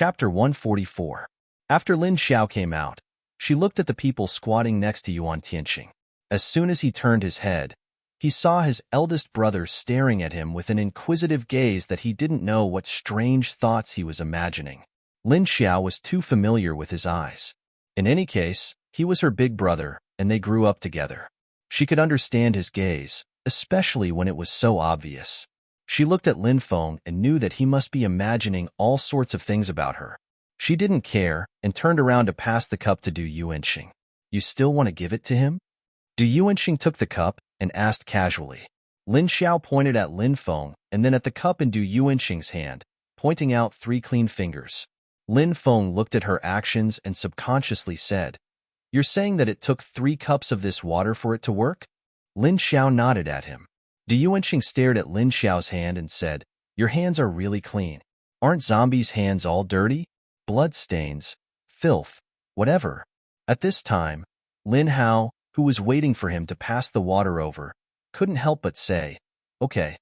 Chapter 144. After Lin Xiao came out, she looked at the people squatting next to Yuan Tianqing. As soon as he turned his head, he saw his eldest brother staring at him with an inquisitive gaze that he didn't know what strange thoughts he was imagining. Lin Xiao was too familiar with his eyes. In any case, he was her big brother, and they grew up together. She could understand his gaze, especially when it was so obvious. She looked at Lin Feng and knew that he must be imagining all sorts of things about her. She didn't care and turned around to pass the cup to Du Yuanxing. You still want to give it to him? Du Yuanxing took the cup and asked casually. Lin Xiao pointed at Lin Feng and then at the cup in Du Yuanxing's hand, pointing out 3 clean fingers. Lin Feng looked at her actions and subconsciously said, "You're saying that it took 3 cups of this water for it to work?" Lin Xiao nodded at him. Du Yuanxing stared at Lin Xiao's hand and said, "Your hands are really clean. Aren't zombies' hands all dirty? Blood stains, filth, whatever." At this time, Lin Hao, who was waiting for him to pass the water over, couldn't help but say, "Okay,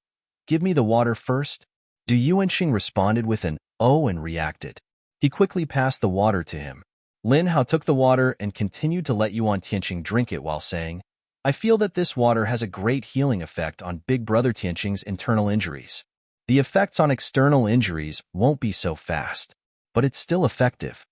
give me the water first." Du Yuanxing responded with an "oh" and reacted. He quickly passed the water to him. Lin Hao took the water and continued to let Yuan Tianqing drink it while saying, "I feel that this water has a great healing effect on Big Brother Tianqing's internal injuries. The effects on external injuries won't be so fast, but it's still effective."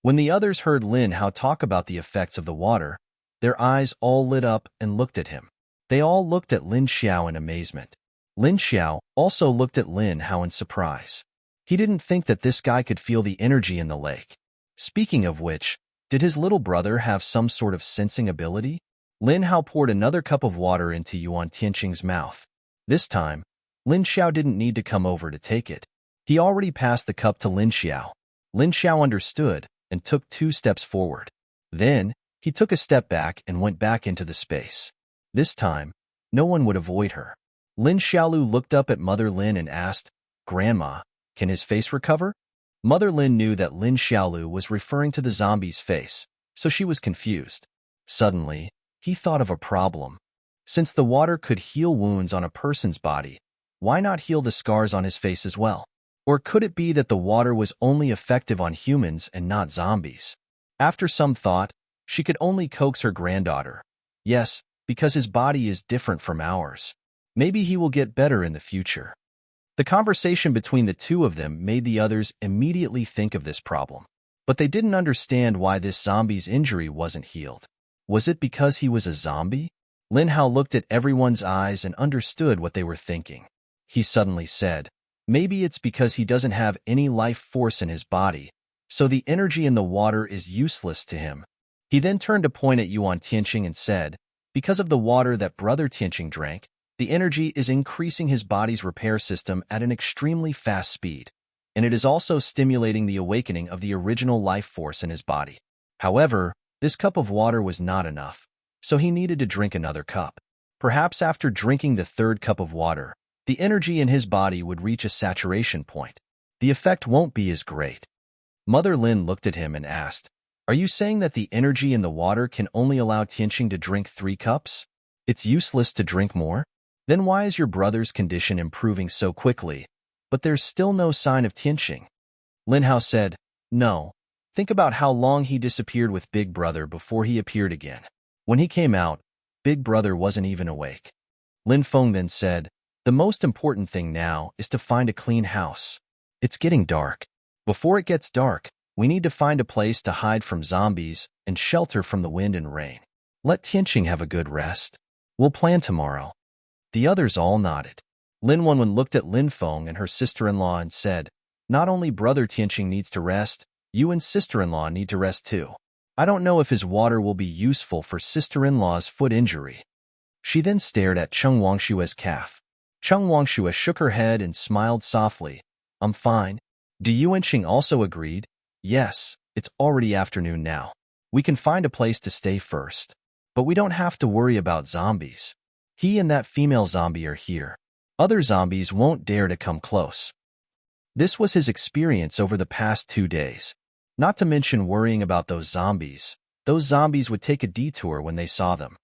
When the others heard Lin Hao talk about the effects of the water, their eyes all lit up and looked at him. They all looked at Lin Xiao in amazement. Lin Xiao also looked at Lin Hao in surprise. He didn't think that this guy could feel the energy in the lake. Speaking of which, did his little brother have some sort of sensing ability? Lin Hao poured another cup of water into Yuan Tianqing's mouth. This time, Lin Xiao didn't need to come over to take it. He already passed the cup to Lin Xiao. Lin Xiao understood and took 2 steps forward. Then, he took a step back and went back into the space. This time, no one would avoid her. Lin Xiaolu looked up at Mother Lin and asked, "Grandma, can his face recover?" Mother Lin knew that Lin Xiaolu was referring to the zombie's face, so she was confused. Suddenly, he thought of a problem. Since the water could heal wounds on a person's body, why not heal the scars on his face as well? Or could it be that the water was only effective on humans and not zombies? After some thought, she could only coax her granddaughter. "Yes, because his body is different from ours. Maybe he will get better in the future." The conversation between the two of them made the others immediately think of this problem. But they didn't understand why this zombie's injury wasn't healed. Was it because he was a zombie? Lin Hao looked at everyone's eyes and understood what they were thinking. He suddenly said, "Maybe it's because he doesn't have any life force in his body, so the energy in the water is useless to him." He then turned to point at Yuan Tianqing and said, "Because of the water that Brother Tianqing drank, the energy is increasing his body's repair system at an extremely fast speed, and it is also stimulating the awakening of the original life force in his body. However, this cup of water was not enough, so he needed to drink another cup. Perhaps after drinking the 3rd cup of water, the energy in his body would reach a saturation point. The effect won't be as great." Mother Lin looked at him and asked, "Are you saying that the energy in the water can only allow Tianqing to drink 3 cups? It's useless to drink more? Then why is your brother's condition improving so quickly, but there's still no sign of Tianqing?" Lin Hao said, "No. Think about how long he disappeared with Big Brother before he appeared again. When he came out, Big Brother wasn't even awake." Lin Feng then said, "The most important thing now is to find a clean house. It's getting dark. Before it gets dark, we need to find a place to hide from zombies and shelter from the wind and rain. Let Tianqing have a good rest. We'll plan tomorrow." The others all nodded. Lin Wenwen looked at Lin Feng and her sister-in-law and said, "Not only Brother Tianqing needs to rest, you and sister-in-law need to rest too. I don't know if his water will be useful for sister-in-law's foot injury." She then stared at Cheng Wangshue's calf. Cheng Wangshue shook her head and smiled softly. "I'm fine." Du Yuanxing also agreed. "Yes, it's already afternoon now. We can find a place to stay first. But we don't have to worry about zombies. He and that female zombie are here. Other zombies won't dare to come close." This was his experience over the past 2 days. Not to mention worrying about those zombies. Those zombies would take a detour when they saw them.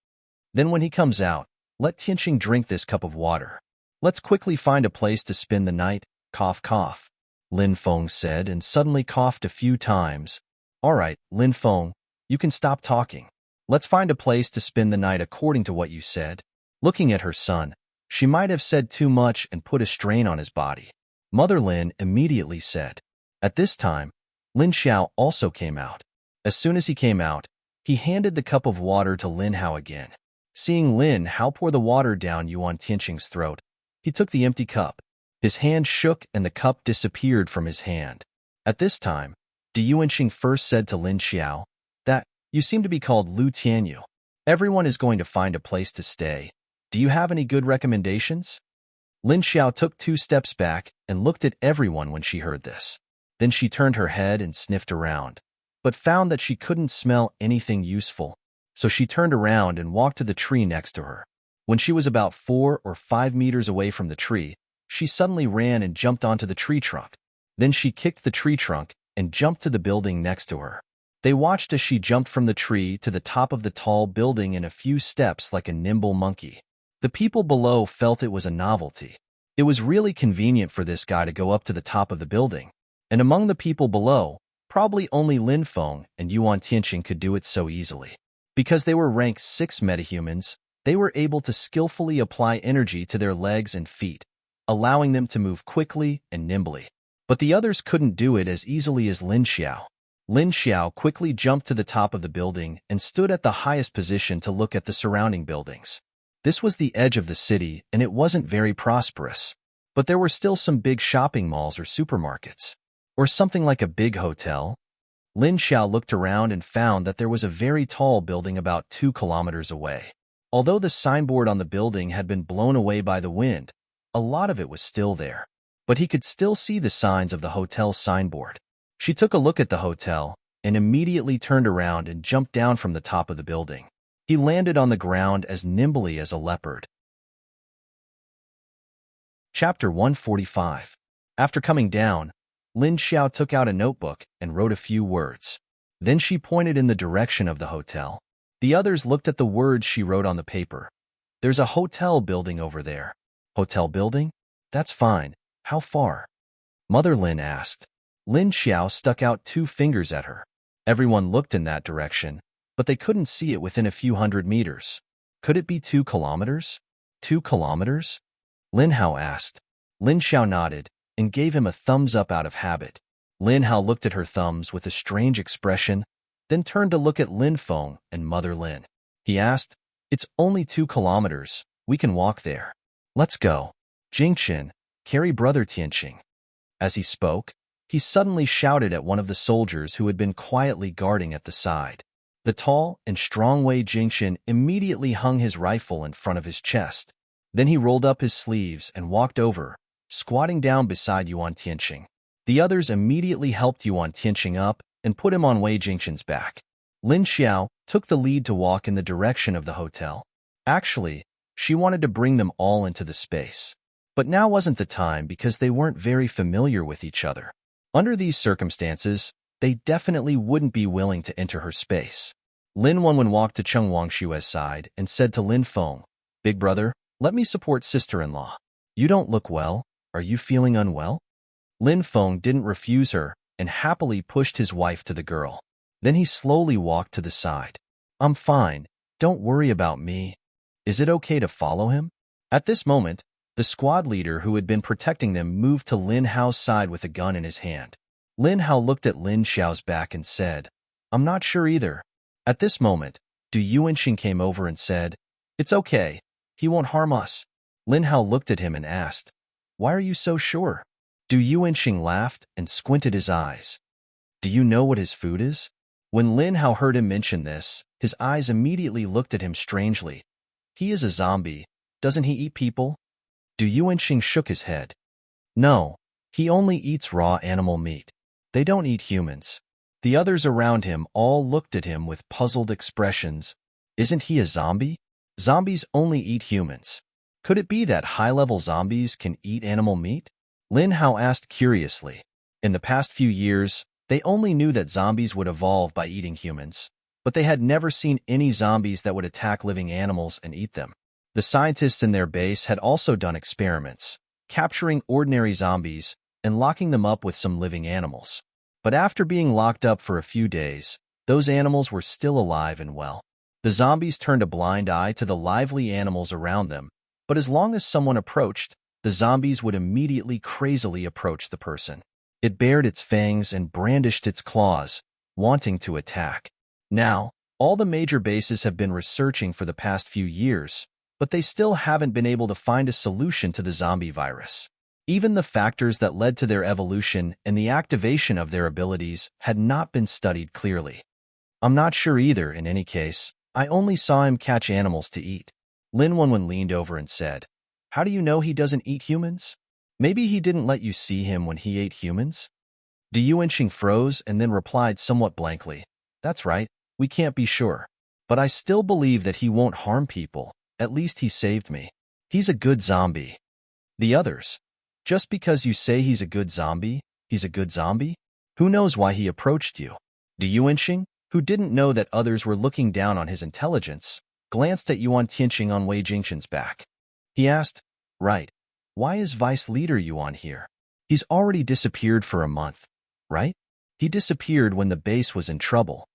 Then when he comes out, let Tianqing drink this cup of water. Let's quickly find a place to spend the night, cough cough. Lin Feng said and suddenly coughed a few times. All right, Lin Feng, you can stop talking. Let's find a place to spend the night according to what you said. Looking at her son, she might have said too much and put a strain on his body. Mother Lin immediately said. At this time, Lin Xiao also came out. As soon as he came out, he handed the cup of water to Lin Hao again. Seeing Lin Hao pour the water down Yuan Tianqing's throat, he took the empty cup. His hand shook and the cup disappeared from his hand. At this time, Yuan Qing first said to Lin Xiao, "That, you seem to be called Lu Tianyu. Everyone is going to find a place to stay. Do you have any good recommendations?" Lin Xiao took 2 steps back and looked at everyone when she heard this. Then she turned her head and sniffed around, but found that she couldn't smell anything useful. So she turned around and walked to the tree next to her. When she was about 4 or 5 meters away from the tree, she suddenly ran and jumped onto the tree trunk. Then she kicked the tree trunk and jumped to the building next to her. They watched as she jumped from the tree to the top of the tall building in a few steps like a nimble monkey. The people below felt it was a novelty. It was really convenient for this guy to go up to the top of the building. And among the people below, probably only Lin Feng and Yuan Tianqing could do it so easily. Because they were rank 6 metahumans, they were able to skillfully apply energy to their legs and feet, allowing them to move quickly and nimbly. But the others couldn't do it as easily as Lin Xiao. Lin Xiao quickly jumped to the top of the building and stood at the highest position to look at the surrounding buildings. This was the edge of the city, and it wasn't very prosperous. But there were still some big shopping malls or supermarkets. Or something like a big hotel. Lin Xiao looked around and found that there was a very tall building about 2 kilometers away. Although the signboard on the building had been blown away by the wind, a lot of it was still there. But he could still see the signs of the hotel's signboard. She took a look at the hotel and immediately turned around and jumped down from the top of the building. He landed on the ground as nimbly as a leopard. Chapter 145. After coming down, Lin Xiao took out a notebook and wrote a few words. Then she pointed in the direction of the hotel. The others looked at the words she wrote on the paper. "There's a hotel building over there." "Hotel building? That's fine. How far?" Mother Lin asked. Lin Xiao stuck out 2 fingers at her. Everyone looked in that direction, but they couldn't see it within a few hundred meters. "Could it be 2 kilometers? 2 kilometers? Lin Hao asked. Lin Xiao nodded and gave him a thumbs up out of habit. Lin Hao looked at her thumbs with a strange expression, then turned to look at Lin Feng and Mother Lin. He asked, "It's only 2 kilometers. We can walk there. Let's go. Jingchen, carry Brother Tianqing." As he spoke, he suddenly shouted at one of the soldiers who had been quietly guarding at the side. The tall and strong Wei Jingchen immediately hung his rifle in front of his chest. Then he rolled up his sleeves and walked over, squatting down beside Yuan Tianqing. The others immediately helped Yuan Tianqing up and put him on Wei Jingchen's back. Lin Xiao took the lead to walk in the direction of the hotel. Actually, she wanted to bring them all into the space. But now wasn't the time because they weren't very familiar with each other. Under these circumstances, they definitely wouldn't be willing to enter her space. Lin Wenwen walked to Cheng Wangshue's side and said to Lin Feng, "Big brother, let me support sister-in-law. You don't look well. Are you feeling unwell?" Lin Feng didn't refuse her and happily pushed his wife to the girl. Then he slowly walked to the side. "I'm fine. Don't worry about me. Is it okay to follow him?" At this moment, the squad leader who had been protecting them moved to Lin Hao's side with a gun in his hand. Lin Hao looked at Lin Xiao's back and said, "I'm not sure either." At this moment, Yuan Qing came over and said, "It's okay. He won't harm us." Lin Hao looked at him and asked, "Why are you so sure?" Yuan Qing laughed and squinted his eyes. "Do you know what his food is?" When Lin Hao heard him mention this, his eyes immediately looked at him strangely. "He is a zombie. Doesn't he eat people?" Yuan Qing shook his head. "No, he only eats raw animal meat. They don't eat humans." The others around him all looked at him with puzzled expressions. "Isn't he a zombie? Zombies only eat humans. Could it be that high-level zombies can eat animal meat?" Lin Hao asked curiously. In the past few years, they only knew that zombies would evolve by eating humans, but they had never seen any zombies that would attack living animals and eat them. The scientists in their base had also done experiments, capturing ordinary zombies and locking them up with some living animals. But after being locked up for a few days, those animals were still alive and well. The zombies turned a blind eye to the lively animals around them, but as long as someone approached, the zombies would immediately crazily approach the person. It bared its fangs and brandished its claws, wanting to attack. Now, all the major bases have been researching for the past few years, but they still haven't been able to find a solution to the zombie virus. Even the factors that led to their evolution and the activation of their abilities had not been studied clearly. I'm not sure either. In any case, I only saw him catch animals to eat. Lin Wenwen leaned over and said, "How do you know he doesn't eat humans? Maybe he didn't let you see him when he ate humans?" Du Yuanqing froze and then replied somewhat blankly, "That's right, we can't be sure. But I still believe that he won't harm people. At least he saved me. He's a good zombie." The others, "Just because you say he's a good zombie, he's a good zombie? Who knows why he approached you?" Du Yuanqing, who didn't know that others were looking down on his intelligence, glanced at Yuan Tianqing on Wei Jingxin's back. He asked, "Right, why is Vice Leader Yuan here? He's already disappeared for a month, right? He disappeared when the base was in trouble."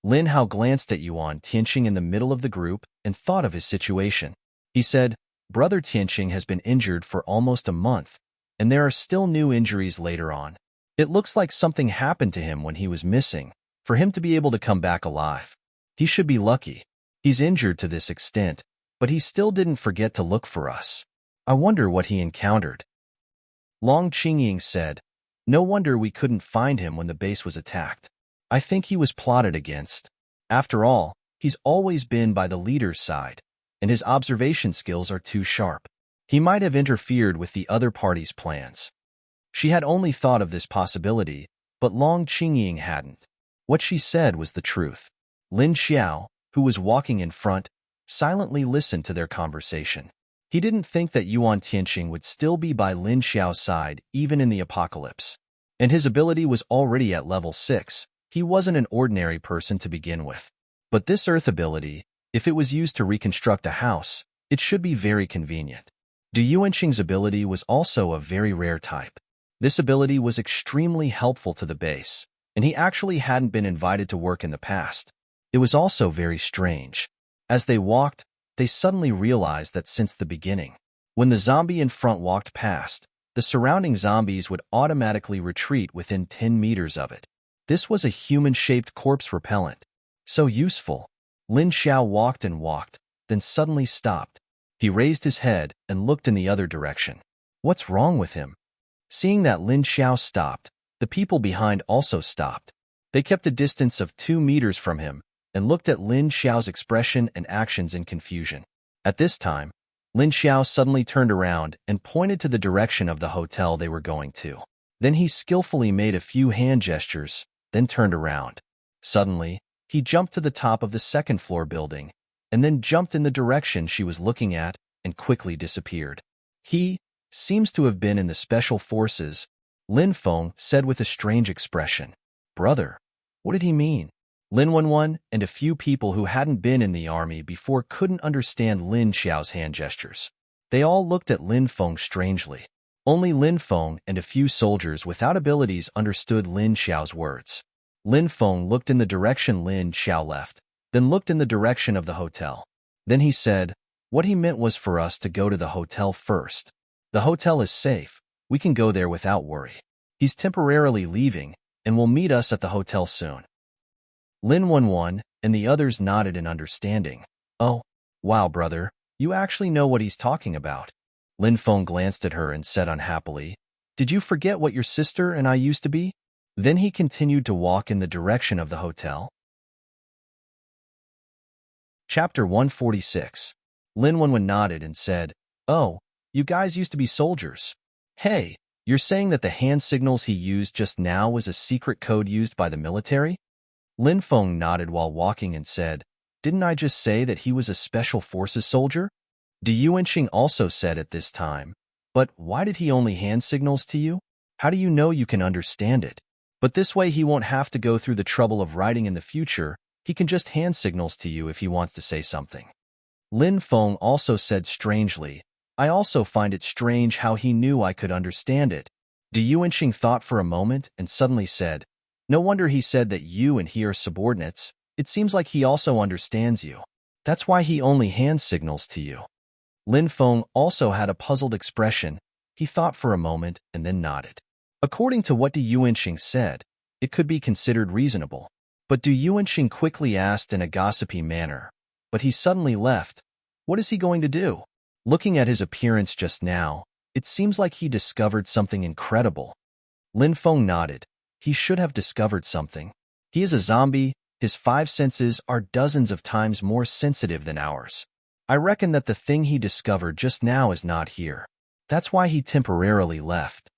Lin Hao glanced at Yuan Tianqing in the middle of the group and thought of his situation. He said, "Brother Tianqing has been injured for almost a month, and there are still new injuries later on. It looks like something happened to him when he was missing, for him to be able to come back alive. He should be lucky. He's injured to this extent, but he still didn't forget to look for us. I wonder what he encountered." Long Qingying said, "No wonder we couldn't find him when the base was attacked. I think he was plotted against. After all, he's always been by the leader's side, and his observation skills are too sharp. He might have interfered with the other party's plans." She had only thought of this possibility, but Long Qingying hadn't. What she said was the truth. Lin Xiao, who was walking in front, silently listened to their conversation. He didn't think that Yuan Tianqing would still be by Lin Xiao's side even in the apocalypse. And his ability was already at level 6. He wasn't an ordinary person to begin with. But this earth ability, if it was used to reconstruct a house, it should be very convenient. Du Yuanqing's ability was also a very rare type. This ability was extremely helpful to the base, and he actually hadn't been invited to work in the past. It was also very strange. As they walked, they suddenly realized that since the beginning, when the zombie in front walked past, the surrounding zombies would automatically retreat within 10 meters of it. This was a human-shaped corpse repellent. So useful. Lin Xiao walked and walked, then suddenly stopped. He raised his head and looked in the other direction. What's wrong with him? Seeing that Lin Xiao stopped, the people behind also stopped. They kept a distance of 2 meters from him and looked at Lin Xiao's expression and actions in confusion. At this time, Lin Xiao suddenly turned around and pointed to the direction of the hotel they were going to. Then he skillfully made a few hand gestures, then turned around. Suddenly, he jumped to the top of the second-floor building, and then jumped in the direction she was looking at and quickly disappeared. "He seems to have been in the special forces," Lin Feng said with a strange expression. "Brother, what did he mean?" Lin Wenwen and a few people who hadn't been in the army before couldn't understand Lin Xiao's hand gestures. They all looked at Lin Feng strangely. Only Lin Feng and a few soldiers without abilities understood Lin Xiao's words. Lin Feng looked in the direction Lin Xiao left, then looked in the direction of the hotel. Then he said, "What he meant was for us to go to the hotel first. The hotel is safe. We can go there without worry. He's temporarily leaving, and will meet us at the hotel soon." Lin Wenwen and the others nodded in understanding. "Oh, wow, brother, you actually know what he's talking about." Lin Feng glanced at her and said unhappily, "Did you forget what your sister and I used to be?" Then he continued to walk in the direction of the hotel. Chapter 146. Lin Wenwen nodded and said, "Oh, you guys used to be soldiers. Hey, you're saying that the hand signals he used just now was a secret code used by the military?" Lin Feng nodded while walking and said, "Didn't I just say that he was a special forces soldier?" Du Yuanqing also said at this time, "But why did he only hand signals to you? How do you know you can understand it? But this way he won't have to go through the trouble of writing in the future. He can just hand signals to you if he wants to say something." Lin Feng also said strangely, "I also find it strange how he knew I could understand it. Du Yuanxing thought for a moment and suddenly said, "No wonder he said that you and he are subordinates. It seems like he also understands you. That's why he only hand signals to you." Lin Feng also had a puzzled expression. He thought for a moment and then nodded. According to what Du Yuanxing said, it could be considered reasonable. But Du Yuanxing quickly asked in a gossipy manner, "But he suddenly left. What is he going to do?" Looking at his appearance just now, it seems like he discovered something incredible. Lin Feng nodded. He should have discovered something. He is a zombie. His 5 senses are dozens of times more sensitive than ours. I reckon that the thing he discovered just now is not here. That's why he temporarily left.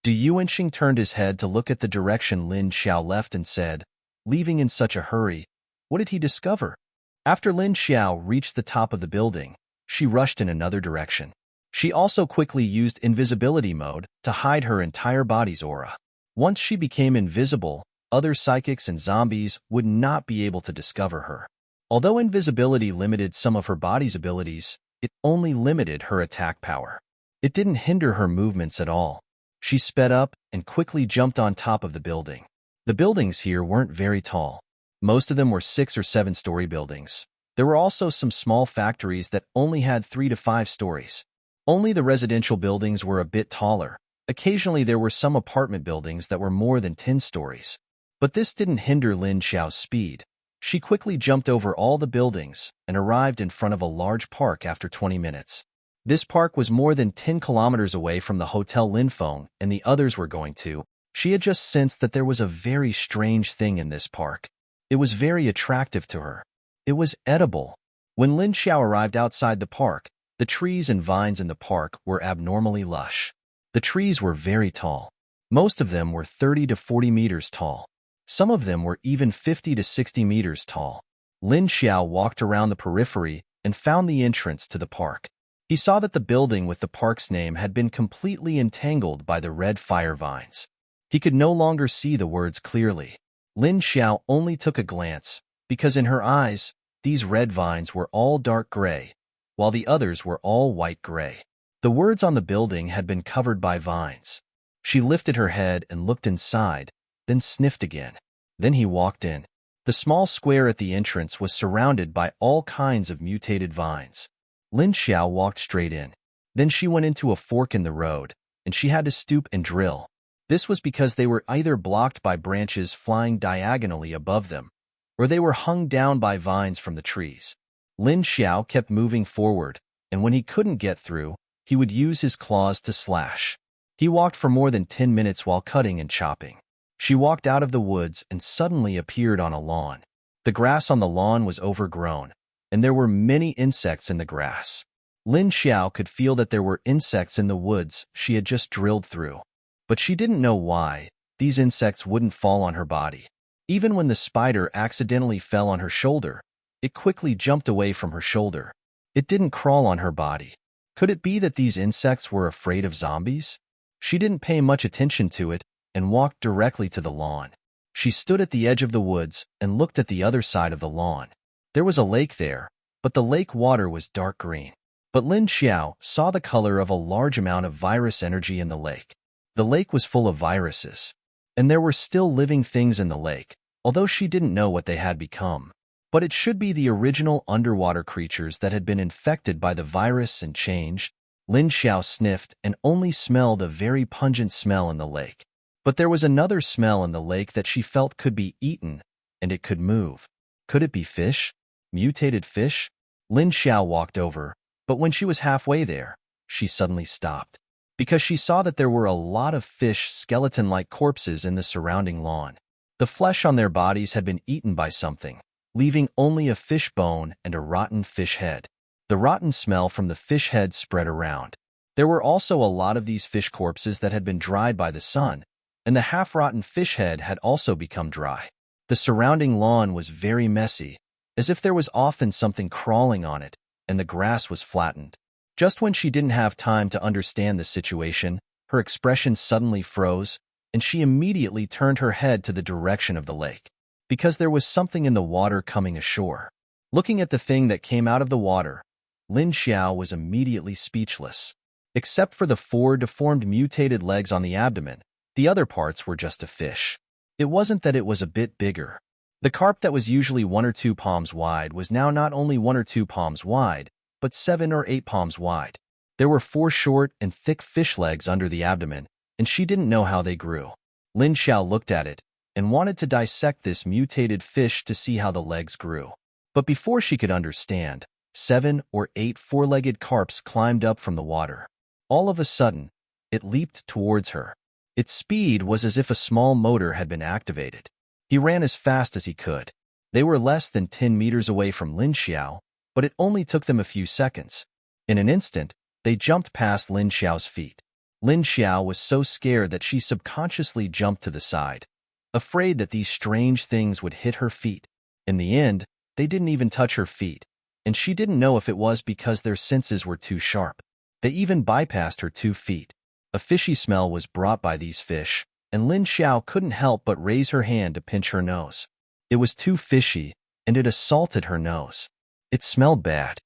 Du Yuanxing turned his head to look at the direction Lin Xiao left and said, "Leaving in such a hurry, what did he discover?" After Lin Xiao reached the top of the building, she rushed in another direction. She also quickly used invisibility mode to hide her entire body's aura. Once she became invisible, other psychics and zombies would not be able to discover her. Although invisibility limited some of her body's abilities, it only limited her attack power. It didn't hinder her movements at all. She sped up and quickly jumped on top of the building. The buildings here weren't very tall. Most of them were 6 or 7-story buildings. There were also some small factories that only had 3 to 5 stories. Only the residential buildings were a bit taller. Occasionally there were some apartment buildings that were more than 10 stories. But this didn't hinder Lin Xiao's speed. She quickly jumped over all the buildings and arrived in front of a large park after 20 minutes. This park was more than 10 kilometers away from the hotel Lin Feng and the others were going to. She had just sensed that there was a very strange thing in this park. It was very attractive to her. It was edible. When Lin Xiao arrived outside the park, the trees and vines in the park were abnormally lush. The trees were very tall. Most of them were 30 to 40 meters tall. Some of them were even 50 to 60 meters tall. Lin Xiao walked around the periphery and found the entrance to the park. He saw that the building with the park's name had been completely entangled by the red fire vines. He could no longer see the words clearly. Lin Xiao only took a glance, because in her eyes, these red vines were all dark gray, while the others were all white gray. The words on the building had been covered by vines. She lifted her head and looked inside, then sniffed again. Then he walked in. The small square at the entrance was surrounded by all kinds of mutated vines. Lin Xiao walked straight in. Then she went into a fork in the road, and she had to stoop and drill. This was because they were either blocked by branches flying diagonally above them, or they were hung down by vines from the trees. Lin Xiao kept moving forward, and when he couldn't get through, he would use his claws to slash. He walked for more than 10 minutes while cutting and chopping. She walked out of the woods and suddenly appeared on a lawn. The grass on the lawn was overgrown, and there were many insects in the grass. Lin Xiao could feel that there were insects in the woods she had just drilled through. But she didn't know why. These insects wouldn't fall on her body. Even when the spider accidentally fell on her shoulder, it quickly jumped away from her shoulder. It didn't crawl on her body. Could it be that these insects were afraid of zombies? She didn't pay much attention to it and walked directly to the lawn. She stood at the edge of the woods and looked at the other side of the lawn. There was a lake there, but the lake water was dark green. But Lin Xiao saw the color of a large amount of virus energy in the lake. The lake was full of viruses, and there were still living things in the lake, although she didn't know what they had become. But it should be the original underwater creatures that had been infected by the virus and changed. Lin Xiao sniffed and only smelled a very pungent smell in the lake. But there was another smell in the lake that she felt could be eaten, and it could move. Could it be fish? Mutated fish? Lin Xiao walked over, but when she was halfway there, she suddenly stopped, because she saw that there were a lot of fish skeleton-like corpses in the surrounding lawn. The flesh on their bodies had been eaten by something, leaving only a fish bone and a rotten fish head. The rotten smell from the fish head spread around. There were also a lot of these fish corpses that had been dried by the sun, and the half-rotten fish head had also become dry. The surrounding lawn was very messy, as if there was often something crawling on it, and the grass was flattened. Just when she didn't have time to understand the situation, her expression suddenly froze, and she immediately turned her head to the direction of the lake, because there was something in the water coming ashore. Looking at the thing that came out of the water, Lin Xiao was immediately speechless. Except for the 4 deformed mutated legs on the abdomen, the other parts were just a fish. It wasn't that it was a bit bigger. The carp that was usually 1 or 2 palms wide was now not only 1 or 2 palms wide, but 7 or 8 palms wide. There were 4 short and thick fish legs under the abdomen, and she didn't know how they grew. Lin Xiao looked at it and wanted to dissect this mutated fish to see how the legs grew. But before she could understand, 7 or 8 four-legged carps climbed up from the water. All of a sudden, it leaped towards her. Its speed was as if a small motor had been activated. He ran as fast as he could. They were less than 10 meters away from Lin Xiao, but it only took them a few seconds. In an instant, they jumped past Lin Xiao's feet. Lin Xiao was so scared that she subconsciously jumped to the side, afraid that these strange things would hit her feet. In the end, they didn't even touch her feet, and she didn't know if it was because their senses were too sharp. They even bypassed her 2 feet. A fishy smell was brought by these fish, and Lin Xiao couldn't help but raise her hand to pinch her nose. It was too fishy, and it assaulted her nose. It smelled bad.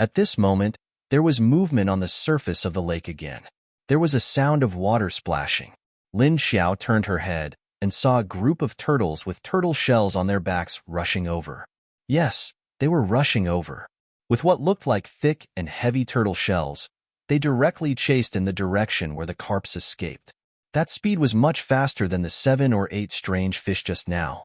At this moment, there was movement on the surface of the lake again. There was a sound of water splashing. Lin Xiao turned her head and saw a group of turtles with turtle shells on their backs rushing over. Yes, they were rushing over. With what looked like thick and heavy turtle shells, they directly chased in the direction where the carps escaped. That speed was much faster than the 7 or 8 strange fish just now.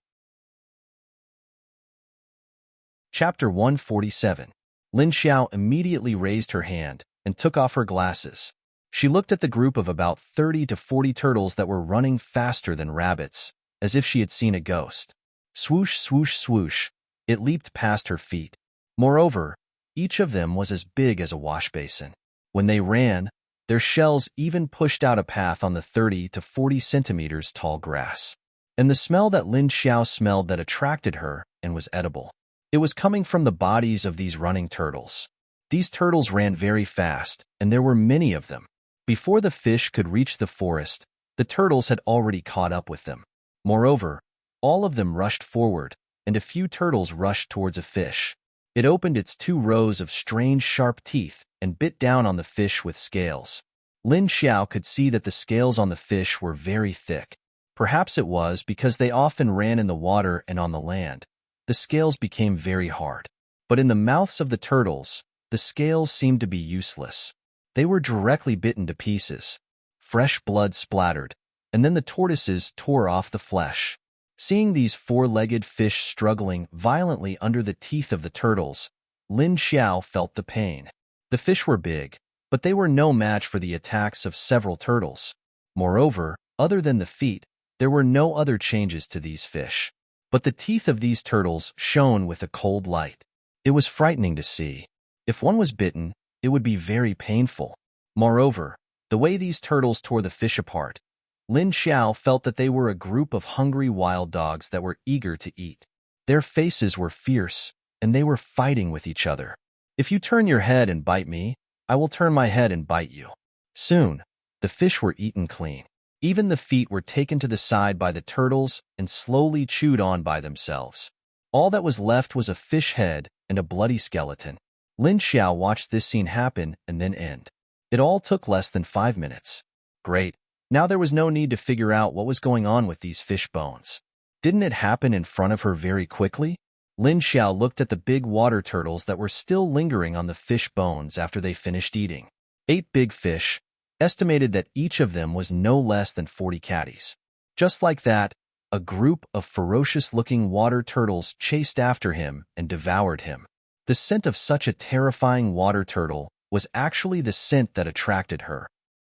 Chapter 147. Lin Xiao immediately raised her hand and took off her glasses. She looked at the group of about 30 to 40 turtles that were running faster than rabbits, as if she had seen a ghost. Swoosh, swoosh, swoosh, it leaped past her feet. Moreover, each of them was as big as a wash basin. When they ran, their shells even pushed out a path on the 30 to 40 centimeters tall grass. And the smell that Lin Xiao smelled that attracted her and was edible. It was coming from the bodies of these running turtles. These turtles ran very fast, and there were many of them. Before the fish could reach the forest, the turtles had already caught up with them. Moreover, all of them rushed forward, and a few turtles rushed towards a fish. It opened its 2 rows of strange sharp teeth and bit down on the fish with scales. Lin Xiao could see that the scales on the fish were very thick. Perhaps it was because they often ran in the water and on the land. The scales became very hard. But in the mouths of the turtles, the scales seemed to be useless. They were directly bitten to pieces. Fresh blood splattered, and then the tortoises tore off the flesh. Seeing these 4-legged fish struggling violently under the teeth of the turtles, Lin Xiao felt the pain. The fish were big, but they were no match for the attacks of several turtles. Moreover, other than the feet, there were no other changes to these fish. But the teeth of these turtles shone with a cold light. It was frightening to see. If one was bitten, it would be very painful. Moreover, the way these turtles tore the fish apart, Lin Xiao felt that they were a group of hungry wild dogs that were eager to eat. Their faces were fierce, and they were fighting with each other. If you turn your head and bite me, I will turn my head and bite you. Soon, the fish were eaten clean. Even the feet were taken to the side by the turtles and slowly chewed on by themselves. All that was left was a fish head and a bloody skeleton. Lin Xiao watched this scene happen and then end. It all took less than 5 minutes. Great. Now there was no need to figure out what was going on with these fish bones. Didn't it happen in front of her very quickly? Lin Xiao looked at the big water turtles that were still lingering on the fish bones after they finished eating. 8 big fish, estimated that each of them was no less than 40 catties. Just like that, a group of ferocious-looking water turtles chased after him and devoured him. The scent of such a terrifying water turtle was actually the scent that attracted her.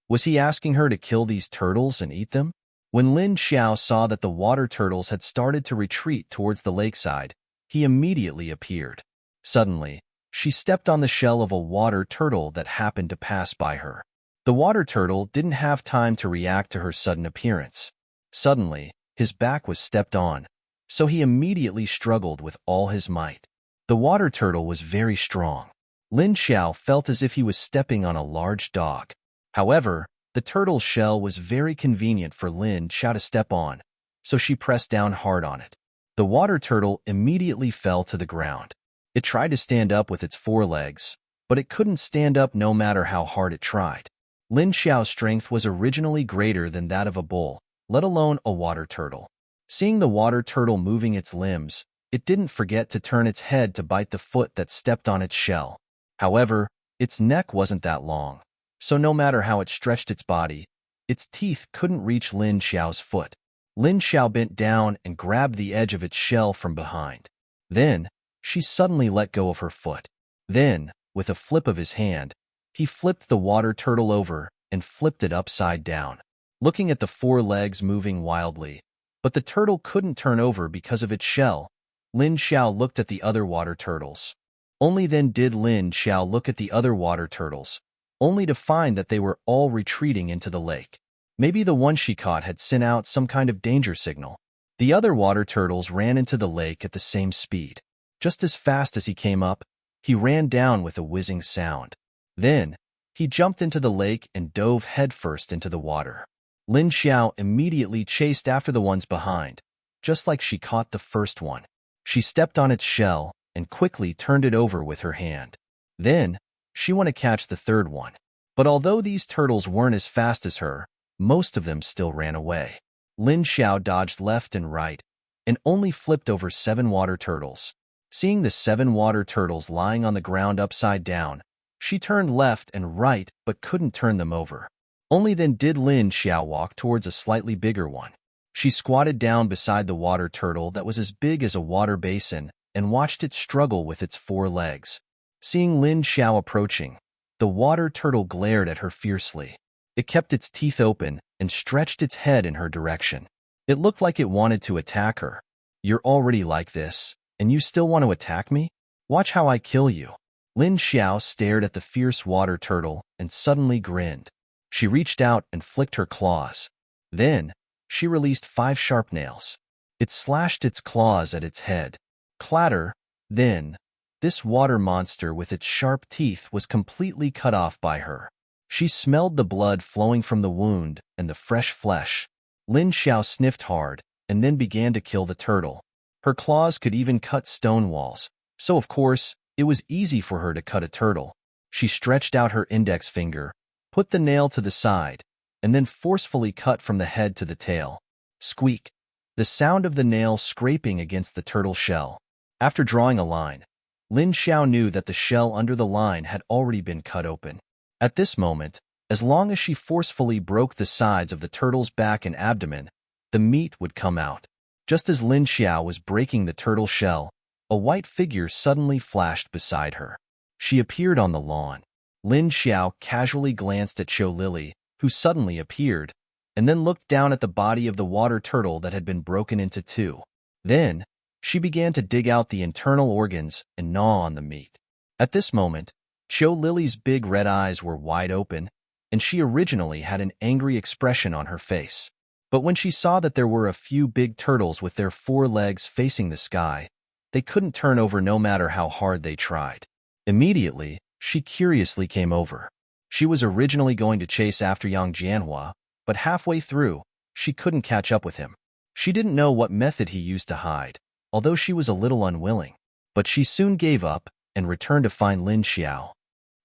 Was he asking her to kill these turtles and eat them? When Lin Xiao saw that the water turtles had started to retreat towards the lakeside, he immediately appeared. Suddenly, she stepped on the shell of a water turtle that happened to pass by her. The water turtle didn't have time to react to her sudden appearance. Suddenly, his back was stepped on, so he immediately struggled with all his might. The water turtle was very strong. Lin Xiao felt as if he was stepping on a large dog. However, the turtle's shell was very convenient for Lin Xiao to step on, so she pressed down hard on it. The water turtle immediately fell to the ground. It tried to stand up with its 4 legs, but it couldn't stand up no matter how hard it tried. Lin Xiao's strength was originally greater than that of a bull, let alone a water turtle. Seeing the water turtle moving its limbs, it didn't forget to turn its head to bite the foot that stepped on its shell. However, its neck wasn't that long, so no matter how it stretched its body, its teeth couldn't reach Lin Xiao's foot. Lin Xiao bent down and grabbed the edge of its shell from behind. Then, she suddenly let go of her foot. Then, with a flip of his hand, he flipped the water turtle over and flipped it upside down, looking at the four legs moving wildly. But the turtle couldn't turn over because of its shell. Lin Xiao looked at the other water turtles. Only then did Lin Xiao look at the other water turtles, only to find that they were all retreating into the lake. Maybe the one she caught had sent out some kind of danger signal. The other water turtles ran into the lake at the same speed. Just as fast as he came up, he ran down with a whizzing sound. Then, he jumped into the lake and dove headfirst into the water. Lin Xiao immediately chased after the ones behind, just like she caught the first one. She stepped on its shell and quickly turned it over with her hand. Then, she went to catch the third one. But although these turtles weren't as fast as her, most of them still ran away. Lin Xiao dodged left and right, and only flipped over 7 water turtles. Seeing the 7 water turtles lying on the ground upside down, she turned left and right but couldn't turn them over. Only then did Lin Xiao walk towards a slightly bigger one. She squatted down beside the water turtle that was as big as a water basin and watched it struggle with its 4 legs. Seeing Lin Xiao approaching, the water turtle glared at her fiercely. It kept its teeth open and stretched its head in her direction. It looked like it wanted to attack her. "You're already like this, and you still want to attack me? Watch how I kill you." Lin Xiao stared at the fierce water turtle and suddenly grinned. She reached out and flicked her claws. Then, she released 5 sharp nails. It slashed its claws at its head. Clatter, then, this water monster with its sharp teeth was completely cut off by her. She smelled the blood flowing from the wound and the fresh flesh. Lin Xiao sniffed hard and then began to kill the turtle. Her claws could even cut stone walls, so of course, it was easy for her to cut a turtle. She stretched out her index finger, put the nail to the side, and then forcefully cut from the head to the tail. Squeak! The sound of the nail scraping against the turtle shell. After drawing a line, Lin Xiao knew that the shell under the line had already been cut open. At this moment, as long as she forcefully broke the sides of the turtle's back and abdomen, the meat would come out. Just as Lin Xiao was breaking the turtle shell, a white figure suddenly flashed beside her. She appeared on the lawn. Lin Xiao casually glanced at Qiu Lily, who suddenly appeared, and then looked down at the body of the water turtle that had been broken into 2. Then, she began to dig out the internal organs and gnaw on the meat. At this moment, Qiu Lily's big red eyes were wide open, and she originally had an angry expression on her face. But when she saw that there were a few big turtles with their 4 legs facing the sky, they couldn't turn over no matter how hard they tried. Immediately, she curiously came over. She was originally going to chase after Yang Jianhua, but halfway through, she couldn't catch up with him. She didn't know what method he used to hide, although she was a little unwilling. But she soon gave up and returned to find Lin Xiao.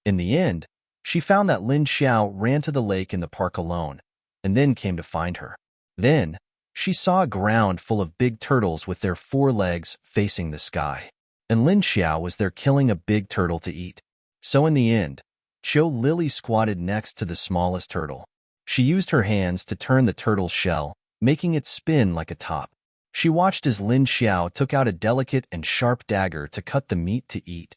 In the end, she found that Lin Xiao ran to the lake in the park alone, and then came to find her. Then, she saw a ground full of big turtles with their 4 legs facing the sky, and Lin Xiao was there killing a big turtle to eat. So in the end, Qiu Lily squatted next to the smallest turtle. She used her hands to turn the turtle's shell, making it spin like a top. She watched as Lin Xiao took out a delicate and sharp dagger to cut the meat to eat.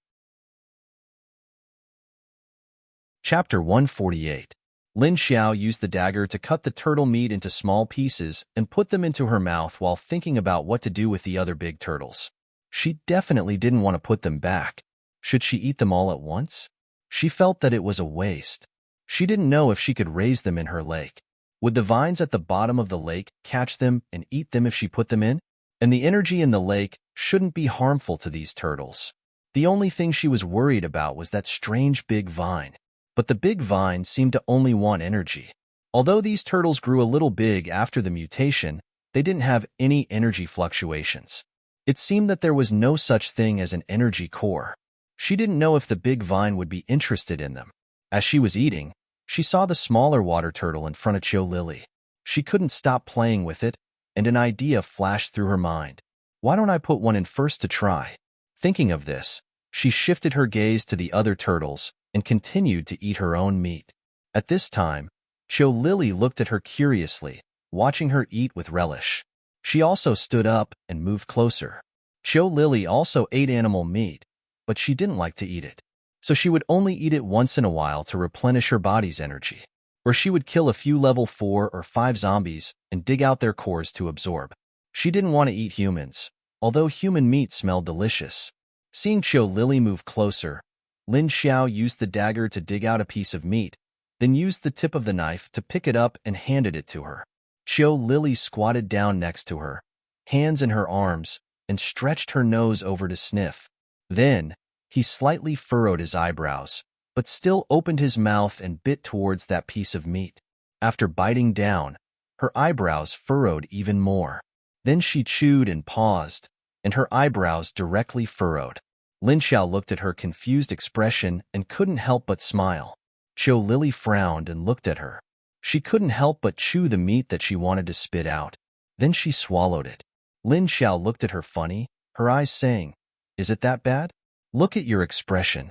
Chapter 148. Lin Xiao used the dagger to cut the turtle meat into small pieces and put them into her mouth while thinking about what to do with the other big turtles. She definitely didn't want to put them back. Should she eat them all at once? She felt that it was a waste. She didn't know if she could raise them in her lake. Would the vines at the bottom of the lake catch them and eat them if she put them in? And the energy in the lake shouldn't be harmful to these turtles. The only thing she was worried about was that strange big vine. But the big vine seemed to only want energy. Although these turtles grew a little big after the mutation, they didn't have any energy fluctuations. It seemed that there was no such thing as an energy core. She didn't know if the big vine would be interested in them. As she was eating, she saw the smaller water turtle in front of Cho Lily. She couldn't stop playing with it, and an idea flashed through her mind. Why don't I put one in first to try? Thinking of this, she shifted her gaze to the other turtles and continued to eat her own meat. At this time, Cho Lily looked at her curiously, watching her eat with relish. She also stood up and moved closer. Cho Lily also ate animal meat, but she didn't like to eat it. So she would only eat it once in a while to replenish her body's energy. Or she would kill a few level 4 or 5 zombies and dig out their cores to absorb. She didn't want to eat humans, although human meat smelled delicious. Seeing Cho Lily move closer, Lin Xiao used the dagger to dig out a piece of meat, then used the tip of the knife to pick it up and handed it to her. Cho Lily squatted down next to her, hands in her arms, and stretched her nose over to sniff. Then, he slightly furrowed his eyebrows, but still opened his mouth and bit towards that piece of meat. After biting down, her eyebrows furrowed even more. Then she chewed and paused, and her eyebrows directly furrowed. Lin Xiao looked at her confused expression and couldn't help but smile. Cho Lily frowned and looked at her. She couldn't help but chew the meat that she wanted to spit out. Then she swallowed it. Lin Xiao looked at her funny, her eyes saying, "Is it that bad? Look at your expression."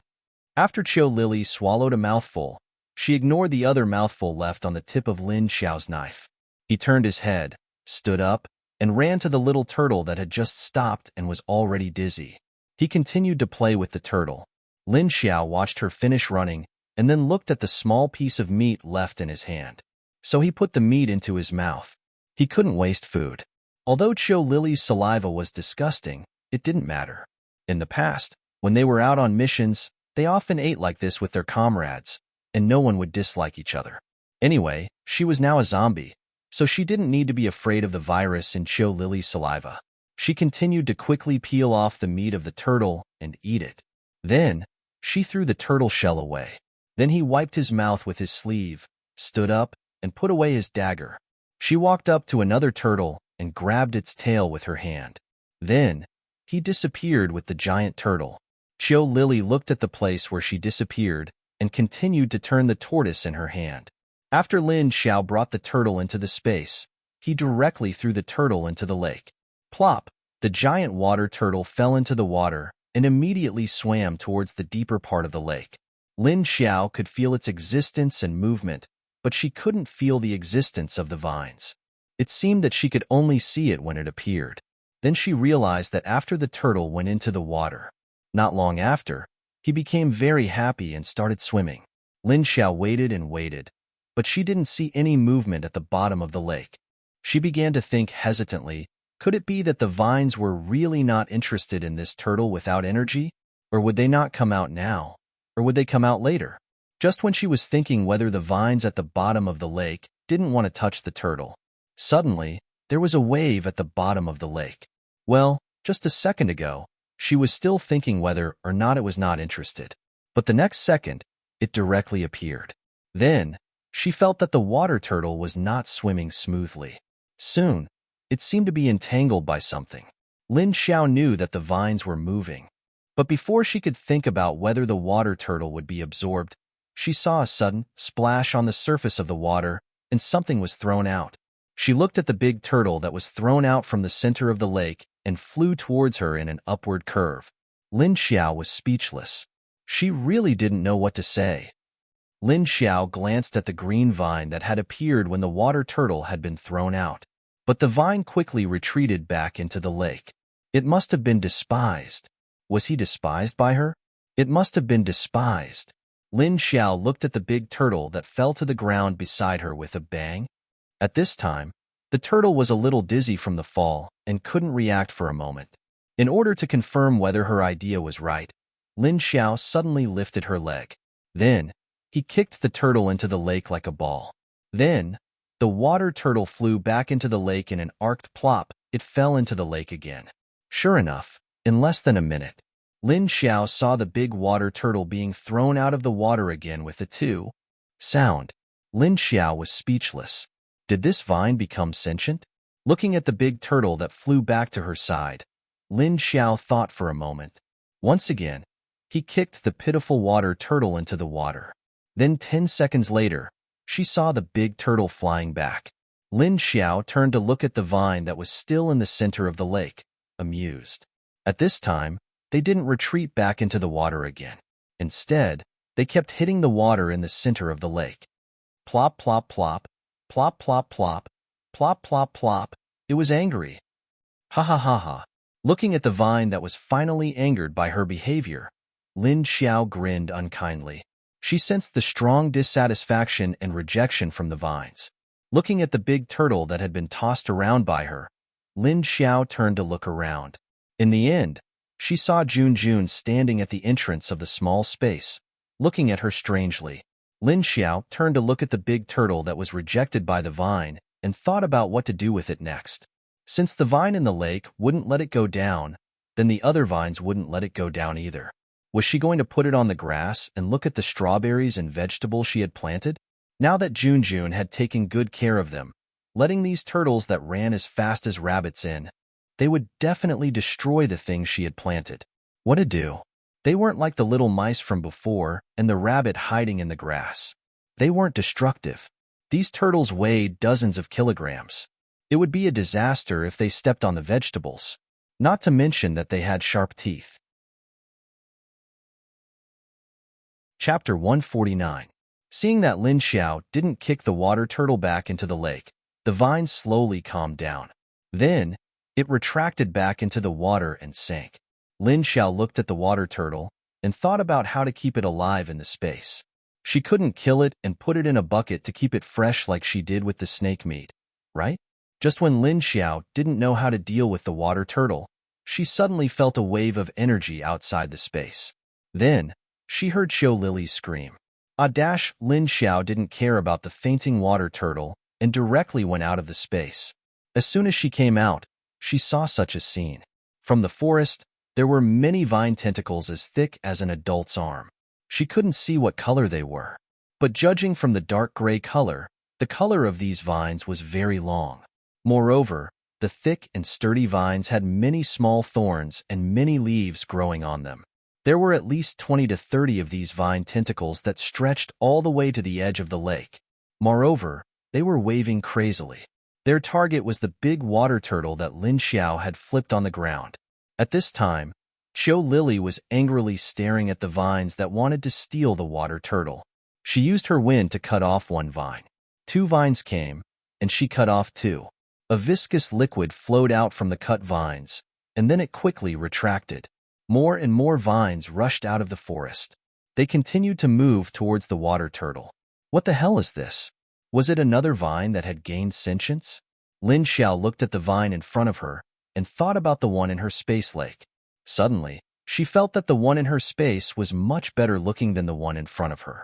After Cho Lily swallowed a mouthful, she ignored the other mouthful left on the tip of Lin Xiao's knife. He turned his head, stood up, and ran to the little turtle that had just stopped and was already dizzy. He continued to play with the turtle. Lin Xiao watched her finish running and then looked at the small piece of meat left in his hand. So he put the meat into his mouth. He couldn't waste food. Although Cho Lily's saliva was disgusting, it didn't matter. In the past, when they were out on missions, they often ate like this with their comrades, and no one would dislike each other. Anyway, she was now a zombie, so she didn't need to be afraid of the virus in Cho Lily's saliva. She continued to quickly peel off the meat of the turtle and eat it. Then, she threw the turtle shell away. Then he wiped his mouth with his sleeve, stood up, and put away his dagger. She walked up to another turtle and grabbed its tail with her hand. Then, he disappeared with the giant turtle. Cho Lily looked at the place where she disappeared and continued to turn the tortoise in her hand. After Lin Xiao brought the turtle into the space, he directly threw the turtle into the lake. Plop! The giant water turtle fell into the water and immediately swam towards the deeper part of the lake. Lin Xiao could feel its existence and movement, but she couldn't feel the existence of the vines. It seemed that she could only see it when it appeared. Then she realized that after the turtle went into the water, not long after, he became very happy and started swimming. Lin Xiao waited and waited, but she didn't see any movement at the bottom of the lake. She began to think hesitantly, could it be that the vines were really not interested in this turtle without energy? Or would they not come out now? Or would they come out later? Just when she was thinking whether the vines at the bottom of the lake didn't want to touch the turtle, suddenly, there was a wave at the bottom of the lake. Well, just a second ago, she was still thinking whether or not it was not interested. But the next second, it directly appeared. Then, she felt that the water turtle was not swimming smoothly. Soon, it seemed to be entangled by something. Lin Xiao knew that the vines were moving. But before she could think about whether the water turtle would be absorbed, she saw a sudden splash on the surface of the water, and something was thrown out. She looked at the big turtle that was thrown out from the center of the lake and flew towards her in an upward curve. Lin Xiao was speechless. She really didn't know what to say. Lin Xiao glanced at the green vine that had appeared when the water turtle had been thrown out. But the vine quickly retreated back into the lake. It must have been despised. Was he despised by her? It must have been despised. Lin Xiao looked at the big turtle that fell to the ground beside her with a bang. At this time, the turtle was a little dizzy from the fall and couldn't react for a moment. In order to confirm whether her idea was right, Lin Xiao suddenly lifted her leg. Then, he kicked the turtle into the lake like a ball. Then, the water turtle flew back into the lake in an arced plop. It fell into the lake again. Sure enough, in less than a minute, Lin Xiao saw the big water turtle being thrown out of the water again with a two sound. Lin Xiao was speechless. Did this vine become sentient? Looking at the big turtle that flew back to her side, Lin Xiao thought for a moment. Once again, He kicked the pitiful water turtle into the water. Then 10 seconds later, she saw the big turtle flying back. Lin Xiao turned to look at the vine that was still in the center of the lake, amused. At this time, they didn't retreat back into the water again. Instead, they kept hitting the water in the center of the lake. Plop, plop, plop, plop, plop, plop, plop, plop, plop. It was angry. Ha ha ha ha. Looking at the vine that was finally angered by her behavior, Lin Xiao grinned unkindly. She sensed the strong dissatisfaction and rejection from the vines. Looking at the big turtle that had been tossed around by her, Lin Xiao turned to look around. In the end, she saw Junjun standing at the entrance of the small space, looking at her strangely. Lin Xiao turned to look at the big turtle that was rejected by the vine and thought about what to do with it next. Since the vine in the lake wouldn't let it go down, then the other vines wouldn't let it go down either. Was she going to put it on the grass and look at the strawberries and vegetables she had planted? Now that Junjun had taken good care of them, letting these turtles that ran as fast as rabbits in, they would definitely destroy the things she had planted. What to do? They weren't like the little mice from before and the rabbit hiding in the grass. They weren't destructive. These turtles weighed dozens of kilograms. It would be a disaster if they stepped on the vegetables, not to mention that they had sharp teeth. Chapter 149. Seeing that Lin Xiao didn't kick the water turtle back into the lake, the vine slowly calmed down. Then, it retracted back into the water and sank. Lin Xiao looked at the water turtle and thought about how to keep it alive in the space. She couldn't kill it and put it in a bucket to keep it fresh like she did with the snake meat, right? Just when Lin Xiao didn't know how to deal with the water turtle, she suddenly felt a wave of energy outside the space. Then, she heard Qiu Lili scream. Lin Xiao didn't care about the fainting water turtle and directly went out of the space. As soon as she came out, she saw such a scene. From the forest, there were many vine tentacles as thick as an adult's arm. She couldn't see what color they were, but judging from the dark gray color, the color of these vines was very long. Moreover, the thick and sturdy vines had many small thorns and many leaves growing on them. There were at least 20 to 30 of these vine tentacles that stretched all the way to the edge of the lake. Moreover, they were waving crazily. Their target was the big water turtle that Lin Xiao had flipped on the ground. At this time, Qiu Lili was angrily staring at the vines that wanted to steal the water turtle. She used her wind to cut off one vine. 2 vines came, and she cut off 2. A viscous liquid flowed out from the cut vines, and then it quickly retracted. More and more vines rushed out of the forest. They continued to move towards the water turtle. What the hell is this? Was it another vine that had gained sentience? Lin Xiao looked at the vine in front of her and thought about the one in her space lake. Suddenly, she felt that the one in her space was much better looking than the one in front of her.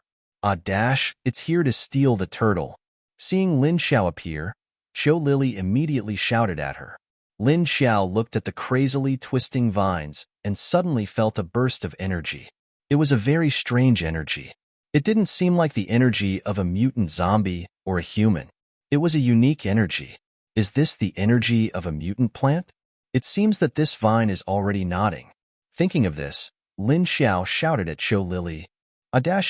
It's here to steal the turtle. Seeing Lin Xiao appear, Qiu Lili immediately shouted at her. Lin Xiao looked at the crazily twisting vines and suddenly felt a burst of energy. It was a very strange energy. It didn't seem like the energy of a mutant zombie or a human. It was a unique energy. Is this the energy of a mutant plant? It seems that this vine is already nodding. Thinking of this, Lin Xiao shouted at Qiu Lili,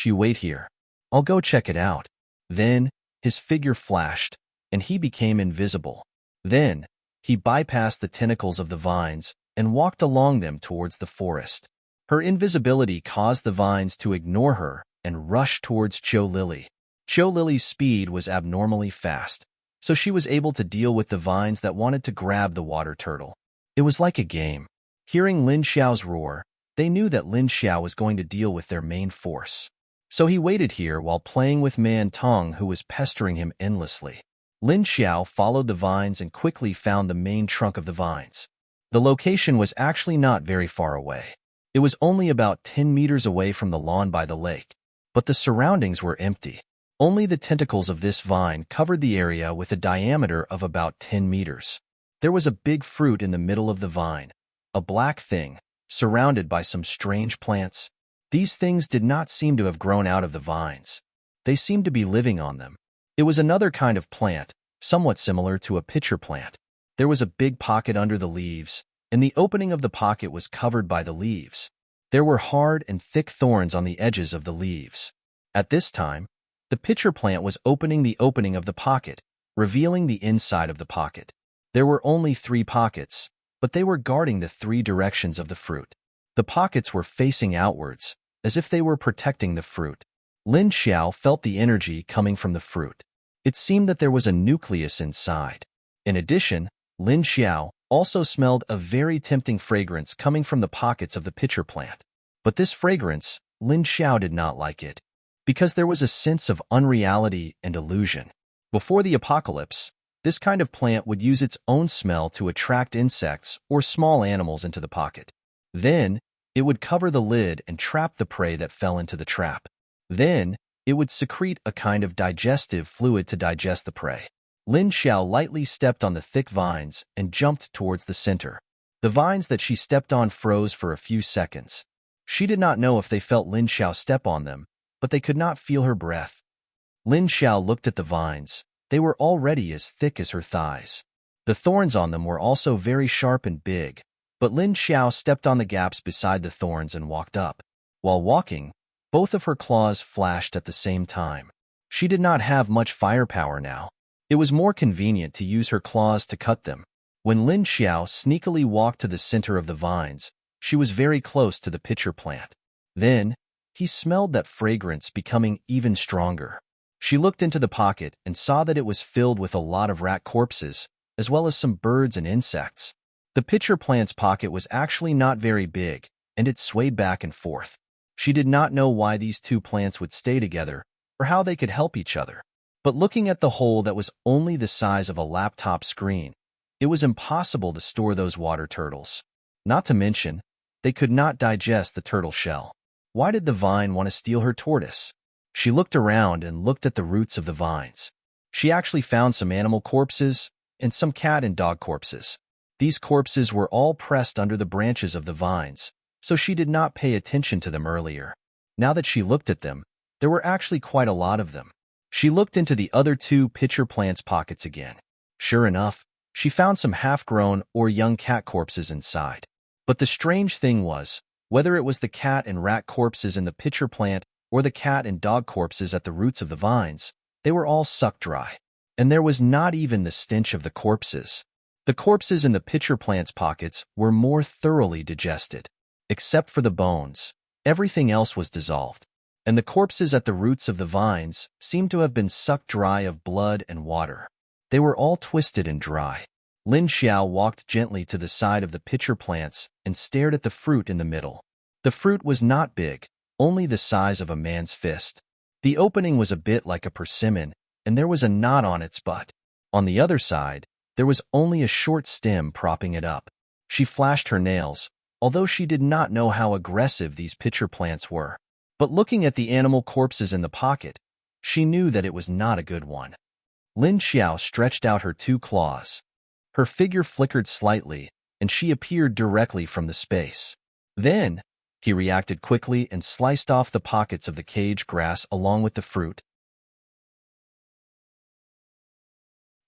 You wait here. I'll go check it out." Then, his figure flashed, and he became invisible. Then, he bypassed the tentacles of the vines and walked along them towards the forest. Her invisibility caused the vines to ignore her and rush towards Qiu Lili. Qiu Lili's speed was abnormally fast, so she was able to deal with the vines that wanted to grab the water turtle. It was like a game. Hearing Lin Xiao's roar, they knew that Lin Xiao was going to deal with their main force. So he waited here while playing with Man Tong, who was pestering him endlessly. Lin Xiao followed the vines and quickly found the main trunk of the vines. The location was actually not very far away. It was only about 10 meters away from the lawn by the lake, but the surroundings were empty. Only the tentacles of this vine covered the area with a diameter of about 10 meters. There was a big fruit in the middle of the vine, a black thing, surrounded by some strange plants. These things did not seem to have grown out of the vines. They seemed to be living on them. It was another kind of plant, somewhat similar to a pitcher plant. There was a big pocket under the leaves, and the opening of the pocket was covered by the leaves. There were hard and thick thorns on the edges of the leaves. At this time, the pitcher plant was opening the opening of the pocket, revealing the inside of the pocket. There were only 3 pockets, but they were guarding the 3 directions of the fruit. The pockets were facing outwards, as if they were protecting the fruit. Lin Xiao felt the energy coming from the fruit. It seemed that there was a nucleus inside. In addition, Lin Xiao also smelled a very tempting fragrance coming from the pockets of the pitcher plant. But this fragrance, Lin Xiao did not like it, because there was a sense of unreality and illusion. Before the apocalypse, this kind of plant would use its own smell to attract insects or small animals into the pocket. Then, it would cover the lid and trap the prey that fell into the trap. Then, it would secrete a kind of digestive fluid to digest the prey. Lin Xiao lightly stepped on the thick vines and jumped towards the center. The vines that she stepped on froze for a few seconds. She did not know if they felt Lin Xiao step on them, but they could not feel her breath. Lin Xiao looked at the vines. They were already as thick as her thighs. The thorns on them were also very sharp and big, but Lin Xiao stepped on the gaps beside the thorns and walked up. While walking, both of her claws flashed at the same time. She did not have much firepower now. It was more convenient to use her claws to cut them. When Lin Xiao sneakily walked to the center of the vines, she was very close to the pitcher plant. Then, he smelled that fragrance becoming even stronger. She looked into the pocket and saw that it was filled with a lot of rat corpses, as well as some birds and insects. The pitcher plant's pocket was actually not very big, and it swayed back and forth. She did not know why these 2 plants would stay together, or how they could help each other. But looking at the hole that was only the size of a laptop screen, it was impossible to store those water turtles. Not to mention, they could not digest the turtle shell. Why did the vine want to steal her tortoise? She looked around and looked at the roots of the vines. She actually found some animal corpses and some cat and dog corpses. These corpses were all pressed under the branches of the vines, so she did not pay attention to them earlier. Now that she looked at them, there were actually quite a lot of them. She looked into the other 2 pitcher plants' pockets again. Sure enough, she found some half-grown or young cat corpses inside. But the strange thing was, whether it was the cat and rat corpses in the pitcher plant or the cat and dog corpses at the roots of the vines, they were all sucked dry. And there was not even the stench of the corpses. The corpses in the pitcher plant's pockets were more thoroughly digested. Except for the bones, everything else was dissolved. And the corpses at the roots of the vines seemed to have been sucked dry of blood and water. They were all twisted and dry. Lin Xiao walked gently to the side of the pitcher plants and stared at the fruit in the middle. The fruit was not big, only the size of a man's fist. The opening was a bit like a persimmon, and there was a knot on its butt. On the other side, there was only a short stem propping it up. She flashed her nails, although she did not know how aggressive these pitcher plants were. But looking at the animal corpses in the pocket, she knew that it was not a good one. Lin Xiao stretched out her 2 claws. Her figure flickered slightly, and she appeared directly from the space. Then, he reacted quickly and sliced off the pockets of the cage grass along with the fruit.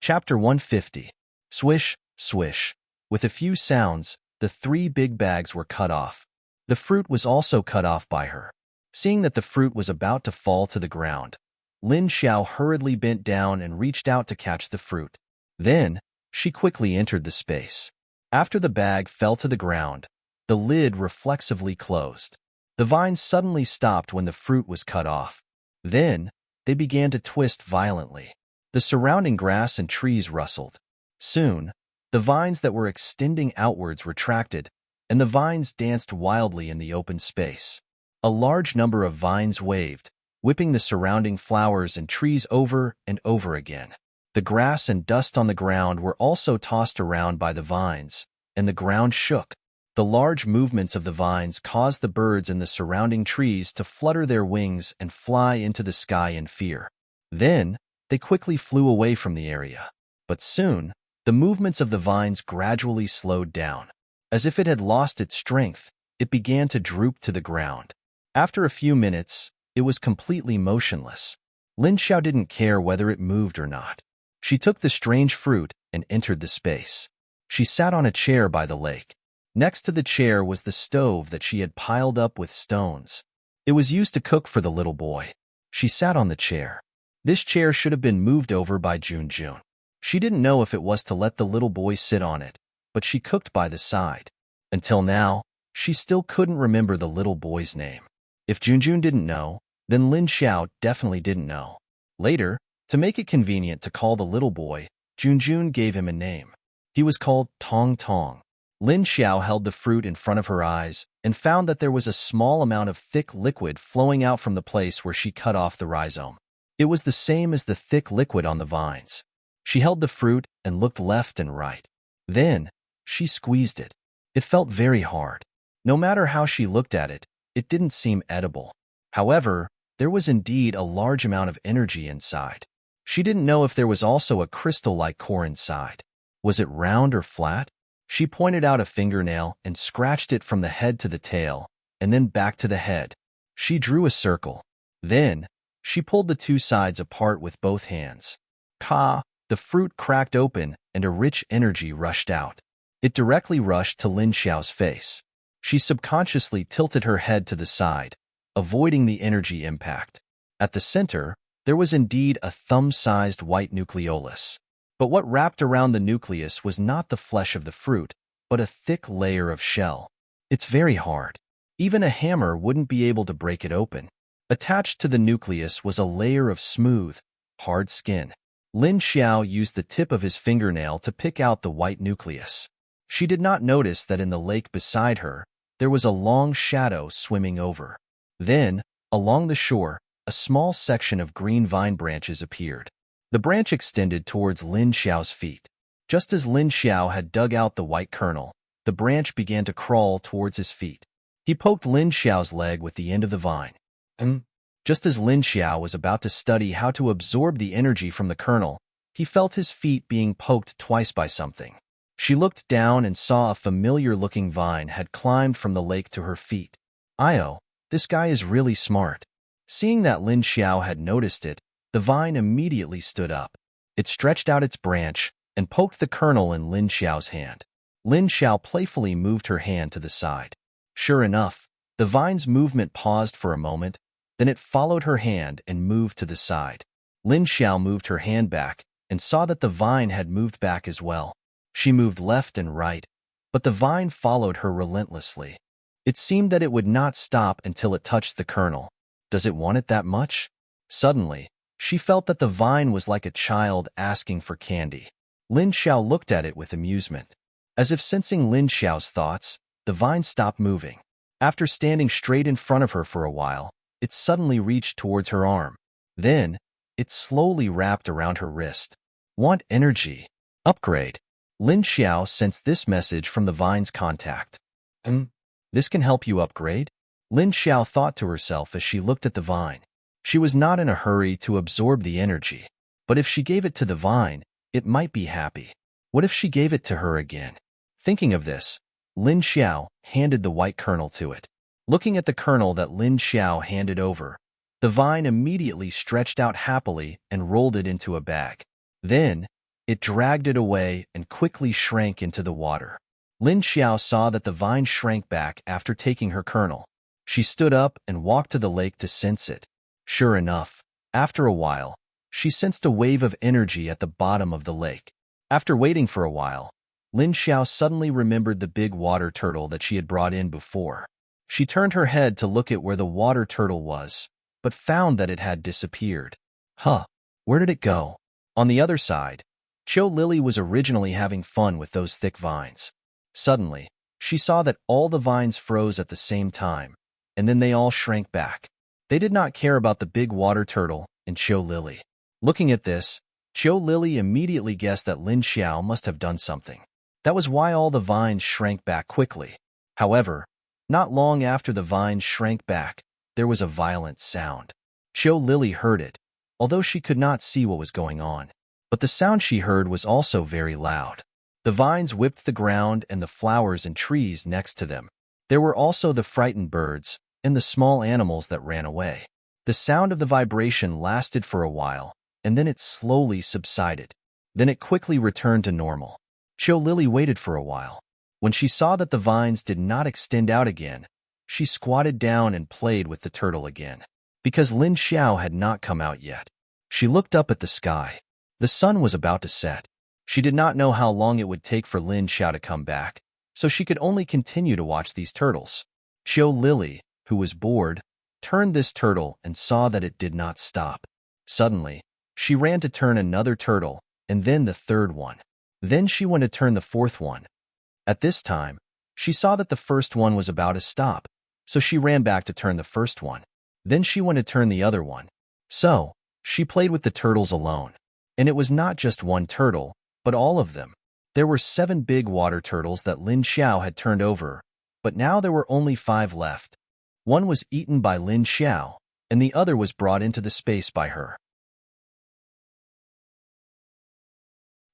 Chapter 150. Swish, swish. With a few sounds, the 3 big bags were cut off. The fruit was also cut off by her. Seeing that the fruit was about to fall to the ground, Lin Xiao hurriedly bent down and reached out to catch the fruit. Then, she quickly entered the space. After the bag fell to the ground, the lid reflexively closed. The vines suddenly stopped when the fruit was cut off. Then, they began to twist violently. The surrounding grass and trees rustled. Soon, the vines that were extending outwards retracted, and the vines danced wildly in the open space. A large number of vines waved, whipping the surrounding flowers and trees over and over again. The grass and dust on the ground were also tossed around by the vines, and the ground shook. The large movements of the vines caused the birds in the surrounding trees to flutter their wings and fly into the sky in fear. Then, they quickly flew away from the area. But soon, the movements of the vines gradually slowed down. As if it had lost its strength, it began to droop to the ground. After a few minutes, it was completely motionless. Lin Xiao didn't care whether it moved or not. She took the strange fruit and entered the space. She sat on a chair by the lake. Next to the chair was the stove that she had piled up with stones. It was used to cook for the little boy. She sat on the chair. This chair should have been moved over by Junjun. She didn't know if it was to let the little boy sit on it, but she cooked by the side. Until now, she still couldn't remember the little boy's name. If Junjun didn't know, then Lin Xiao definitely didn't know. Later, to make it convenient to call the little boy, Junjun gave him a name. He was called Tong Tong. Lin Xiao held the fruit in front of her eyes and found that there was a small amount of thick liquid flowing out from the place where she cut off the rhizome. It was the same as the thick liquid on the vines. She held the fruit and looked left and right. Then, she squeezed it. It felt very hard. No matter how she looked at it, it didn't seem edible. However, there was indeed a large amount of energy inside. She didn't know if there was also a crystal-like core inside. Was it round or flat? She pointed out a fingernail and scratched it from the head to the tail, and then back to the head. She drew a circle. Then, she pulled the two sides apart with both hands. Ka! The fruit cracked open and a rich energy rushed out. It directly rushed to Lin Xiao's face. She subconsciously tilted her head to the side, avoiding the energy impact. At the center, there was indeed a thumb-sized white nucleolus. But what wrapped around the nucleus was not the flesh of the fruit, but a thick layer of shell. It's very hard. Even a hammer wouldn't be able to break it open. Attached to the nucleus was a layer of smooth, hard skin. Lin Xiao used the tip of his fingernail to pick out the white nucleus. She did not notice that in the lake beside her, there was a long shadow swimming over. Then, along the shore, a small section of green vine branches appeared. The branch extended towards Lin Xiao's feet. Just as Lin Xiao had dug out the white kernel, the branch began to crawl towards his feet. He poked Lin Xiao's leg with the end of the vine. Just as Lin Xiao was about to study how to absorb the energy from the kernel, he felt his feet being poked twice by something. She looked down and saw a familiar-looking vine had climbed from the lake to her feet. Io, this guy is really smart. Seeing that Lin Xiao had noticed it, the vine immediately stood up. It stretched out its branch and poked the kernel in Lin Xiao's hand. Lin Xiao playfully moved her hand to the side. Sure enough, the vine's movement paused for a moment, then it followed her hand and moved to the side. Lin Xiao moved her hand back and saw that the vine had moved back as well. She moved left and right, but the vine followed her relentlessly. It seemed that it would not stop until it touched the kernel. Does it want it that much? Suddenly, she felt that the vine was like a child asking for candy. Lin Xiao looked at it with amusement. As if sensing Lin Xiao's thoughts, the vine stopped moving. After standing straight in front of her for a while, it suddenly reached towards her arm. Then, it slowly wrapped around her wrist. Want energy? Upgrade. Lin Xiao sensed this message from the vine's contact. This can help you upgrade? Lin Xiao thought to herself as she looked at the vine. She was not in a hurry to absorb the energy, but if she gave it to the vine, it might be happy. What if she gave it to her again? Thinking of this, Lin Xiao handed the white kernel to it. Looking at the kernel that Lin Xiao handed over, the vine immediately stretched out happily and rolled it into a bag. Then, it dragged it away and quickly shrank into the water. Lin Xiao saw that the vine shrank back after taking her kernel. She stood up and walked to the lake to sense it. Sure enough, after a while, she sensed a wave of energy at the bottom of the lake. After waiting for a while, Lin Xiao suddenly remembered the big water turtle that she had brought in before. She turned her head to look at where the water turtle was, but found that it had disappeared. Where did it go? On the other side, Cho Lily was originally having fun with those thick vines. Suddenly, she saw that all the vines froze at the same time, and then they all shrank back. They did not care about the big water turtle and Cho Lily. Looking at this, Cho Lily immediately guessed that Lin Xiao must have done something. That was why all the vines shrank back quickly. However, not long after the vines shrank back, there was a violent sound. Cho Lily heard it, although she could not see what was going on. But the sound she heard was also very loud. The vines whipped the ground and the flowers and trees next to them. There were also the frightened birds and the small animals that ran away. The sound of the vibration lasted for a while, and then it slowly subsided. Then it quickly returned to normal. Cho Lily waited for a while. When she saw that the vines did not extend out again, she squatted down and played with the turtle again. Because Lin Xiao had not come out yet, she looked up at the sky. The sun was about to set. She did not know how long it would take for Lin Xiao to come back, so she could only continue to watch these turtles. Qiu Lily, who was bored, turned this turtle and saw that it did not stop. Suddenly, she ran to turn another turtle, and then the third one. Then she went to turn the fourth one. At this time, she saw that the first one was about to stop, so she ran back to turn the first one. Then she went to turn the other one. So, she played with the turtles alone. And it was not just one turtle, but all of them. There were 7 big water turtles that Lin Xiao had turned over, but now there were only 5 left. One was eaten by Lin Xiao, and the other was brought into the space by her.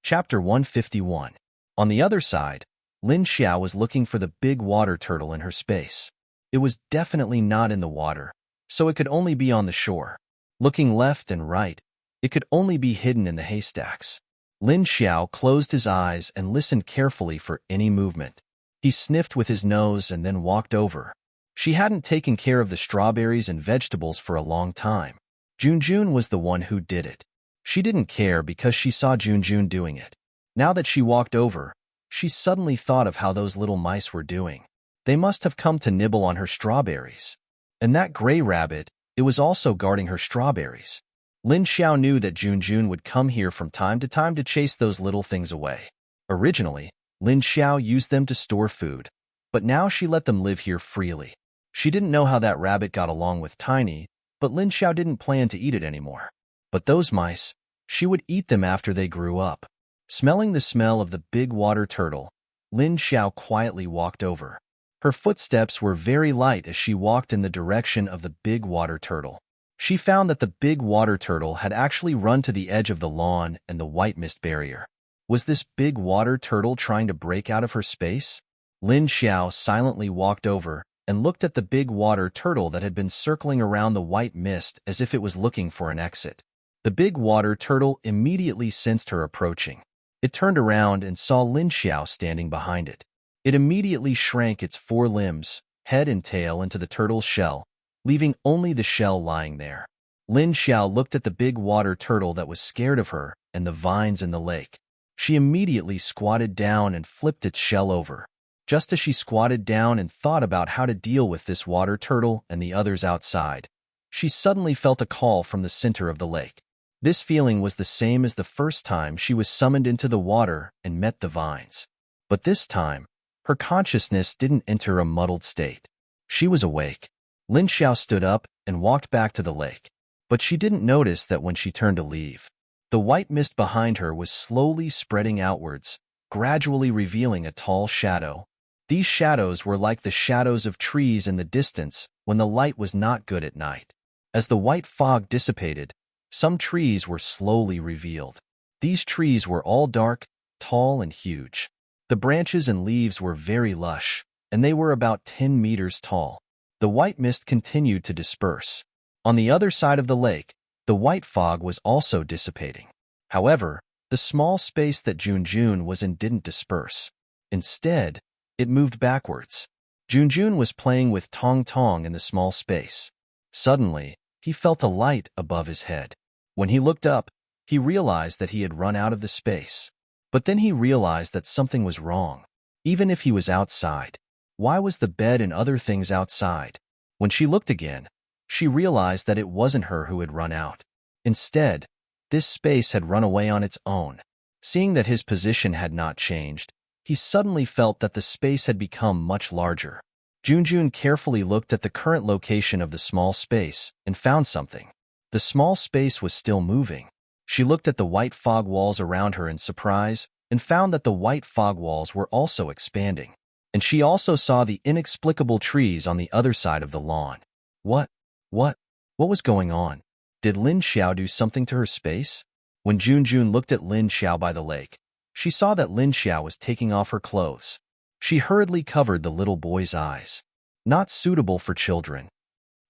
Chapter 151. On the other side, Lin Xiao was looking for the big water turtle in her space. It was definitely not in the water, so it could only be on the shore. Looking left and right, it could only be hidden in the haystacks. Lin Xiao closed his eyes and listened carefully for any movement. He sniffed with his nose and then walked over. She hadn't taken care of the strawberries and vegetables for a long time. Junjun was the one who did it. She didn't care because she saw Junjun doing it. Now that she walked over, she suddenly thought of how those little mice were doing. They must have come to nibble on her strawberries. And that gray rabbit, it was also guarding her strawberries. Lin Xiao knew that Junjun would come here from time to chase those little things away. Originally, Lin Xiao used them to store food, but now she let them live here freely. She didn't know how that rabbit got along with Tiny, but Lin Xiao didn't plan to eat it anymore. But those mice, she would eat them after they grew up. Smelling the smell of the big water turtle, Lin Xiao quietly walked over. Her footsteps were very light as she walked in the direction of the big water turtle. She found that the big water turtle had actually run to the edge of the lawn and the white mist barrier. Was this big water turtle trying to break out of her space? Lin Xiao silently walked over and looked at the big water turtle that had been circling around the white mist as if it was looking for an exit. The big water turtle immediately sensed her approaching. It turned around and saw Lin Xiao standing behind it. It immediately shrank its 4 limbs, head and tail, into the turtle's shell, leaving only the shell lying there. Lin Xiao looked at the big water turtle that was scared of her and the vines in the lake. She immediately squatted down and flipped its shell over. Just as she squatted down and thought about how to deal with this water turtle and the others outside, she suddenly felt a call from the center of the lake. This feeling was the same as the first time she was summoned into the water and met the vines. But this time, her consciousness didn't enter a muddled state. She was awake. Lin Xiao stood up and walked back to the lake. But she didn't notice that when she turned to leave. The white mist behind her was slowly spreading outwards, gradually revealing a tall shadow. These shadows were like the shadows of trees in the distance when the light was not good at night. As the white fog dissipated, some trees were slowly revealed. These trees were all dark, tall, and huge. The branches and leaves were very lush, and they were about 10 meters tall. The white mist continued to disperse. On the other side of the lake, the white fog was also dissipating. However, the small space that Junjun was in didn't disperse. Instead, it moved backwards. Junjun was playing with Tong Tong in the small space. Suddenly, he felt a light above his head. When he looked up, he realized that he had run out of the space. But then he realized that something was wrong. Even if he was outside, why was the bed and other things outside? When she looked again, she realized that it wasn't her who had run out. Instead, this space had run away on its own. Seeing that his position had not changed, he suddenly felt that the space had become much larger. Junjun carefully looked at the current location of the small space and found something. The small space was still moving. She looked at the white fog walls around her in surprise and found that the white fog walls were also expanding. And she also saw the inexplicable trees on the other side of the lawn. What was going on? Did Lin Xiao do something to her space? When Junjun looked at Lin Xiao by the lake, she saw that Lin Xiao was taking off her clothes. She hurriedly covered the little boy's eyes. Not suitable for children.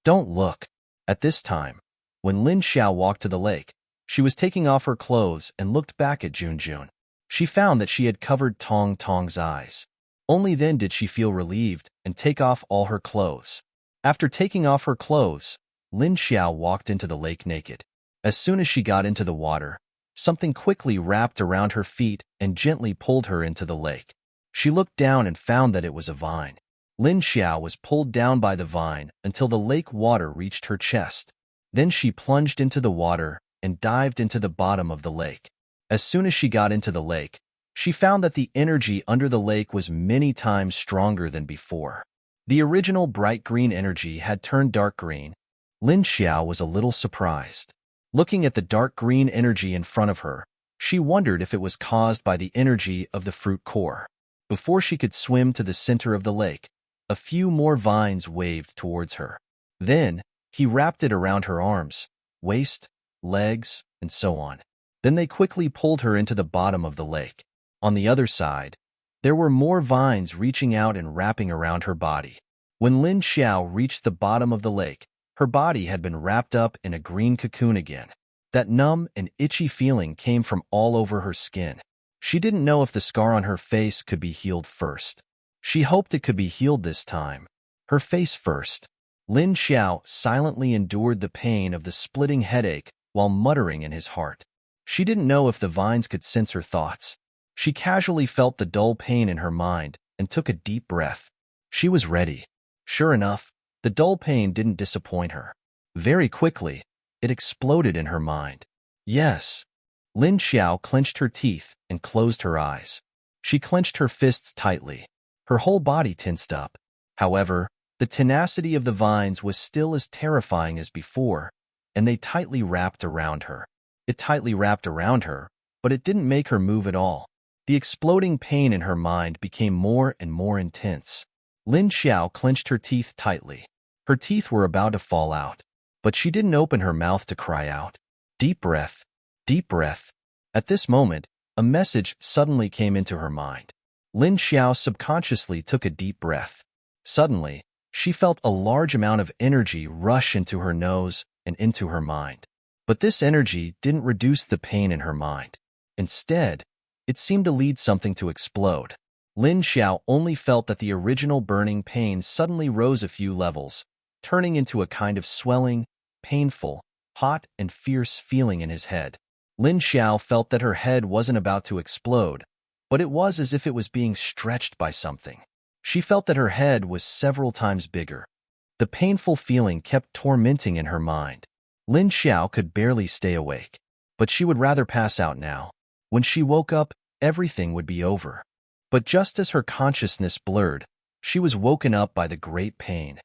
Don't look. At this time, when Lin Xiao walked to the lake, she was taking off her clothes and looked back at Junjun. She found that she had covered Tong Tong's eyes. Only then did she feel relieved and take off all her clothes. After taking off her clothes, Lin Xiao walked into the lake naked. As soon as she got into the water, something quickly wrapped around her feet and gently pulled her into the lake. She looked down and found that it was a vine. Lin Xiao was pulled down by the vine until the lake water reached her chest. Then she plunged into the water and dived into the bottom of the lake. As soon as she got into the lake, she found that the energy under the lake was many times stronger than before. The original bright green energy had turned dark green. Lin Xiao was a little surprised. Looking at the dark green energy in front of her, she wondered if it was caused by the energy of the fruit core. Before she could swim to the center of the lake, a few more vines waved towards her. Then, he wrapped it around her arms, waist, legs, and so on. Then they quickly pulled her into the bottom of the lake. On the other side, there were more vines reaching out and wrapping around her body. When Lin Xiao reached the bottom of the lake, her body had been wrapped up in a green cocoon again. That numb and itchy feeling came from all over her skin. She didn't know if the scar on her face could be healed first. She hoped it could be healed this time. Her face first. Lin Xiao silently endured the pain of the splitting headache while muttering in his heart. She didn't know if the vines could sense her thoughts. She casually felt the dull pain in her mind and took a deep breath. She was ready. Sure enough, the dull pain didn't disappoint her. Very quickly, it exploded in her mind. Yes. Lin Xiao clenched her teeth and closed her eyes. She clenched her fists tightly. Her whole body tensed up. However, the tenacity of the vines was still as terrifying as before, and they tightly wrapped around her. It tightly wrapped around her, but it didn't make her move at all. The exploding pain in her mind became more and more intense. Lin Xiao clenched her teeth tightly. Her teeth were about to fall out, but she didn't open her mouth to cry out. Deep breath, deep breath. At this moment, a message suddenly came into her mind. Lin Xiao subconsciously took a deep breath. Suddenly, she felt a large amount of energy rush into her nose and into her mind. But this energy didn't reduce the pain in her mind. Instead, it seemed to lead something to explode. Lin Xiao only felt that the original burning pain suddenly rose a few levels, turning into a kind of swelling, painful, hot and fierce feeling in his head. Lin Xiao felt that her head wasn't about to explode, but it was as if it was being stretched by something. She felt that her head was several times bigger. The painful feeling kept tormenting in her mind. Lin Xiao could barely stay awake, but she would rather pass out now. When she woke up, everything would be over. But just as her consciousness blurred, she was woken up by the great pain.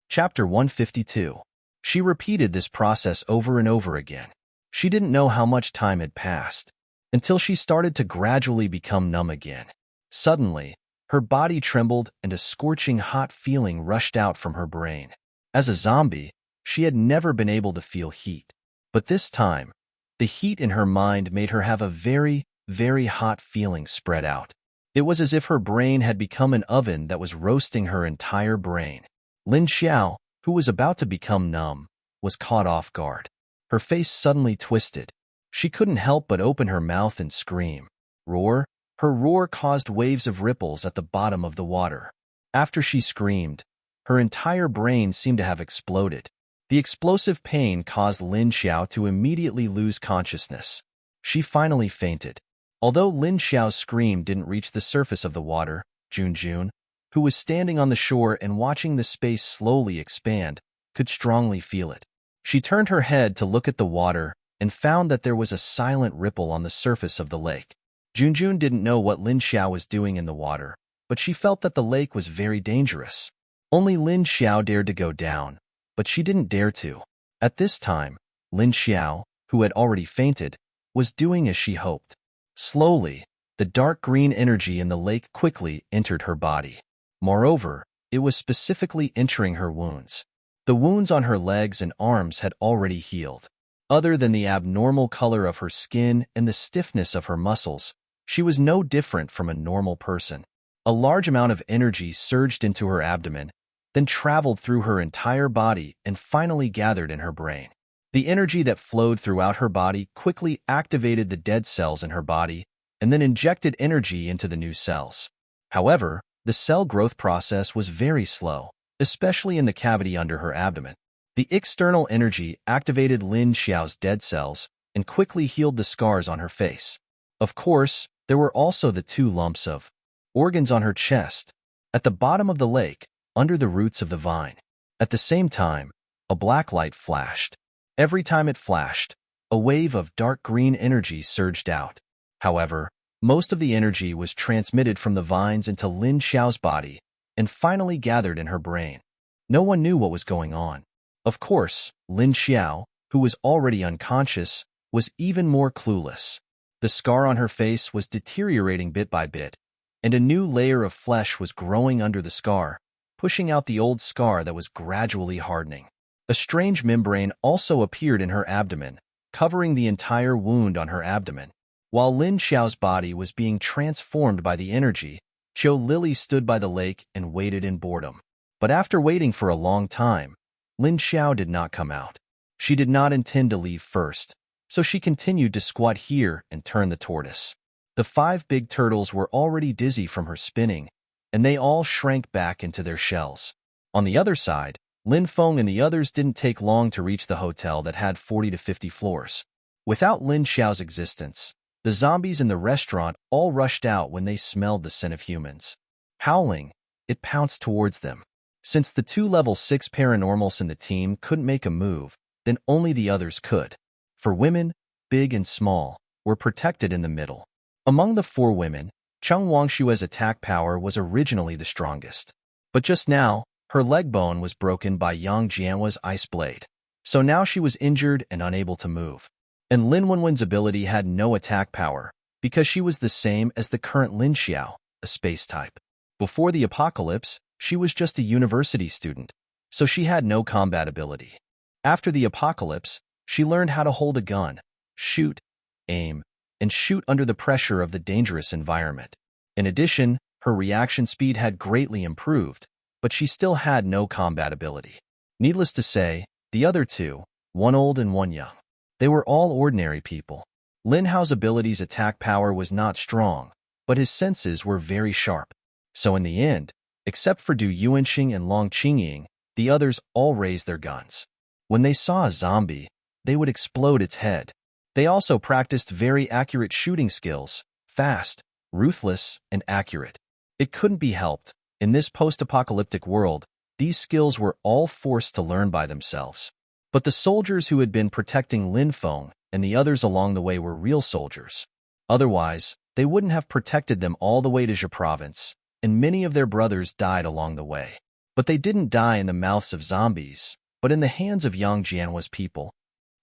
Chapter 152. She repeated this process over and over again. She didn't know how much time had passed, until she started to gradually become numb again. Suddenly, her body trembled and a scorching hot feeling rushed out from her brain. As a zombie, she had never been able to feel heat. But this time, the heat in her mind made her have a very, very hot feeling spread out. It was as if her brain had become an oven that was roasting her entire brain. Lin Xiao, who was about to become numb, was caught off guard. Her face suddenly twisted. She couldn't help but open her mouth and scream. Roar. Her roar caused waves of ripples at the bottom of the water. After she screamed, her entire brain seemed to have exploded. The explosive pain caused Lin Xiao to immediately lose consciousness. She finally fainted. Although Lin Xiao's scream didn't reach the surface of the water, Junjun, who was standing on the shore and watching the space slowly expand, could strongly feel it. She turned her head to look at the water and found that there was a silent ripple on the surface of the lake. Junjun didn't know what Lin Xiao was doing in the water, but she felt that the lake was very dangerous. Only Lin Xiao dared to go down, but she didn't dare to. At this time, Lin Xiao, who had already fainted, was doing as she hoped. Slowly, the dark green energy in the lake quickly entered her body. Moreover, it was specifically entering her wounds. The wounds on her legs and arms had already healed. Other than the abnormal color of her skin and the stiffness of her muscles, she was no different from a normal person. A large amount of energy surged into her abdomen, then traveled through her entire body and finally gathered in her brain. The energy that flowed throughout her body quickly activated the dead cells in her body, and then injected energy into the new cells. However, the cell growth process was very slow, especially in the cavity under her abdomen. The external energy activated Lin Xiao's dead cells and quickly healed the scars on her face. Of course, there were also the 2 lumps of organs on her chest, at the bottom of the lake, under the roots of the vine. At the same time, a black light flashed. Every time it flashed, a wave of dark green energy surged out. However, most of the energy was transmitted from the vines into Lin Xiao's body and finally gathered in her brain. No one knew what was going on. Of course, Lin Xiao, who was already unconscious, was even more clueless. The scar on her face was deteriorating bit by bit, and a new layer of flesh was growing under the scar, pushing out the old scar that was gradually hardening. A strange membrane also appeared in her abdomen, covering the entire wound on her abdomen. While Lin Xiao's body was being transformed by the energy, Zhou Lily stood by the lake and waited in boredom. But after waiting for a long time, Lin Xiao did not come out. She did not intend to leave first, so she continued to squat here and turn the tortoise. The 5 big turtles were already dizzy from her spinning, and they all shrank back into their shells. On the other side, Lin Feng and the others didn't take long to reach the hotel that had 40 to 50 floors. Without Lin Xiao's existence, the zombies in the restaurant all rushed out when they smelled the scent of humans. Howling, it pounced towards them. Since the 2 level 6 paranormals in the team couldn't make a move, then only the others could. For women, big and small, were protected in the middle. Among the 4 women, Cheng Wangshue's attack power was originally the strongest. But just now, her leg bone was broken by Yang Jianhua's ice blade. So now she was injured and unable to move. And Lin Wenwen's ability had no attack power, because she was the same as the current Lin Xiao, a space type. Before the apocalypse, she was just a university student, so she had no combat ability. After the apocalypse, she learned how to hold a gun, shoot, aim, and shoot under the pressure of the dangerous environment. In addition, her reaction speed had greatly improved, but she still had no combat ability. Needless to say, the other 2, one old and one young, they were all ordinary people. Lin Hao's ability's attack power was not strong, but his senses were very sharp. So in the end, except for Du Yuanxing and Long Qingying, the others all raised their guns. When they saw a zombie, they would explode its head. They also practiced very accurate shooting skills, fast, ruthless, and accurate. It couldn't be helped. In this post-apocalyptic world, these skills were all forced to learn by themselves. But the soldiers who had been protecting Lin Feng and the others along the way were real soldiers. Otherwise, they wouldn't have protected them all the way to Zhe province, and many of their brothers died along the way. But they didn't die in the mouths of zombies, but in the hands of Yang Jianhua's people.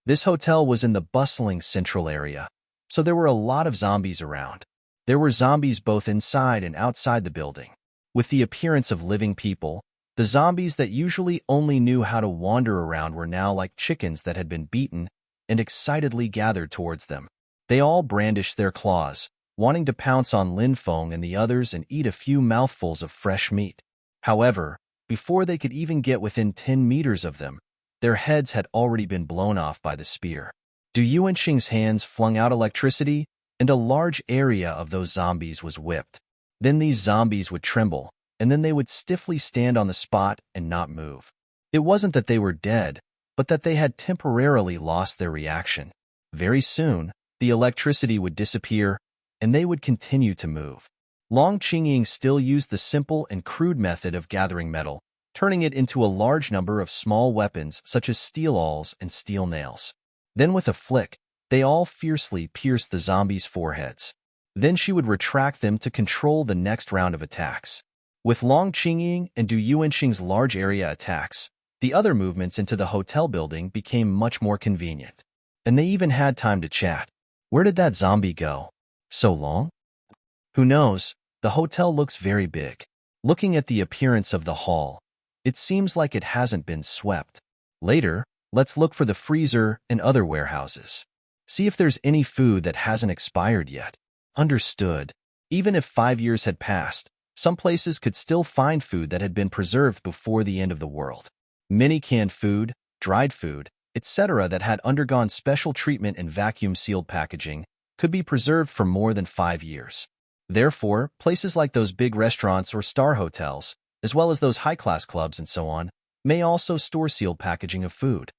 This hotel was in the bustling central area, so there were a lot of zombies around. There were zombies both inside and outside the building. With the appearance of living people, the zombies that usually only knew how to wander around were now like chickens that had been beaten and excitedly gathered towards them. They all brandished their claws, wanting to pounce on Lin Feng and the others and eat a few mouthfuls of fresh meat. However, before they could even get within 10 meters of them, their heads had already been blown off by the spear. Du Yuanxing's hands flung out electricity, and a large area of those zombies was whipped. Then these zombies would tremble, and then they would stiffly stand on the spot and not move. It wasn't that they were dead, but that they had temporarily lost their reaction. Very soon, the electricity would disappear, and they would continue to move. Long Qingying still used the simple and crude method of gathering metal, turning it into a large number of small weapons such as steel awls and steel nails. Then with a flick, they all fiercely pierced the zombies' foreheads. Then she would retract them to control the next round of attacks. With Long Qingying and Du Yuanxing's large area attacks, the other movements into the hotel building became much more convenient. And they even had time to chat. Where did that zombie go? So long? Who knows? The hotel looks very big. Looking at the appearance of the hall, it seems like it hasn't been swept. Later, let's look for the freezer and other warehouses. See if there's any food that hasn't expired yet. Understood. Even if 5 years had passed, some places could still find food that had been preserved before the end of the world. Many canned food, dried food, etc. that had undergone special treatment and vacuum-sealed packaging could be preserved for more than 5 years. Therefore, places like those big restaurants or star hotels, as well as those high-class clubs and so on, may also store sealed packaging of food.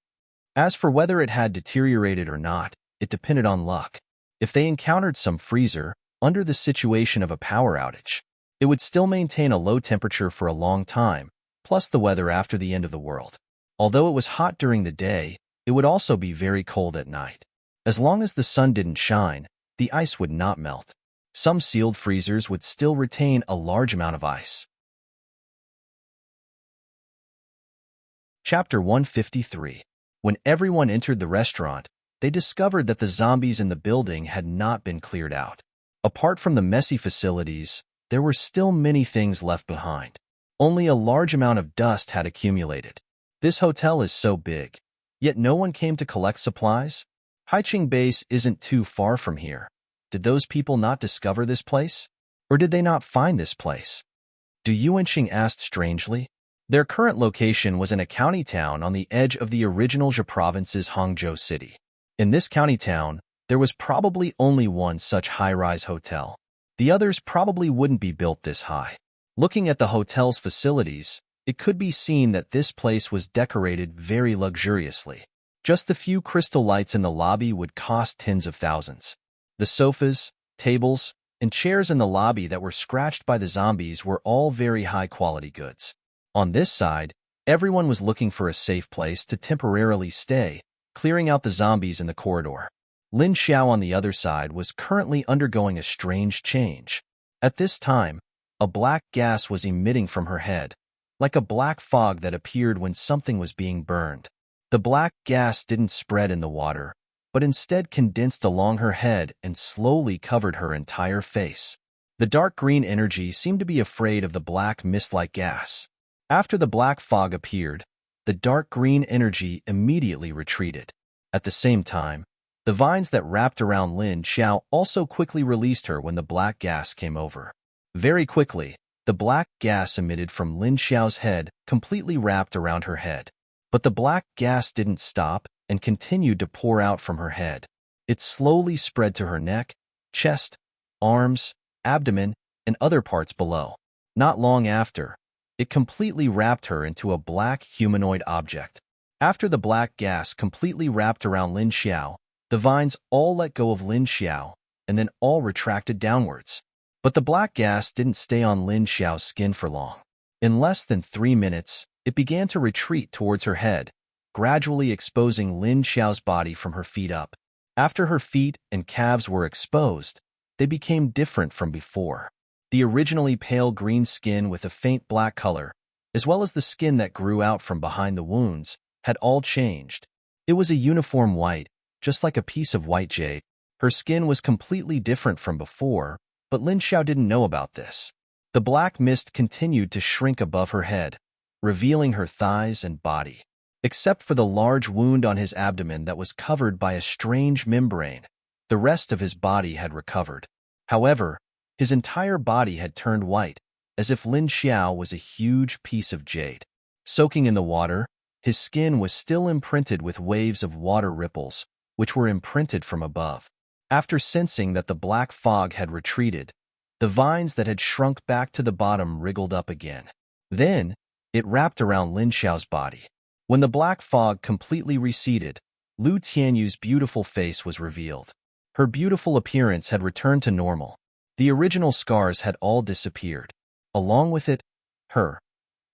As for whether it had deteriorated or not, it depended on luck. If they encountered some freezer under the situation of a power outage, it would still maintain a low temperature for a long time, plus the weather after the end of the world. Although it was hot during the day, it would also be very cold at night. As long as the sun didn't shine, the ice would not melt. Some sealed freezers would still retain a large amount of ice. Chapter 153. When everyone entered the restaurant, they discovered that the zombies in the building had not been cleared out. Apart from the messy facilities, there were still many things left behind. Only a large amount of dust had accumulated. This hotel is so big, yet no one came to collect supplies? Haiching Base isn't too far from here. Did those people not discover this place? Or did they not find this place? Du Yuanqing asked strangely. Their current location was in a county town on the edge of the original Zhe province's Hangzhou city. In this county town, there was probably only one such high-rise hotel. The others probably wouldn't be built this high. Looking at the hotel's facilities, it could be seen that this place was decorated very luxuriously. Just the few crystal lights in the lobby would cost tens of thousands. The sofas, tables, and chairs in the lobby that were scratched by the zombies were all very high-quality goods. On this side, everyone was looking for a safe place to temporarily stay, clearing out the zombies in the corridor. Lin Xiao on the other side was currently undergoing a strange change. At this time, a black gas was emitting from her head, like a black fog that appeared when something was being burned. The black gas didn't spread in the water, but instead condensed along her head and slowly covered her entire face. The dark green energy seemed to be afraid of the black mist-like gas. After the black fog appeared, the dark green energy immediately retreated. At the same time, the vines that wrapped around Lin Xiao also quickly released her when the black gas came over. Very quickly, the black gas emitted from Lin Xiao's head completely wrapped around her head. But the black gas didn't stop and continued to pour out from her head. It slowly spread to her neck, chest, arms, abdomen, and other parts below. Not long after, it completely wrapped her into a black humanoid object. After the black gas completely wrapped around Lin Xiao, the vines all let go of Lin Xiao and then all retracted downwards. But the black gas didn't stay on Lin Xiao's skin for long. In less than 3 minutes, it began to retreat towards her head, gradually exposing Lin Xiao's body from her feet up. After her feet and calves were exposed, they became different from before. The originally pale green skin with a faint black color, as well as the skin that grew out from behind the wounds, had all changed. It was a uniform white, just like a piece of white jade. Her skin was completely different from before, but Lin Xiao didn't know about this. The black mist continued to shrink above her head, revealing her thighs and body. Except for the large wound on his abdomen that was covered by a strange membrane, the rest of his body had recovered. However, his entire body had turned white, as if Lin Xiao was a huge piece of jade. Soaking in the water, his skin was still imprinted with waves of water ripples, which were imprinted from above. After sensing that the black fog had retreated, the vines that had shrunk back to the bottom wriggled up again. Then, it wrapped around Lin Xiao's body. When the black fog completely receded, Lu Tianyu's beautiful face was revealed. Her beautiful appearance had returned to normal. The original scars had all disappeared. Along with it, her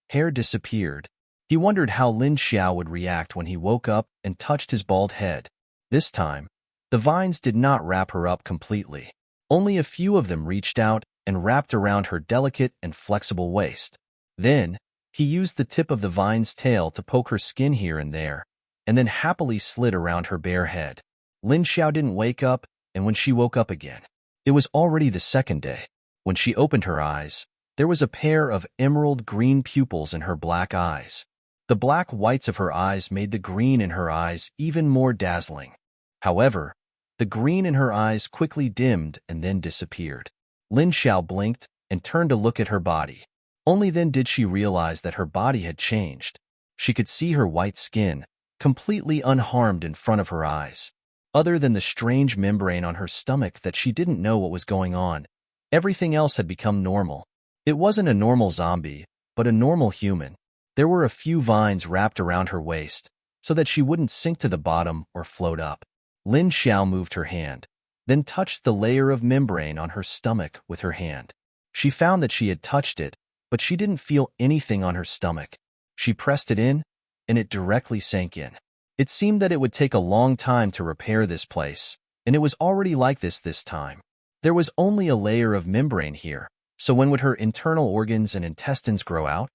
hair disappeared. He wondered how Lin Xiao would react when he woke up and touched his bald head. This time, the vines did not wrap her up completely. Only a few of them reached out and wrapped around her delicate and flexible waist. Then, he used the tip of the vine's tail to poke her skin here and there, and then happily slid around her bare head. Lin Xiao didn't wake up, and when she woke up again, it was already the second day. When she opened her eyes, there was a pair of emerald green pupils in her black eyes. The black whites of her eyes made the green in her eyes even more dazzling. However, the green in her eyes quickly dimmed and then disappeared. Lin Xiao blinked and turned to look at her body. Only then did she realize that her body had changed. She could see her white skin, completely unharmed in front of her eyes. Other than the strange membrane on her stomach that she didn't know what was going on, everything else had become normal. It wasn't a normal zombie, but a normal human. There were a few vines wrapped around her waist, so that she wouldn't sink to the bottom or float up. Lin Xiao moved her hand, then touched the layer of membrane on her stomach with her hand. She found that she had touched it, but she didn't feel anything on her stomach. She pressed it in, and it directly sank in. It seemed that it would take a long time to repair this place, and it was already like this time. There was only a layer of membrane here, so when would her internal organs and intestines grow out?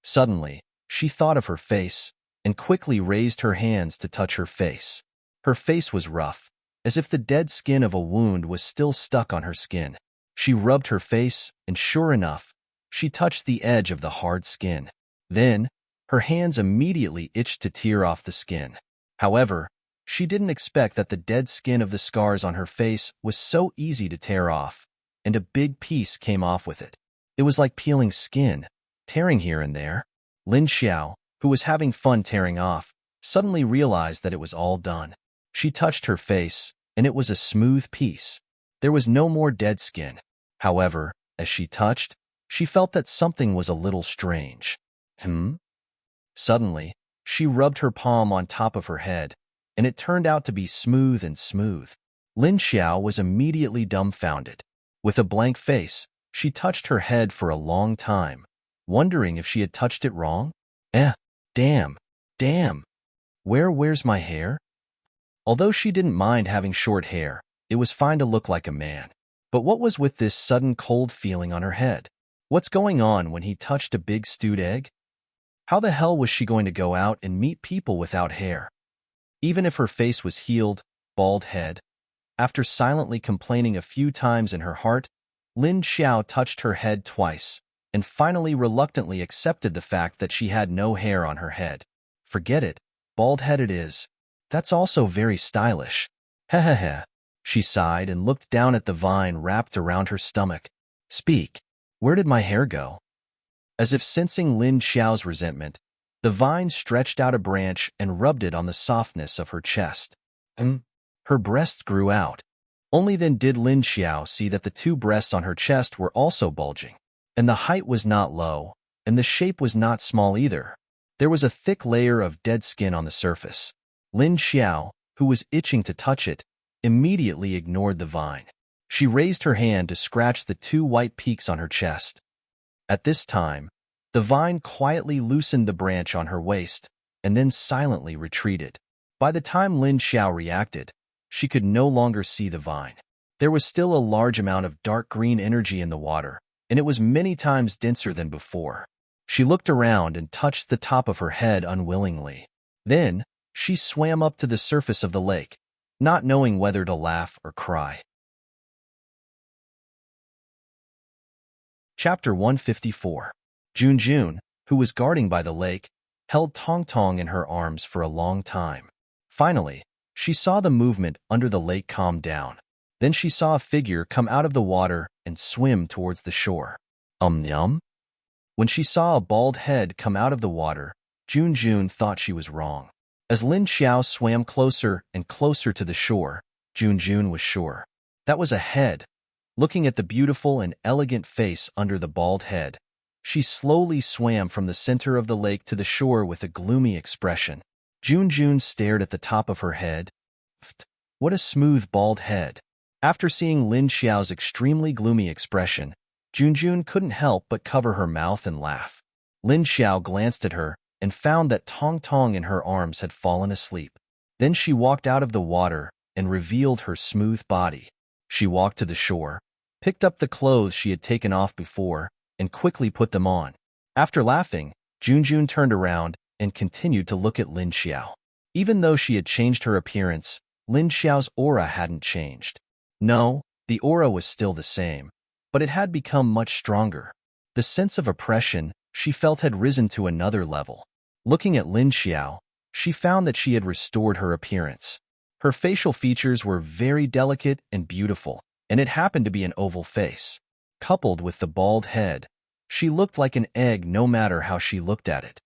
Suddenly, she thought of her face, and quickly raised her hands to touch her face. Her face was rough, as if the dead skin of a wound was still stuck on her skin. She rubbed her face, and sure enough, she touched the edge of the hard skin. Then, her hands immediately itched to tear off the skin. However, she didn't expect that the dead skin of the scars on her face was so easy to tear off, and a big piece came off with it. It was like peeling skin, tearing here and there. Lin Xiao, who was having fun tearing off, suddenly realized that it was all done. She touched her face, and it was a smooth piece. There was no more dead skin. However, as she touched, she felt that something was a little strange. Suddenly, she rubbed her palm on top of her head, and it turned out to be smooth and smooth. Lin Xiao was immediately dumbfounded. With a blank face, she touched her head for a long time, wondering if she had touched it wrong. Damn. Where's my hair? Although she didn't mind having short hair, it was fine to look like a man. But what was with this sudden cold feeling on her head? What's going on when he touched a big stewed egg? How the hell was she going to go out and meet people without hair? Even if her face was healed, bald head. After silently complaining a few times in her heart, Lin Xiao touched her head twice, and finally reluctantly accepted the fact that she had no hair on her head. Forget it, bald-head it is. That's also very stylish. Heh. She sighed and looked down at the vine wrapped around her stomach. Speak, where did my hair go? As if sensing Lin Xiao's resentment, the vine stretched out a branch and rubbed it on the softness of her chest. Her breasts grew out. Only then did Lin Xiao see that the two breasts on her chest were also bulging. And the height was not low, and the shape was not small either. There was a thick layer of dead skin on the surface. Lin Xiao, who was itching to touch it, immediately ignored the vine. She raised her hand to scratch the two white peaks on her chest. At this time, the vine quietly loosened the branch on her waist, and then silently retreated. By the time Lin Xiao reacted, she could no longer see the vine. There was still a large amount of dark green energy in the water, and it was many times denser than before. She looked around and touched the top of her head unwillingly. Then, she swam up to the surface of the lake, not knowing whether to laugh or cry. Chapter 154. Jun, who was guarding by the lake, held Tong Tong in her arms for a long time. Finally, she saw the movement under the lake calm down. Then she saw a figure come out of the water and swim towards the shore. Yum? When she saw a bald head come out of the water, Jun thought she was wrong. As Lin Xiao swam closer and closer to the shore, Jun was sure. That was a head. Looking at the beautiful and elegant face under the bald head, she slowly swam from the center of the lake to the shore with a gloomy expression. Jun stared at the top of her head. What a smooth bald head. After seeing Lin Xiao's extremely gloomy expression, Jun couldn't help but cover her mouth and laugh. Lin Xiao glanced at her and found that Tong Tong in her arms had fallen asleep. Then she walked out of the water and revealed her smooth body. She walked to the shore, picked up the clothes she had taken off before, and quickly put them on. After laughing, Jun turned around and continued to look at Lin Xiao. Even though she had changed her appearance, Lin Xiao's aura hadn't changed. No, the aura was still the same, but it had become much stronger. The sense of oppression she felt had risen to another level. Looking at Lin Xiao, she found that she had restored her appearance. Her facial features were very delicate and beautiful, and it happened to be an oval face. Coupled with the bald head, she looked like an egg no matter how she looked at it.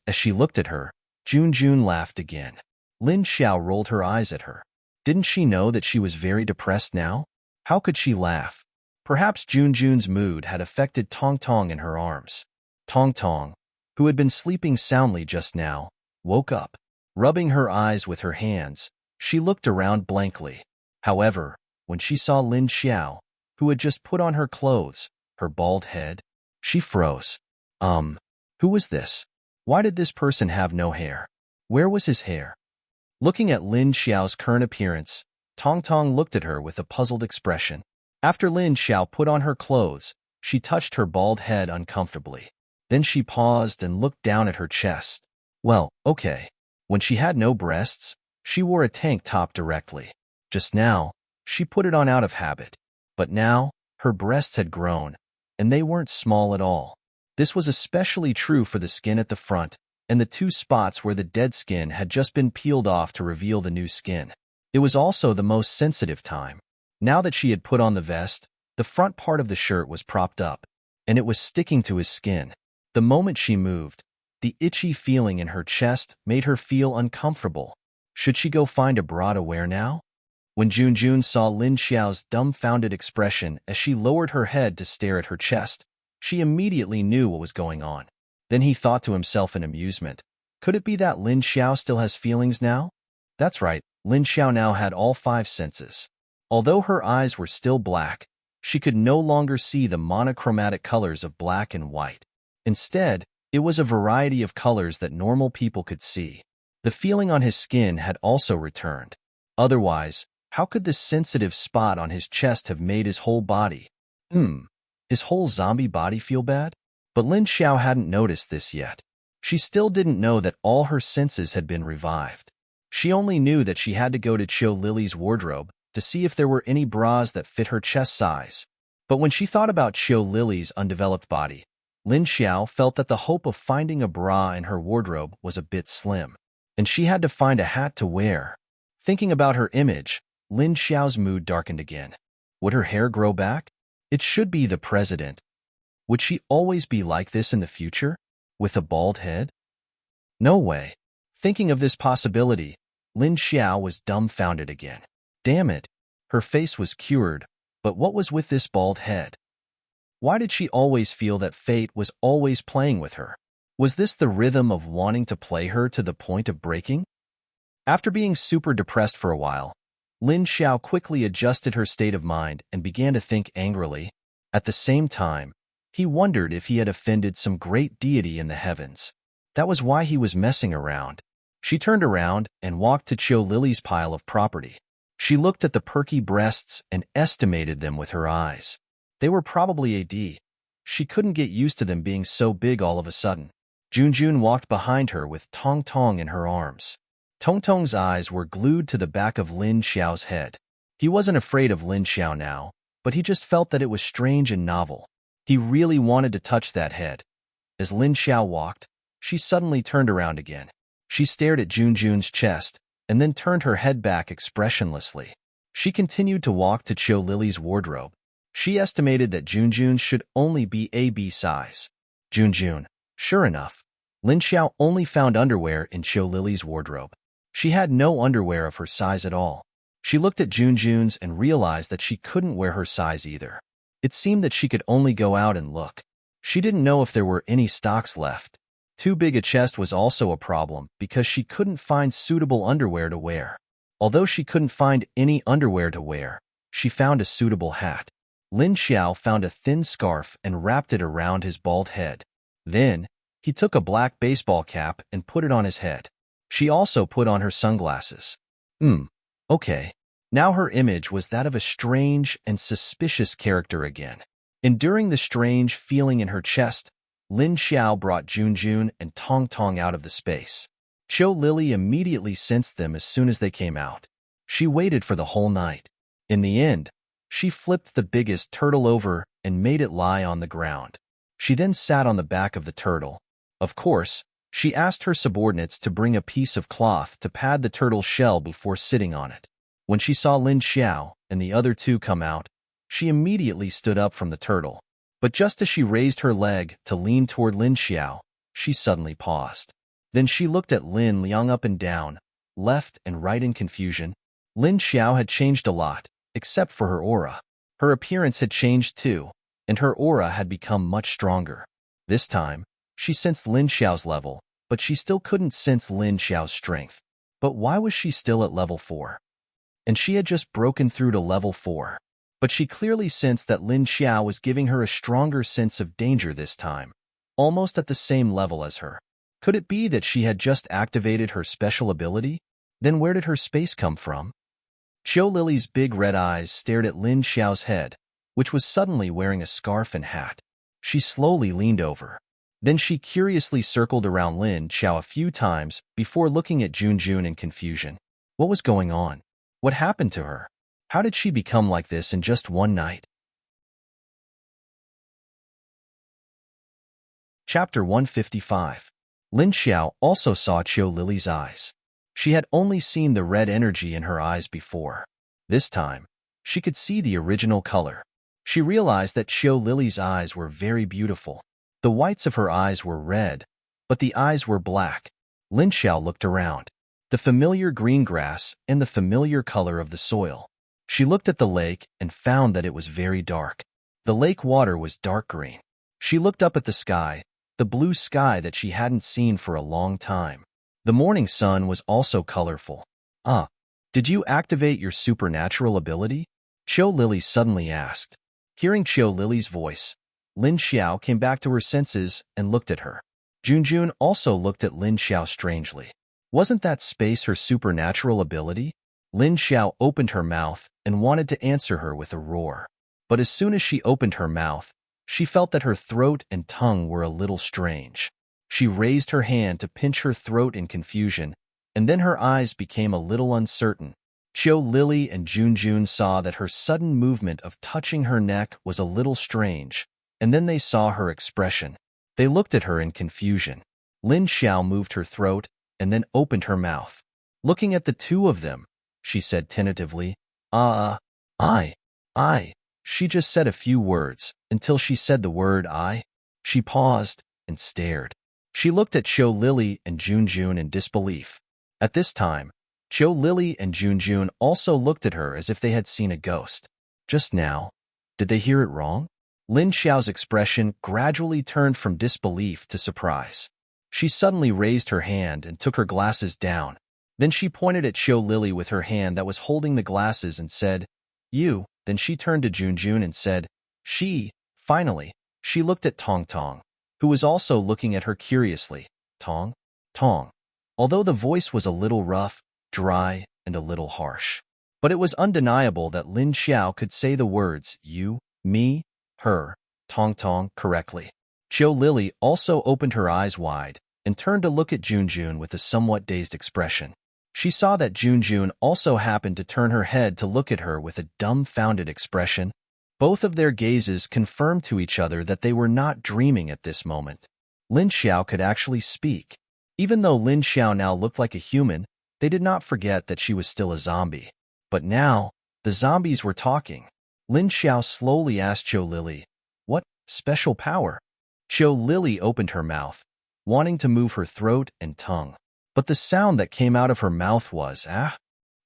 As she looked at her, Jun laughed again. Lin Xiao rolled her eyes at her. Didn't she know that she was very depressed now? How could she laugh? Perhaps Junjun's mood had affected Tong Tong in her arms. Tong Tong, who had been sleeping soundly just now, woke up. Rubbing her eyes with her hands, she looked around blankly. However, when she saw Lin Xiao, who had just put on her clothes, her bald head, she froze. Who was this? Why did this person have no hair? Where was his hair? Looking at Lin Xiao's current appearance, Tong Tong looked at her with a puzzled expression. After Lin Xiao put on her clothes, she touched her bald head uncomfortably. Then she paused and looked down at her chest. Well, okay. When she had no breasts, she wore a tank top directly. Just now, she put it on out of habit. But now, her breasts had grown, and they weren't small at all. This was especially true for the skin at the front, and the two spots where the dead skin had just been peeled off to reveal the new skin. It was also the most sensitive time. Now that she had put on the vest, the front part of the shirt was propped up, and it was sticking to his skin. The moment she moved, the itchy feeling in her chest made her feel uncomfortable. Should she go find a bra to wear now? When Junjun saw Lin Xiao's dumbfounded expression as she lowered her head to stare at her chest, she immediately knew what was going on. Then he thought to himself in amusement, could it be that Lin Xiao still has feelings now? That's right, Lin Xiao now had all 5 senses. Although her eyes were still black, she could no longer see the monochromatic colors of black and white. Instead, it was a variety of colors that normal people could see. The feeling on his skin had also returned. Otherwise, how could this sensitive spot on his chest have made his whole body? His whole zombie body feel bad? But Lin Xiao hadn't noticed this yet. She still didn't know that all her senses had been revived. She only knew that she had to go to Chiu Lily's wardrobe to see if there were any bras that fit her chest size. But when she thought about Chiu Lily's undeveloped body, Lin Xiao felt that the hope of finding a bra in her wardrobe was a bit slim, and she had to find a hat to wear. Thinking about her image, Lin Xiao's mood darkened again. Would her hair grow back? It should be the president. Would she always be like this in the future, with a bald head? No way. Thinking of this possibility, Lin Xiao was dumbfounded again. Damn it. Her face was cured, but what was with this bald head? Why did she always feel that fate was always playing with her? Was this the rhythm of wanting to play her to the point of breaking? After being super depressed for a while, Lin Xiao quickly adjusted her state of mind and began to think angrily. At the same time, he wondered if he had offended some great deity in the heavens. That was why he was messing around. She turned around and walked to Chiu Lily's pile of property. She looked at the perky breasts and estimated them with her eyes. They were probably a D. She couldn't get used to them being so big all of a sudden. Junjun walked behind her with Tong Tong in her arms. Tong Tong's eyes were glued to the back of Lin Xiao's head. He wasn't afraid of Lin Xiao now, but he just felt that it was strange and novel. He really wanted to touch that head. As Lin Xiao walked, she suddenly turned around again. She stared at Junjun's chest, and then turned her head back expressionlessly. She continued to walk to Chiu Lily's wardrobe. She estimated that Junjun should only be a B size. Junjun. Sure enough, Lin Xiao only found underwear in Chiu Lily's wardrobe. She had no underwear of her size at all. She looked at Junjun's and realized that she couldn't wear her size either. It seemed that she could only go out and look. She didn't know if there were any stocks left. Too big a chest was also a problem because she couldn't find suitable underwear to wear. Although she couldn't find any underwear to wear, she found a suitable hat. Lin Xiao found a thin scarf and wrapped it around his bald head. Then, he took a black baseball cap and put it on his head. She also put on her sunglasses. Okay. Now her image was that of a strange and suspicious character again. Enduring the strange feeling in her chest, Lin Xiao brought Junjun and Tong Tong out of the space. Chiu Lily immediately sensed them as soon as they came out. She waited for the whole night. In the end, she flipped the biggest turtle over and made it lie on the ground. She then sat on the back of the turtle. Of course, she asked her subordinates to bring a piece of cloth to pad the turtle's shell before sitting on it. When she saw Lin Xiao and the other two come out, she immediately stood up from the turtle. But just as she raised her leg to lean toward Lin Xiao, she suddenly paused. Then she looked at Lin Liang up and down, left and right in confusion. Lin Xiao had changed a lot, except for her aura. Her appearance had changed too, and her aura had become much stronger. This time, she sensed Lin Xiao's level, but she still couldn't sense Lin Xiao's strength. But why was she still at level 4? And she had just broken through to level 4. But she clearly sensed that Lin Xiao was giving her a stronger sense of danger this time, almost at the same level as her. Could it be that she had just activated her special ability? Then where did her space come from? Qiu Lily's big red eyes stared at Lin Xiao's head, which was suddenly wearing a scarf and hat. She slowly leaned over. Then she curiously circled around Lin Xiao a few times before looking at Junjun in confusion. What was going on? What happened to her? How did she become like this in just one night? Chapter 155. Lin Xiao also saw Qiu Lily's eyes. She had only seen the red energy in her eyes before. This time, she could see the original color. She realized that Qiu Lily's eyes were very beautiful. The whites of her eyes were red, but the eyes were black. Lin Xiao looked around. The familiar green grass and the familiar color of the soil. She looked at the lake and found that it was very dark. The lake water was dark green. She looked up at the sky, the blue sky that she hadn't seen for a long time. The morning sun was also colorful. Did you activate your supernatural ability? Qiu Lily suddenly asked. Hearing Qiu Lily's voice, Lin Xiao came back to her senses and looked at her. Junjun also looked at Lin Xiao strangely. Wasn't that space her supernatural ability? Lin Xiao opened her mouth and wanted to answer her with a roar. But as soon as she opened her mouth, she felt that her throat and tongue were a little strange. She raised her hand to pinch her throat in confusion, and then her eyes became a little uncertain. Qiu Lily and Junjun saw that her sudden movement of touching her neck was a little strange, and then they saw her expression. They looked at her in confusion. Lin Xiao moved her throat and then opened her mouth. Looking at the two of them, she said tentatively, I. She just said a few words until she said the word I. She paused and stared. She looked at Qiu Lily and Junjun in disbelief. At this time, Qiu Lily and Junjun also looked at her as if they had seen a ghost. Just now, did they hear it wrong? Lin Xiao's expression gradually turned from disbelief to surprise. She suddenly raised her hand and took her glasses down. Then she pointed at Qiu Lily with her hand that was holding the glasses and said, You. Then she turned to Junjun and said, She. Finally, she looked at Tong Tong, who was also looking at her curiously. Tong? Although the voice was a little rough, dry, and a little harsh. But it was undeniable that Lin Xiao could say the words you, me, her, Tong correctly. Qiu Lily also opened her eyes wide and turned to look at Junjun with a somewhat dazed expression. She saw that Junjun also happened to turn her head to look at her with a dumbfounded expression. Both of their gazes confirmed to each other that they were not dreaming at this moment. Lin Xiao could actually speak. Even though Lin Xiao now looked like a human, they did not forget that she was still a zombie. But now, the zombies were talking. Lin Xiao slowly asked Qiu Lily, What special power? Qiu Lily opened her mouth, wanting to move her throat and tongue. But the sound that came out of her mouth was,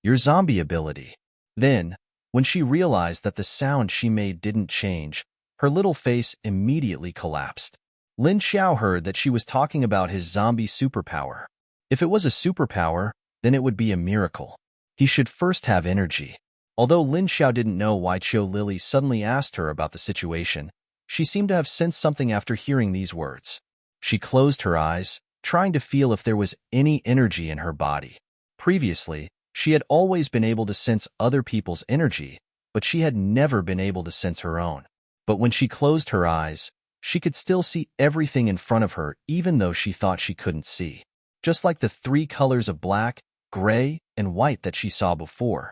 your zombie ability. Then, when she realized that the sound she made didn't change, her little face immediately collapsed. Lin Xiao heard that she was talking about his zombie superpower. If it was a superpower, then it would be a miracle. He should first have energy. Although Lin Xiao didn't know why Qiu Lily suddenly asked her about the situation, she seemed to have sensed something after hearing these words. She closed her eyes, trying to feel if there was any energy in her body. Previously, she had always been able to sense other people's energy, but she had never been able to sense her own. But when she closed her eyes, she could still see everything in front of her even though she thought she couldn't see. Just like the 3 colors of black, gray, and white that she saw before.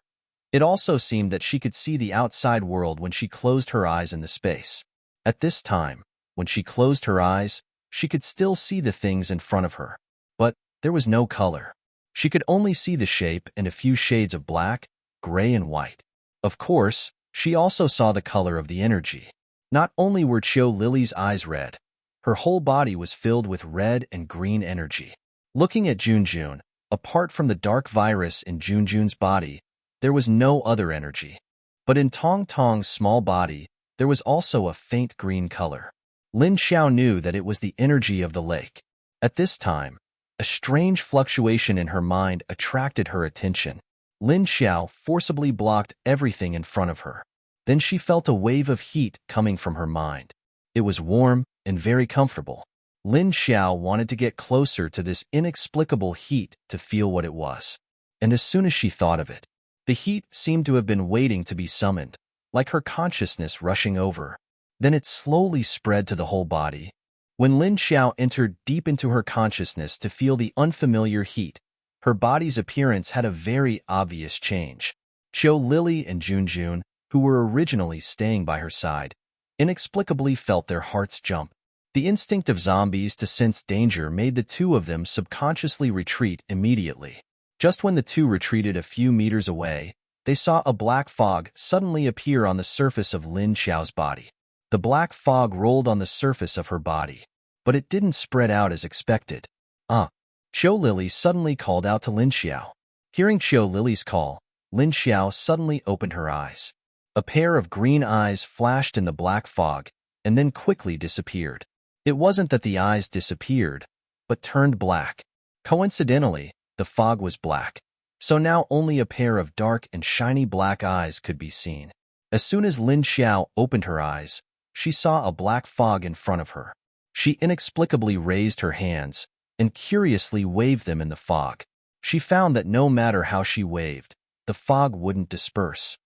It also seemed that she could see the outside world when she closed her eyes in the space. At this time, when she closed her eyes, she could still see the things in front of her. But there was no color. She could only see the shape and a few shades of black, gray, and white. Of course, she also saw the color of the energy. Not only were Qiu Lily's eyes red, her whole body was filled with red and green energy. Looking at Junjun, apart from the dark virus in Junjun's body, There was no other energy. But in Tong Tong's small body, there was also a faint green color. Lin Xiao knew that it was the energy of the lake. At this time, a strange fluctuation in her mind attracted her attention. Lin Xiao forcibly blocked everything in front of her. Then she felt a wave of heat coming from her mind. It was warm and very comfortable. Lin Xiao wanted to get closer to this inexplicable heat to feel what it was. And as soon as she thought of it, the heat seemed to have been waiting to be summoned, like her consciousness rushing over. Then it slowly spread to the whole body. When Lin Xiao entered deep into her consciousness to feel the unfamiliar heat, her body's appearance had a very obvious change. Qiu Lily and Junjun, who were originally staying by her side, inexplicably felt their hearts jump. The instinct of zombies to sense danger made the two of them subconsciously retreat immediately. Just when the two retreated a few meters away, they saw a black fog suddenly appear on the surface of Lin Xiao's body. The black fog rolled on the surface of her body, but it didn't spread out as expected. Qiu Lily suddenly called out to Lin Xiao. Hearing Qiu Lily's call, Lin Xiao suddenly opened her eyes. A pair of green eyes flashed in the black fog and then quickly disappeared. It wasn't that the eyes disappeared, but turned black. Coincidentally, the fog was black, so now only a pair of dark and shiny black eyes could be seen. As soon as Lin Xiao opened her eyes, she saw a black fog in front of her. She inexplicably raised her hands and curiously waved them in the fog. She found that no matter how she waved, the fog wouldn't disperse.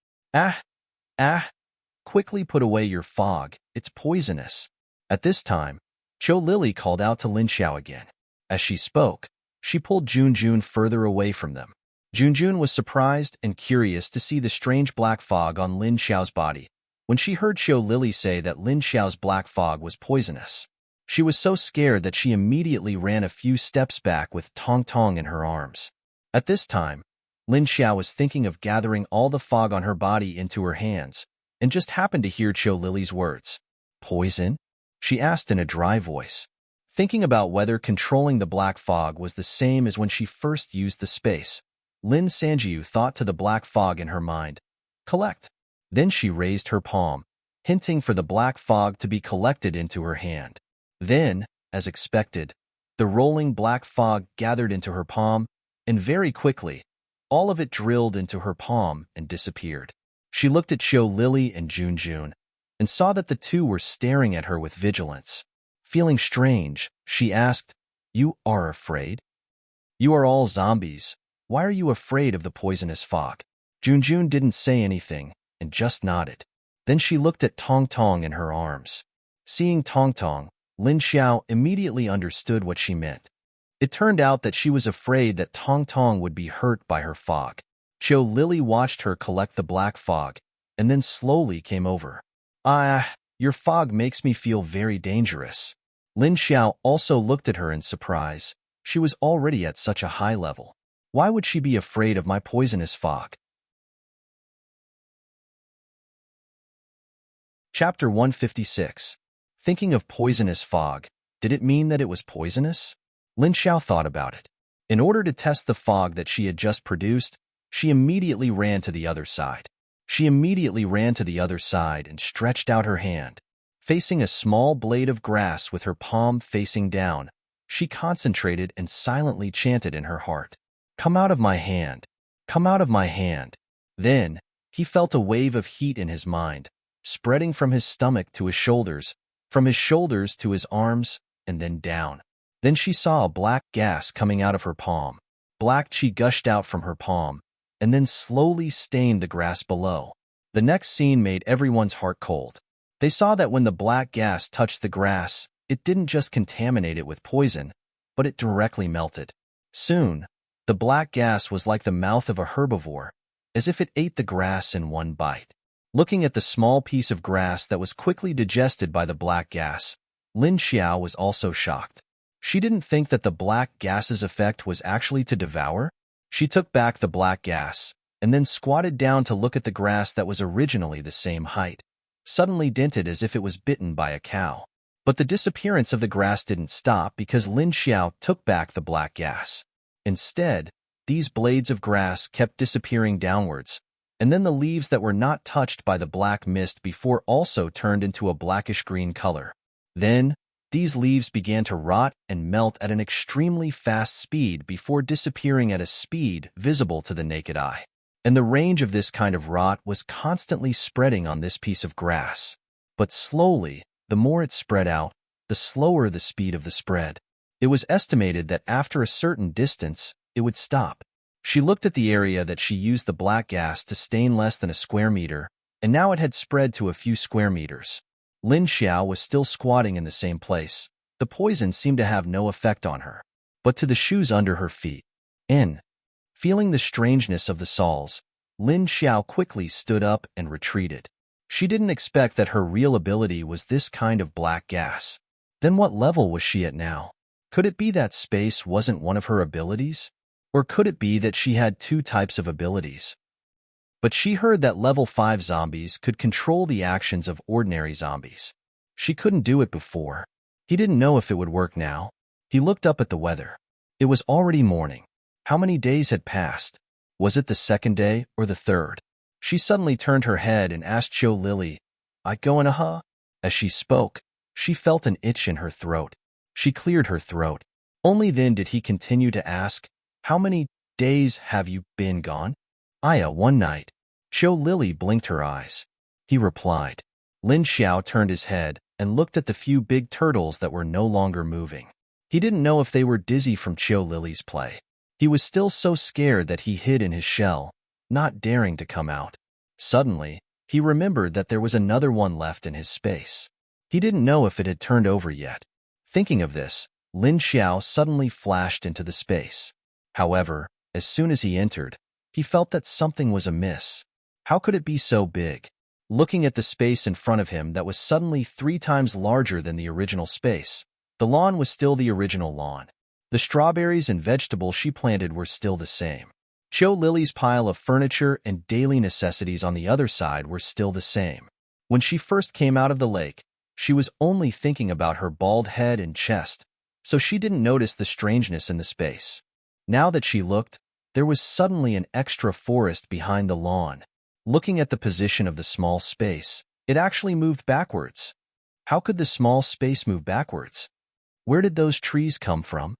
Quickly put away your fog, it's poisonous. At this time, Qiu Lily called out to Lin Xiao again. As she spoke, she pulled Junjun further away from them. Junjun was surprised and curious to see the strange black fog on Lin Xiao's body when she heard Qiu Lily say that Lin Xiao's black fog was poisonous. She was so scared that she immediately ran a few steps back with Tong Tong in her arms. At this time, Lin Xiao was thinking of gathering all the fog on her body into her hands and just happened to hear Qiu Lily's words. Poison? She asked in a dry voice, thinking about whether controlling the black fog was the same as when she first used the space. Lin Sanjiu thought to the black fog in her mind. Collect. Then she raised her palm, hinting for the black fog to be collected into her hand. Then, as expected, the rolling black fog gathered into her palm, and very quickly, all of it drilled into her palm and disappeared. She looked at Qiu Lily and Junjun and saw that the two were staring at her with vigilance. Feeling strange, she asked, You are afraid? You are all zombies. Why are you afraid of the poisonous fog? Junjun didn't say anything and just nodded. Then she looked at Tong Tong in her arms. Seeing Tong Tong, Lin Xiao immediately understood what she meant. It turned out that she was afraid that Tong Tong would be hurt by her fog. Qiu Lily watched her collect the black fog and then slowly came over. Your fog makes me feel very dangerous. Lin Xiao also looked at her in surprise. She was already at such a high level. Why would she be afraid of my poisonous fog? Chapter 156. Thinking of poisonous fog, did it mean that it was poisonous? Lin Xiao thought about it. In order to test the fog that she had just produced, she immediately ran to the other side. She immediately ran to the other side and stretched out her hand. Facing a small blade of grass with her palm facing down, she concentrated and silently chanted in her heart, Come out of my hand. Come out of my hand. Then, he felt a wave of heat in his mind, spreading from his stomach to his shoulders, from his shoulders to his arms, and then down. Then she saw a black gas coming out of her palm. Black qi gushed out from her palm, and then slowly stained the grass below. The next scene made everyone's heart cold. They saw that when the black gas touched the grass, it didn't just contaminate it with poison, but it directly melted. Soon, the black gas was like the mouth of a herbivore, as if it ate the grass in one bite. Looking at the small piece of grass that was quickly digested by the black gas, Lin Xiao was also shocked. She didn't think that the black gas's effect was actually to devour. She took back the black gas, and then squatted down to look at the grass that was originally the same height, suddenly dented as if it was bitten by a cow. But the disappearance of the grass didn't stop because Lin Xiao took back the black gas. Instead, these blades of grass kept disappearing downwards, and then the leaves that were not touched by the black mist before also turned into a blackish-green color. Then, these leaves began to rot and melt at an extremely fast speed before disappearing at a speed visible to the naked eye. And the range of this kind of rot was constantly spreading on this piece of grass. But slowly, the more it spread out, the slower the speed of the spread. It was estimated that after a certain distance, it would stop. She looked at the area that she used the black gas to stain less than a square meter, and now it had spread to a few square meters. Lin Xiao was still squatting in the same place. The poison seemed to have no effect on her. But to the shoes under her feet. Feeling the strangeness of the soles, Lin Xiao quickly stood up and retreated. She didn't expect that her real ability was this kind of black gas. Then what level was she at now? Could it be that space wasn't one of her abilities? Or could it be that she had two types of abilities? But she heard that level 5 zombies could control the actions of ordinary zombies. She couldn't do it before. He didn't know if it would work now. He looked up at the weather. It was already morning. How many days had passed? Was it the second day or the third? She suddenly turned her head and asked Cho Lily, "I go in a huh?" As she spoke, she felt an itch in her throat. She cleared her throat. Only then did he continue to ask, "How many days have you been gone?" "Aya, one night." Cho Lily blinked her eyes. He replied. Lin Xiao turned his head and looked at the few big turtles that were no longer moving. He didn't know if they were dizzy from Cho Lily's play. He was still so scared that he hid in his shell, not daring to come out. Suddenly, he remembered that there was another one left in his space. He didn't know if it had turned over yet. Thinking of this, Lin Xiao suddenly flashed into the space. However, as soon as he entered, he felt that something was amiss. How could it be so big? Looking at the space in front of him that was suddenly 3 times larger than the original space, the lawn was still the original lawn. The strawberries and vegetables she planted were still the same. Cho Lily's pile of furniture and daily necessities on the other side were still the same. When she first came out of the lake, she was only thinking about her bald head and chest, so she didn't notice the strangeness in the space. Now that she looked, there was suddenly an extra forest behind the lawn. Looking at the position of the small space, it actually moved backwards. How could the small space move backwards? Where did those trees come from?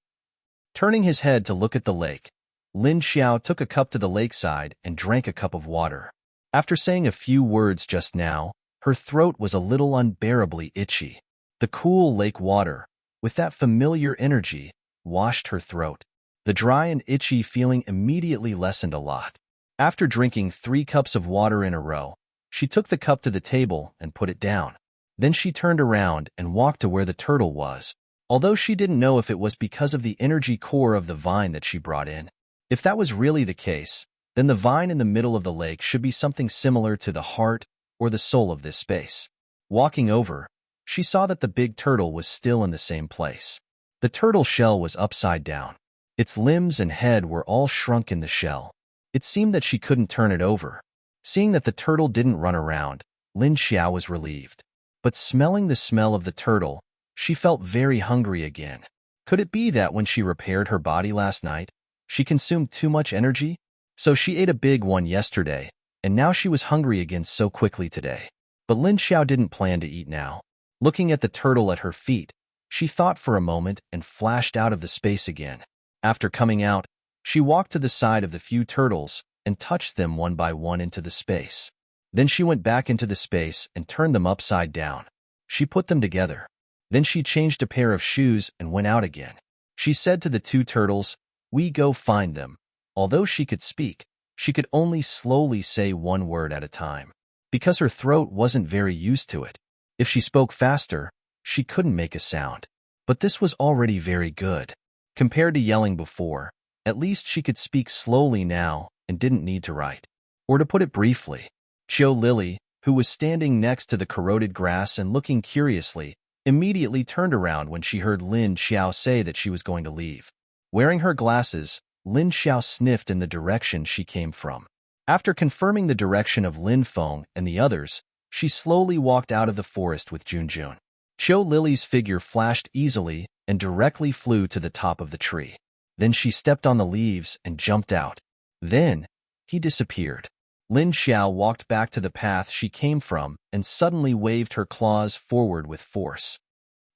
Turning his head to look at the lake, Lin Xiao took a cup to the lakeside and drank a cup of water. After saying a few words just now, her throat was a little unbearably itchy. The cool lake water, with that familiar energy, washed her throat. The dry and itchy feeling immediately lessened a lot. After drinking 3 cups of water in a row, she took the cup to the table and put it down. Then she turned around and walked to where the turtle was, although she didn't know if it was because of the energy core of the vine that she brought in. If that was really the case, then the vine in the middle of the lake should be something similar to the heart or the soul of this space. Walking over, she saw that the big turtle was still in the same place. The turtle shell was upside down. Its limbs and head were all shrunk in the shell. It seemed that she couldn't turn it over. Seeing that the turtle didn't run around, Lin Xiao was relieved. But smelling the smell of the turtle, she felt very hungry again. Could it be that when she repaired her body last night, she consumed too much energy? So she ate a big one yesterday, and now she was hungry again so quickly today. But Lin Xiao didn't plan to eat now. Looking at the turtle at her feet, she thought for a moment and flashed out of the space again. After coming out, she walked to the side of the few turtles and touched them one by one into the space. Then she went back into the space and turned them upside down. She put them together. Then she changed a pair of shoes and went out again. She said to the 2 turtles, "We go find them." Although she could speak, she could only slowly say one word at a time, because her throat wasn't very used to it. If she spoke faster, she couldn't make a sound. But this was already very good. Compared to yelling before, at least she could speak slowly now and didn't need to write. Or to put it briefly, Cho Lily, who was standing next to the corroded grass and looking curiously, immediately turned around when she heard Lin Xiao say that she was going to leave. Wearing her glasses, Lin Xiao sniffed in the direction she came from. After confirming the direction of Lin Feng and the others, she slowly walked out of the forest with Junjun. Cho Lily's figure flashed easily and directly flew to the top of the tree. Then she stepped on the leaves and jumped out. Then, he disappeared. Lin Xiao walked back to the path she came from and suddenly waved her claws forward with force.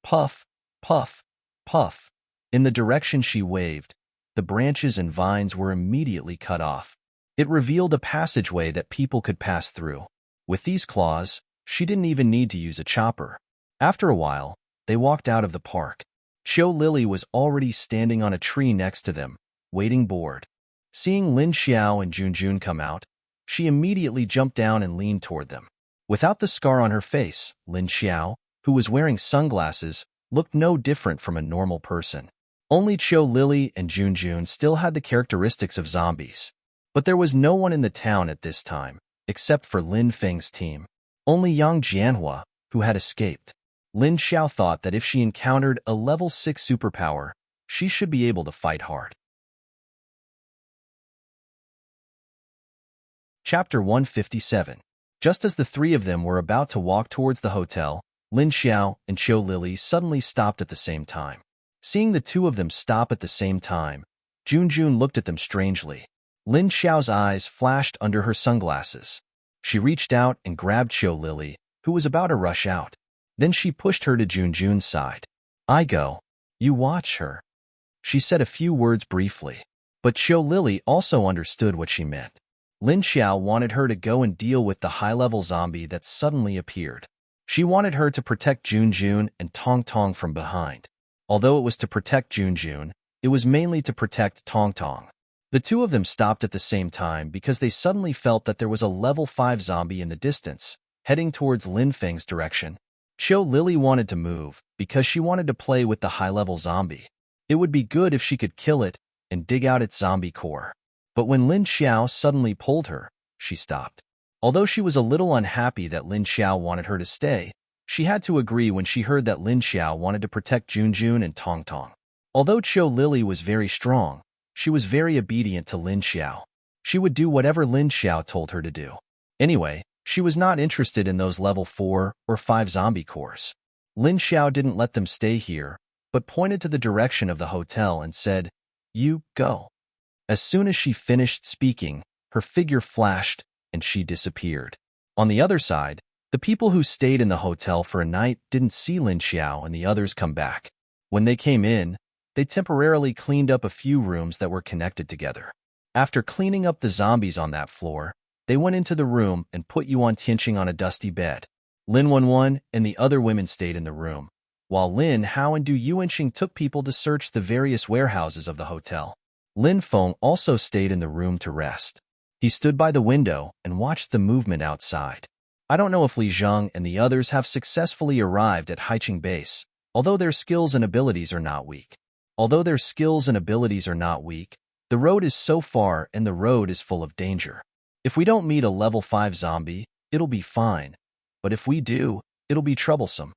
Puff, puff, puff. In the direction she waved, the branches and vines were immediately cut off. It revealed a passageway that people could pass through. With these claws, she didn't even need to use a chopper. After a while, they walked out of the park. Qiu Lily was already standing on a tree next to them, waiting bored. Seeing Lin Xiao and Junjun come out, she immediately jumped down and leaned toward them. Without the scar on her face, Lin Xiao, who was wearing sunglasses, looked no different from a normal person. Only Qiu Lily and Junjun still had the characteristics of zombies. But there was no one in the town at this time, except for Lin Feng's team. Only Yang Jianhua, who had escaped. Lin Xiao thought that if she encountered a level 6 superpower, she should be able to fight hard. Chapter 157. Just as the three of them were about to walk towards the hotel, Lin Xiao and Qiu Lily suddenly stopped at the same time. Seeing the two of them stop at the same time, Junjun looked at them strangely. Lin Xiao's eyes flashed under her sunglasses. She reached out and grabbed Qiu Lily, who was about to rush out. Then she pushed her to Junjun's side. I go. You watch her. She said a few words briefly, but Qiu Lily also understood what she meant. Lin Xiao wanted her to go and deal with the high-level zombie that suddenly appeared. She wanted her to protect Junjun and Tong Tong from behind. Although it was to protect Junjun, it was mainly to protect Tong Tong. The two of them stopped at the same time because they suddenly felt that there was a level 5 zombie in the distance, heading towards Lin Feng's direction. Qiu Lily wanted to move because she wanted to play with the high-level zombie. It would be good if she could kill it and dig out its zombie core. But when Lin Xiao suddenly pulled her, she stopped. Although she was a little unhappy that Lin Xiao wanted her to stay, she had to agree when she heard that Lin Xiao wanted to protect Junjun and Tong Tong. Although Qiu Lily was very strong, she was very obedient to Lin Xiao. She would do whatever Lin Xiao told her to do. Anyway, she was not interested in those level 4 or 5 zombie cores. Lin Xiao didn't let them stay here, but pointed to the direction of the hotel and said, "You go." As soon as she finished speaking, her figure flashed and she disappeared. On the other side, the people who stayed in the hotel for a night didn't see Lin Xiao and the others come back. When they came in, they temporarily cleaned up a few rooms that were connected together. After cleaning up the zombies on that floor, they went into the room and put Yuan Tianqing on a dusty bed. Lin Wenwen and the other women stayed in the room, while Lin Hao and Du Yuanqing took people to search the various warehouses of the hotel. Lin Feng also stayed in the room to rest. He stood by the window and watched the movement outside. I don't know if Li Zheng and the others have successfully arrived at Haiqing Base, although their skills and abilities are not weak. The road is so far and the road is full of danger. If we don't meet a level 5 zombie, it'll be fine. But if we do, it'll be troublesome.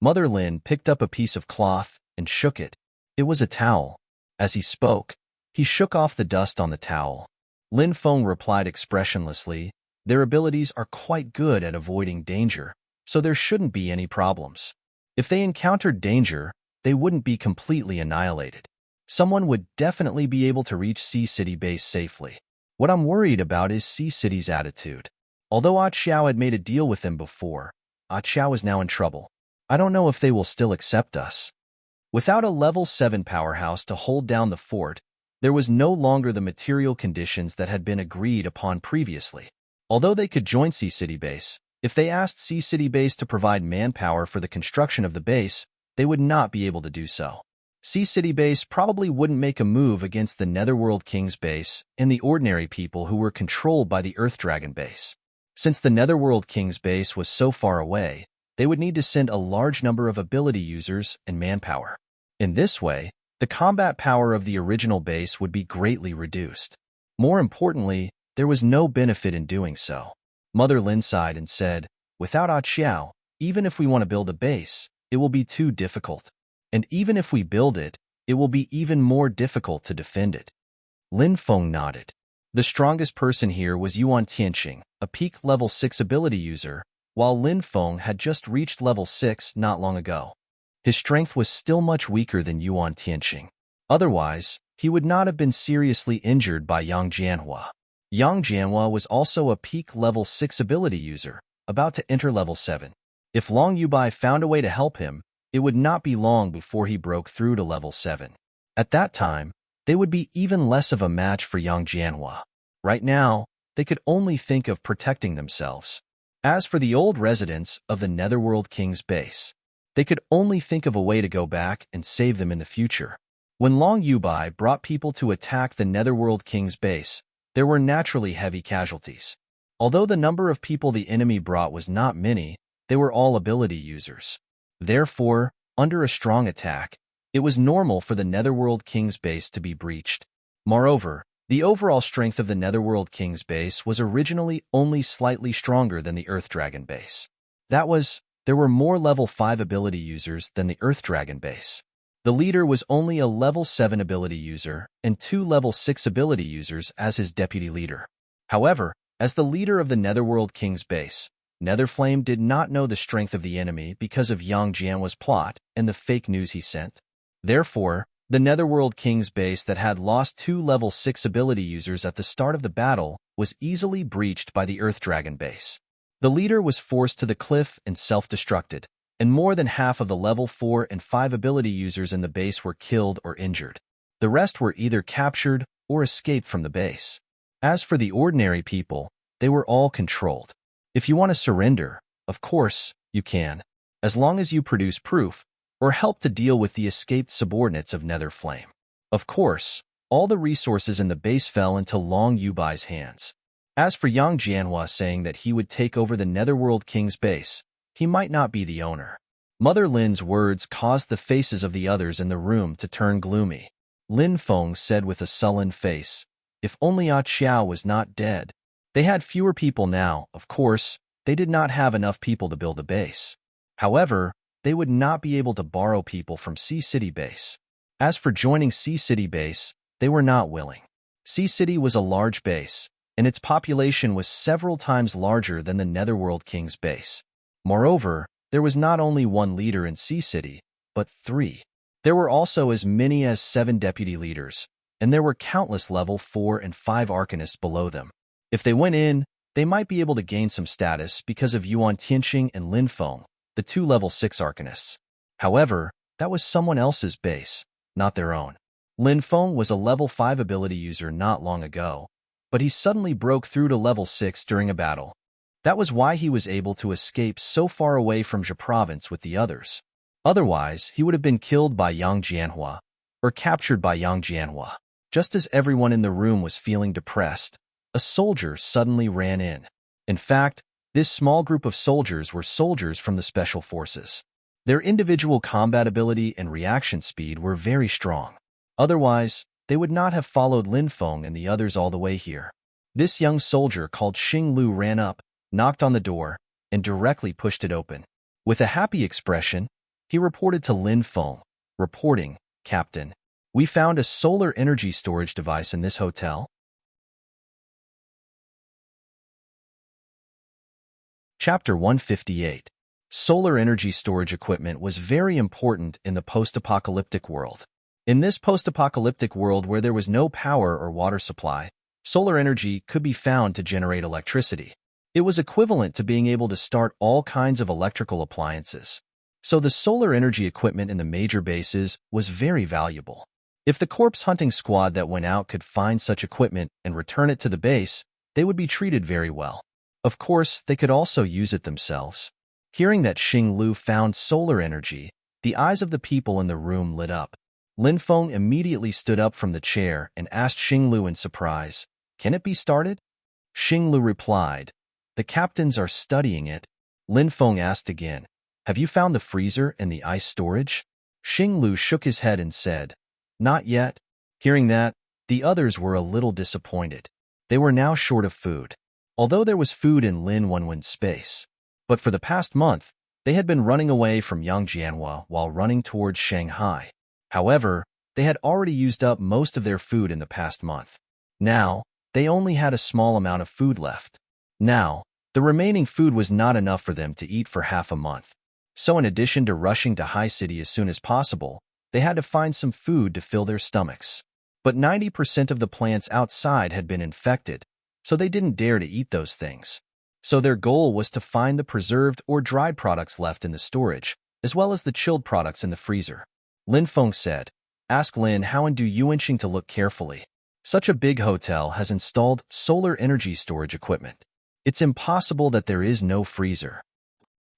Mother Lin picked up a piece of cloth and shook it. It was a towel. As he spoke, he shook off the dust on the towel. Lin Feng replied expressionlessly, "Their abilities are quite good at avoiding danger, so there shouldn't be any problems. If they encountered danger, they wouldn't be completely annihilated. Someone would definitely be able to reach Sea City Base safely. What I'm worried about is Sea City's attitude. Although Ah Qiao had made a deal with them before, Ah Qiao is now in trouble. I don't know if they will still accept us." Without a level 7 powerhouse to hold down the fort, there was no longer the material conditions that had been agreed upon previously. Although they could join Sea City Base, if they asked Sea City Base to provide manpower for the construction of the base, they would not be able to do so. Sea City Base probably wouldn't make a move against the Netherworld King's base and the ordinary people who were controlled by the Earth Dragon base. Since the Netherworld King's base was so far away, they would need to send a large number of ability users and manpower. In this way, the combat power of the original base would be greatly reduced. More importantly, there was no benefit in doing so. Mother Lin sighed and said, "Without Ah Qiao, even if we want to build a base, it will be too difficult. And even if we build it, it will be even more difficult to defend it." Lin Feng nodded. The strongest person here was Yuan Tianqing, a peak level 6 ability user, while Lin Feng had just reached level 6 not long ago. His strength was still much weaker than Yuan Tianqing. Otherwise, he would not have been seriously injured by Yang Jianhua. Yang Jianhua was also a peak level 6 ability user, about to enter level 7. If Long Yubai found a way to help him, it would not be long before he broke through to level 7. At that time, they would be even less of a match for Yang Jianhua. Right now, they could only think of protecting themselves. As for the old residents of the Netherworld King's base, they could only think of a way to go back and save them in the future. When Long Yubai brought people to attack the Netherworld King's base, there were naturally heavy casualties. Although the number of people the enemy brought was not many, they were all ability users. Therefore, under a strong attack, it was normal for the Netherworld King's base to be breached. Moreover, the overall strength of the Netherworld King's base was originally only slightly stronger than the Earth Dragon base. That was, there were more level 5 ability users than the Earth Dragon base. The leader was only a level 7 ability user and 2 level 6 ability users as his deputy leader. However, as the leader of the Netherworld King's base, Netherflame did not know the strength of the enemy because of Yang Jianhua's plot and the fake news he sent. Therefore, the Netherworld King's base that had lost 2 level 6 ability users at the start of the battle was easily breached by the Earth Dragon base. The leader was forced to the cliff and self-destructed, and more than half of the level 4 and 5 ability users in the base were killed or injured. The rest were either captured or escaped from the base. As for the ordinary people, they were all controlled. If you want to surrender, of course, you can, as long as you produce proof or help to deal with the escaped subordinates of Netherflame. Of course, all the resources in the base fell into Long Yubai's hands. As for Yang Jianhua saying that he would take over the Netherworld King's base, he might not be the owner. Mother Lin's words caused the faces of the others in the room to turn gloomy. Lin Feng said with a sullen face, if only Ah Qiao was not dead. They had fewer people now, of course, they did not have enough people to build a base. However, they would not be able to borrow people from Sea City base. As for joining Sea City base, they were not willing. Sea City was a large base, and its population was several times larger than the Netherworld King's base. Moreover, there was not only one leader in Sea City, but 3. There were also as many as 7 deputy leaders, and there were countless level 4 and 5 arcanists below them. If they went in, they might be able to gain some status because of Yuan Tianxing and Lin Feng, the 2 level 6 arcanists. However, that was someone else's base, not their own. Lin Feng was a level 5 ability user not long ago, but he suddenly broke through to level 6 during a battle. That was why he was able to escape so far away from Zhe province with the others. Otherwise, he would have been killed by Yang Jianhua, or captured by Yang Jianhua. Just as everyone in the room was feeling depressed, a soldier suddenly ran in. In fact, this small group of soldiers were soldiers from the Special Forces. Their individual combat ability and reaction speed were very strong. Otherwise, they would not have followed Lin Feng and the others all the way here. This young soldier called Xing Lu ran up, knocked on the door, and directly pushed it open. With a happy expression, he reported to Lin Feng, reporting, Captain, we found a solar energy storage device in this hotel. Chapter 158. Solar energy storage equipment was very important in the post-apocalyptic world. In this post-apocalyptic world where there was no power or water supply, solar energy could be found to generate electricity. It was equivalent to being able to start all kinds of electrical appliances. So the solar energy equipment in the major bases was very valuable. If the corpse hunting squad that went out could find such equipment and return it to the base, they would be treated very well. Of course, they could also use it themselves. Hearing that Xing Lu found solar energy, the eyes of the people in the room lit up. Lin Feng immediately stood up from the chair and asked Xing Lu in surprise, "Can it be started?" Xing Lu replied, "The captains are studying it." Lin Feng asked again, "Have you found the freezer and the ice storage?" Xing Lu shook his head and said, "Not yet." Hearing that, the others were a little disappointed. They were now short of food. Although there was food in Lin Wenwen's space. But for the past month, they had been running away from Yang Jianhua while running towards Shanghai. However, they had already used up most of their food in the past month. Now, they only had a small amount of food left. Now, the remaining food was not enough for them to eat for half a month. So in addition to rushing to High City as soon as possible, they had to find some food to fill their stomachs. But 90% of the plants outside had been infected, so they didn't dare to eat those things. So their goal was to find the preserved or dried products left in the storage, as well as the chilled products in the freezer. Lin Feng said, "Ask Lin Hao and do Yuanxing to look carefully. Such a big hotel has installed solar energy storage equipment. It's impossible that there is no freezer."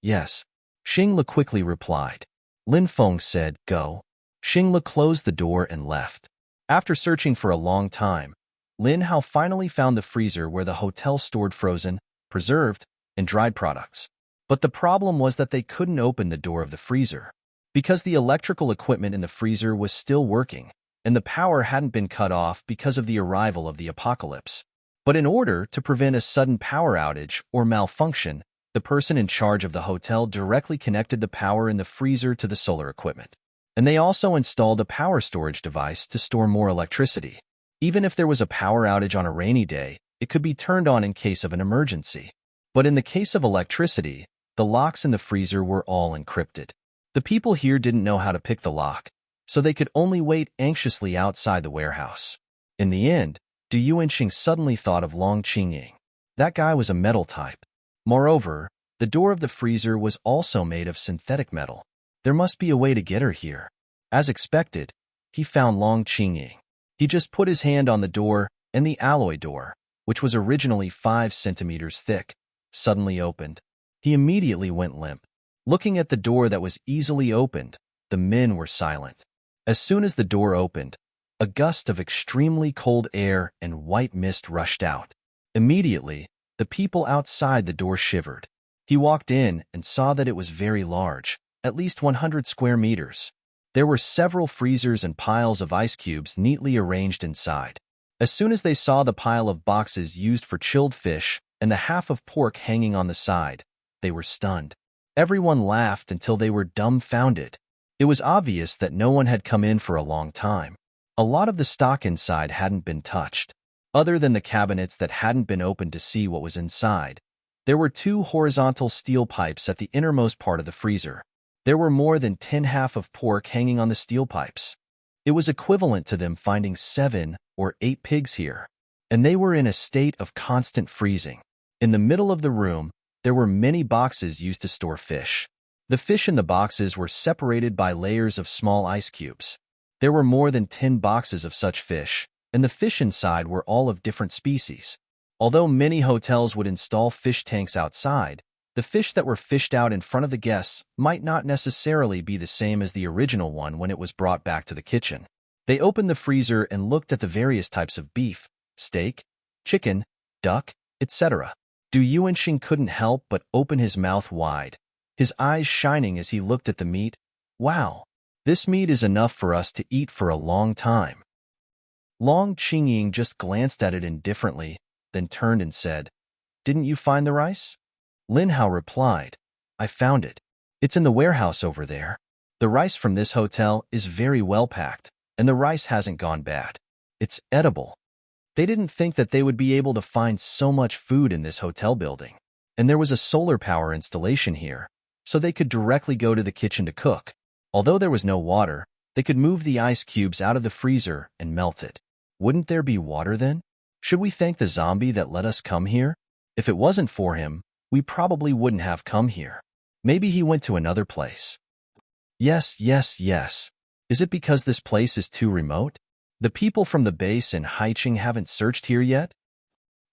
"Yes," Xingla quickly replied. Lin Feng said, "Go." Xingla closed the door and left. After searching for a long time, Lin Hao finally found the freezer where the hotel stored frozen, preserved, and dried products. But the problem was that they couldn't open the door of the freezer, because the electrical equipment in the freezer was still working, and the power hadn't been cut off because of the arrival of the apocalypse. But in order to prevent a sudden power outage or malfunction, the person in charge of the hotel directly connected the power in the freezer to the solar equipment. And they also installed a power storage device to store more electricity. Even if there was a power outage on a rainy day, it could be turned on in case of an emergency. But in the case of electricity, the locks in the freezer were all encrypted. The people here didn't know how to pick the lock, so they could only wait anxiously outside the warehouse. In the end, Du Yuanxing suddenly thought of Long Qingying. That guy was a metal type. Moreover, the door of the freezer was also made of synthetic metal. There must be a way to get her here. As expected, he found Long Qingying. He just put his hand on the door, and the alloy door, which was originally 5 centimeters thick, suddenly opened. He immediately went limp. Looking at the door that was easily opened, the men were silent. As soon as the door opened, a gust of extremely cold air and white mist rushed out. Immediately, the people outside the door shivered. He walked in and saw that it was very large, at least 100 square meters. There were several freezers and piles of ice cubes neatly arranged inside. As soon as they saw the pile of boxes used for chilled fish and the half of pork hanging on the side, they were stunned. Everyone laughed until they were dumbfounded. It was obvious that no one had come in for a long time. A lot of the stock inside hadn't been touched. Other than the cabinets that hadn't been opened to see what was inside, there were 2 horizontal steel pipes at the innermost part of the freezer. There were more than 10 half of pork hanging on the steel pipes. It was equivalent to them finding 7 or 8 pigs here, and they were in a state of constant freezing. In the middle of the room, there were many boxes used to store fish. The fish in the boxes were separated by layers of small ice cubes. There were more than 10 boxes of such fish, and the fish inside were all of different species. Although many hotels would install fish tanks outside, the fish that were fished out in front of the guests might not necessarily be the same as the original one when it was brought back to the kitchen. They opened the freezer and looked at the various types of beef, steak, chicken, duck, etc. Du Yuanxing couldn't help but open his mouth wide, his eyes shining as he looked at the meat. "Wow, this meat is enough for us to eat for a long time." Long Qingying just glanced at it indifferently, then turned and said, "Didn't you find the rice?" Lin Hao replied, "I found it. It's in the warehouse over there. The rice from this hotel is very well packed, and the rice hasn't gone bad. It's edible." They didn't think that they would be able to find so much food in this hotel building. And there was a solar power installation here, so they could directly go to the kitchen to cook. Although there was no water, they could move the ice cubes out of the freezer and melt it. Wouldn't there be water then? Should we thank the zombie that let us come here? If it wasn't for him, we probably wouldn't have come here. Maybe he went to another place. Yes. Is it because this place is too remote? The people from the base in Haicheng haven't searched here yet?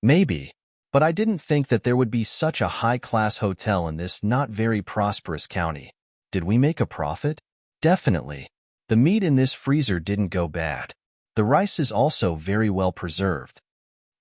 Maybe, but I didn't think that there would be such a high-class hotel in this not very prosperous county. Did we make a profit? Definitely. The meat in this freezer didn't go bad. The rice is also very well preserved.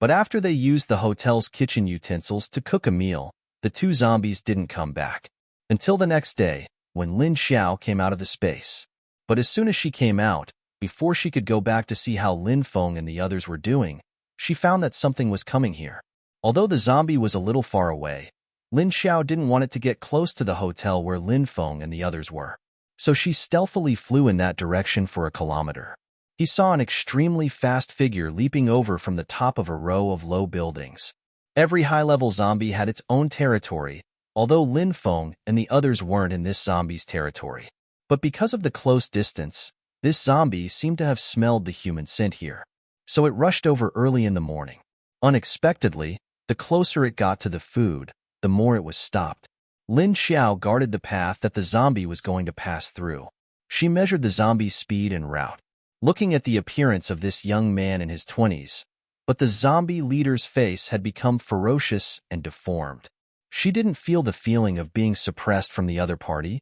But after they used the hotel's kitchen utensils to cook a meal, the 2 zombies didn't come back. Until the next day, when Lin Xiao came out of the space. But as soon as she came out, before she could go back to see how Lin Feng and the others were doing, she found that something was coming here. Although the zombie was a little far away, Lin Xiao didn't want it to get close to the hotel where Lin Feng and the others were. So she stealthily flew in that direction for a kilometer. He saw an extremely fast figure leaping over from the top of a row of low buildings. Every high-level zombie had its own territory, although Lin Feng and the others weren't in this zombie's territory. But because of the close distance, This zombie seemed to have smelled the human scent here, so it rushed over early in the morning. Unexpectedly, the closer it got to the food, the more it was stopped. Lin Xiao guarded the path that the zombie was going to pass through. She measured the zombie's speed and route, looking at the appearance of this young man in his 20s, but the zombie leader's face had become ferocious and deformed. She didn't feel the feeling of being suppressed from the other party.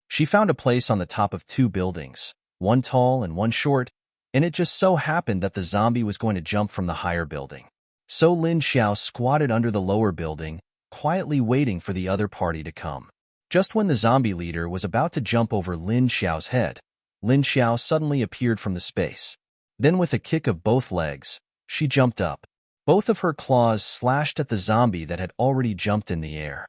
She found a place on the top of 2 buildings, one tall and one short, and it just so happened that the zombie was going to jump from the higher building. So Lin Xiao squatted under the lower building, quietly waiting for the other party to come. Just when the zombie leader was about to jump over Lin Xiao's head, Lin Xiao suddenly appeared from the space. Then with a kick of both legs, she jumped up. Both of her claws slashed at the zombie that had already jumped in the air.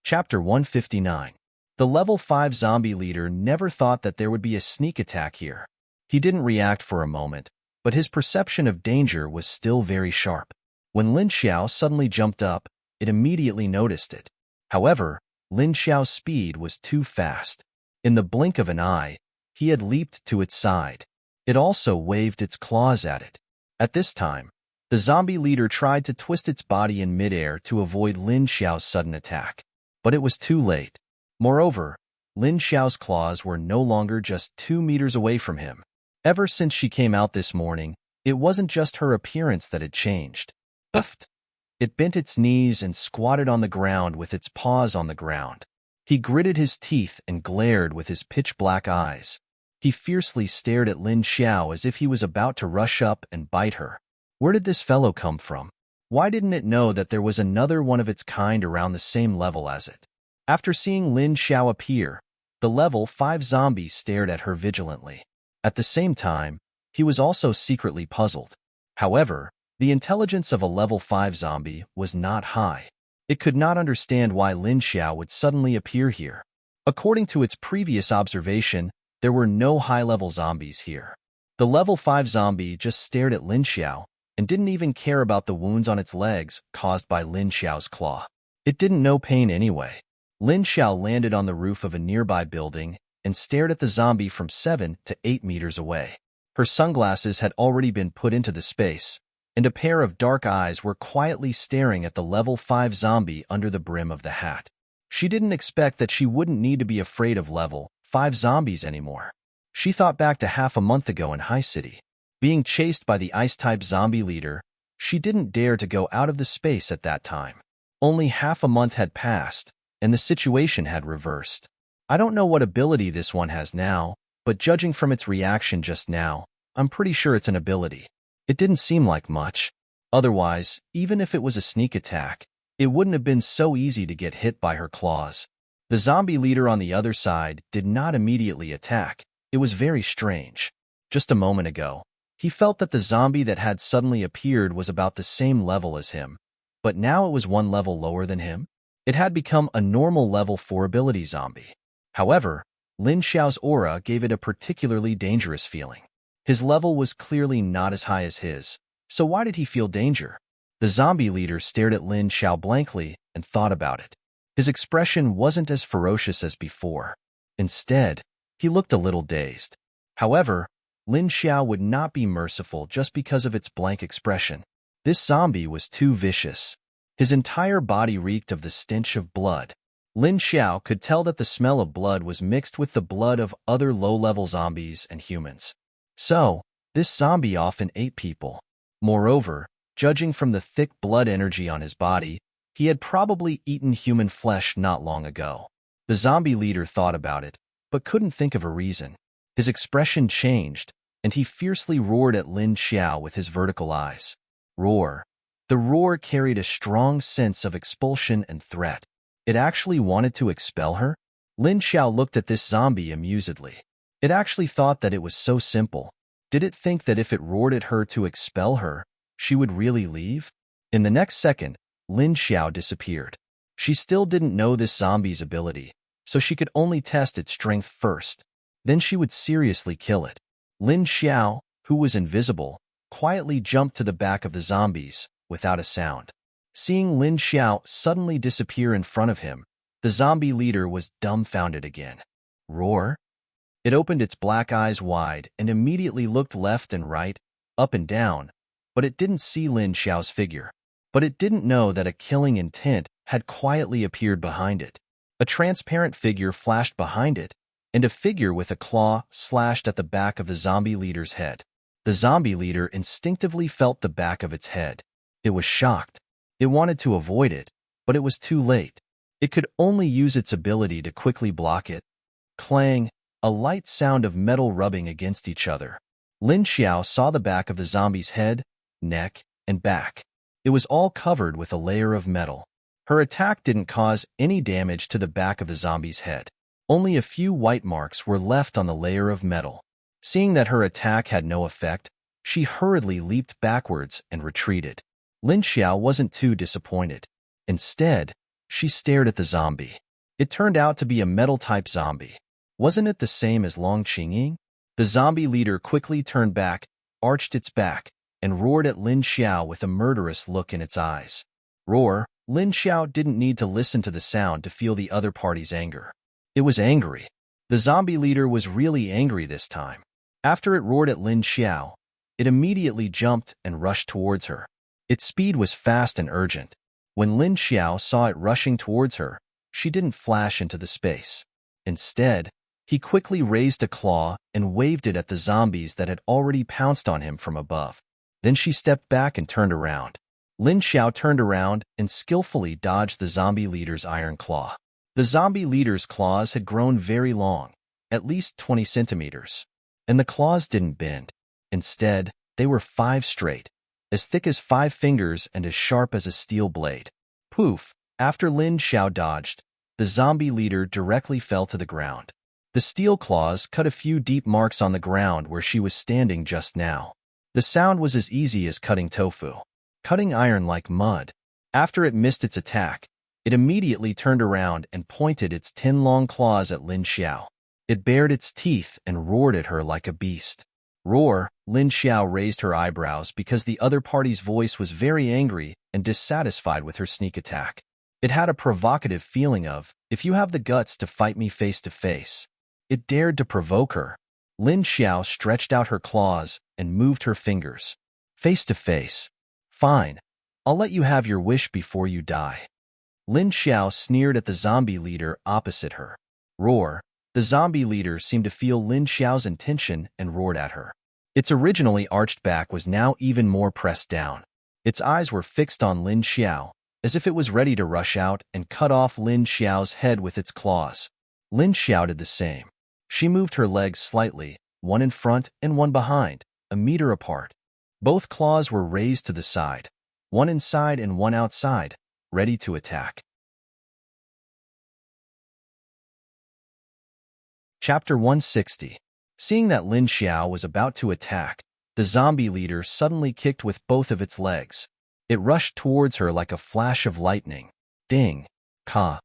Chapter 159. The level 5 zombie leader never thought that there would be a sneak attack here. He didn't react for a moment, but his perception of danger was still very sharp. When Lin Xiao suddenly jumped up, it immediately noticed it. However, Lin Xiao's speed was too fast. In the blink of an eye, he had leaped to its side. It also waved its claws at it. At this time, the zombie leader tried to twist its body in midair to avoid Lin Xiao's sudden attack. But it was too late. Moreover, Lin Xiao's claws were no longer just 2 meters away from him. Ever since she came out this morning, it wasn't just her appearance that had changed. Puffed! It bent its knees and squatted on the ground with its paws on the ground. He gritted his teeth and glared with his pitch-black eyes. He fiercely stared at Lin Xiao as if he was about to rush up and bite her. Where did this fellow come from? Why didn't it know that there was another one of its kind around the same level as it? After seeing Lin Xiao appear, the level 5 zombie stared at her vigilantly. At the same time, he was also secretly puzzled. However, the intelligence of a level 5 zombie was not high. It could not understand why Lin Xiao would suddenly appear here. According to its previous observation, there were no high-level zombies here. The level 5 zombie just stared at Lin Xiao and didn't even care about the wounds on its legs caused by Lin Xiao's claw. It didn't know pain anyway. Lin Xiao landed on the roof of a nearby building and stared at the zombie from 7 to 8 meters away. Her sunglasses had already been put into the space, and a pair of dark eyes were quietly staring at the level 5 zombie under the brim of the hat. She didn't expect that she wouldn't need to be afraid of level 5 zombies anymore. She thought back to half a month ago in High City. Being chased by the ice-type zombie leader, she didn't dare to go out of the space at that time. Only half a month had passed, and the situation had reversed. I don't know what ability this one has now, but judging from its reaction just now, I'm pretty sure it's an ability. It didn't seem like much. Otherwise, even if it was a sneak attack, it wouldn't have been so easy to get hit by her claws. The zombie leader on the other side did not immediately attack. It was very strange. Just a moment ago, he felt that the zombie that had suddenly appeared was about the same level as him, but now it was one level lower than him. It had become a normal level 4 ability zombie. However, Lin Xiao's aura gave it a particularly dangerous feeling. His level was clearly not as high as his, so why did he feel danger? The zombie leader stared at Lin Xiao blankly and thought about it. His expression wasn't as ferocious as before. Instead, he looked a little dazed. However, Lin Xiao would not be merciful just because of its blank expression. This zombie was too vicious. His entire body reeked of the stench of blood. Lin Xiao could tell that the smell of blood was mixed with the blood of other low-level zombies and humans. So, this zombie often ate people. Moreover, judging from the thick blood energy on his body, he had probably eaten human flesh not long ago. The zombie leader thought about it, but couldn't think of a reason. His expression changed, and he fiercely roared at Lin Xiao with his vertical eyes. Roar. The roar carried a strong sense of expulsion and threat. It actually wanted to expel her? Lin Xiao looked at this zombie amusedly. It actually thought that it was so simple. Did it think that if it roared at her to expel her, she would really leave? In the next second, Lin Xiao disappeared. She still didn't know this zombie's ability, so she could only test its strength first. Then she would seriously kill it. Lin Xiao, who was invisible, quietly jumped to the back of the zombies, without a sound. Seeing Lin Xiao suddenly disappear in front of him, The zombie leader was dumbfounded again. Roar? It opened its black eyes wide and immediately looked left and right, up and down, but it didn't see Lin Xiao's figure. But it didn't know that a killing intent had quietly appeared behind it. A transparent figure flashed behind it, and a figure with a claw slashed at the back of the zombie leader's head. The zombie leader instinctively felt the back of its head. It was shocked. It wanted to avoid it, but it was too late. It could only use its ability to quickly block it. Clang, a light sound of metal rubbing against each other. Lin Xiao saw the back of the zombie's head, neck, and back. It was all covered with a layer of metal. Her attack didn't cause any damage to the back of the zombie's head. Only a few white marks were left on the layer of metal. Seeing that her attack had no effect, she hurriedly leaped backwards and retreated. Lin Xiao wasn't too disappointed. Instead, she stared at the zombie. It turned out to be a metal-type zombie. Wasn't it the same as Long Qingying? The zombie leader quickly turned back, arched its back, and roared at Lin Xiao with a murderous look in its eyes. Roar, Lin Xiao didn't need to listen to the sound to feel the other party's anger. It was angry. The zombie leader was really angry this time. After it roared at Lin Xiao, it immediately jumped and rushed towards her. Its speed was fast and urgent. When Lin Xiao saw it rushing towards her, she didn't flash into the space. Instead, he quickly raised a claw and waved it at the zombies that had already pounced on him from above. Then she stepped back and turned around. Lin Xiao turned around and skillfully dodged the zombie leader's iron claw. The zombie leader's claws had grown very long, at least 20 centimeters. And the claws didn't bend. Instead, they were 5 straight, as thick as 5 fingers and as sharp as a steel blade. Poof! After Lin Xiao dodged, the zombie leader directly fell to the ground. The steel claws cut a few deep marks on the ground where she was standing just now. The sound was as easy as cutting tofu, cutting iron like mud. After it missed its attack, it immediately turned around and pointed its 10 long claws at Lin Xiao. It bared its teeth and roared at her like a beast. Roar, Lin Xiao raised her eyebrows because the other party's voice was very angry and dissatisfied with her sneak attack. It had a provocative feeling of, if you have the guts to fight me face to face. It dared to provoke her. Lin Xiao stretched out her claws and moved her fingers. Face to face. Fine. I'll let you have your wish before you die. Lin Xiao sneered at the zombie leader opposite her. Roar. The zombie leader seemed to feel Lin Xiao's intention and roared at her. Its originally arched back was now even more pressed down. Its eyes were fixed on Lin Xiao, as if it was ready to rush out and cut off Lin Xiao's head with its claws. Lin Xiao did the same. She moved her legs slightly, one in front and one behind, a meter apart. Both claws were raised to the side, one inside and one outside, ready to attack. Chapter 160. Seeing that Lin Xiao was about to attack, the zombie leader suddenly kicked with both of its legs. It rushed towards her like a flash of lightning. Ding! Ka!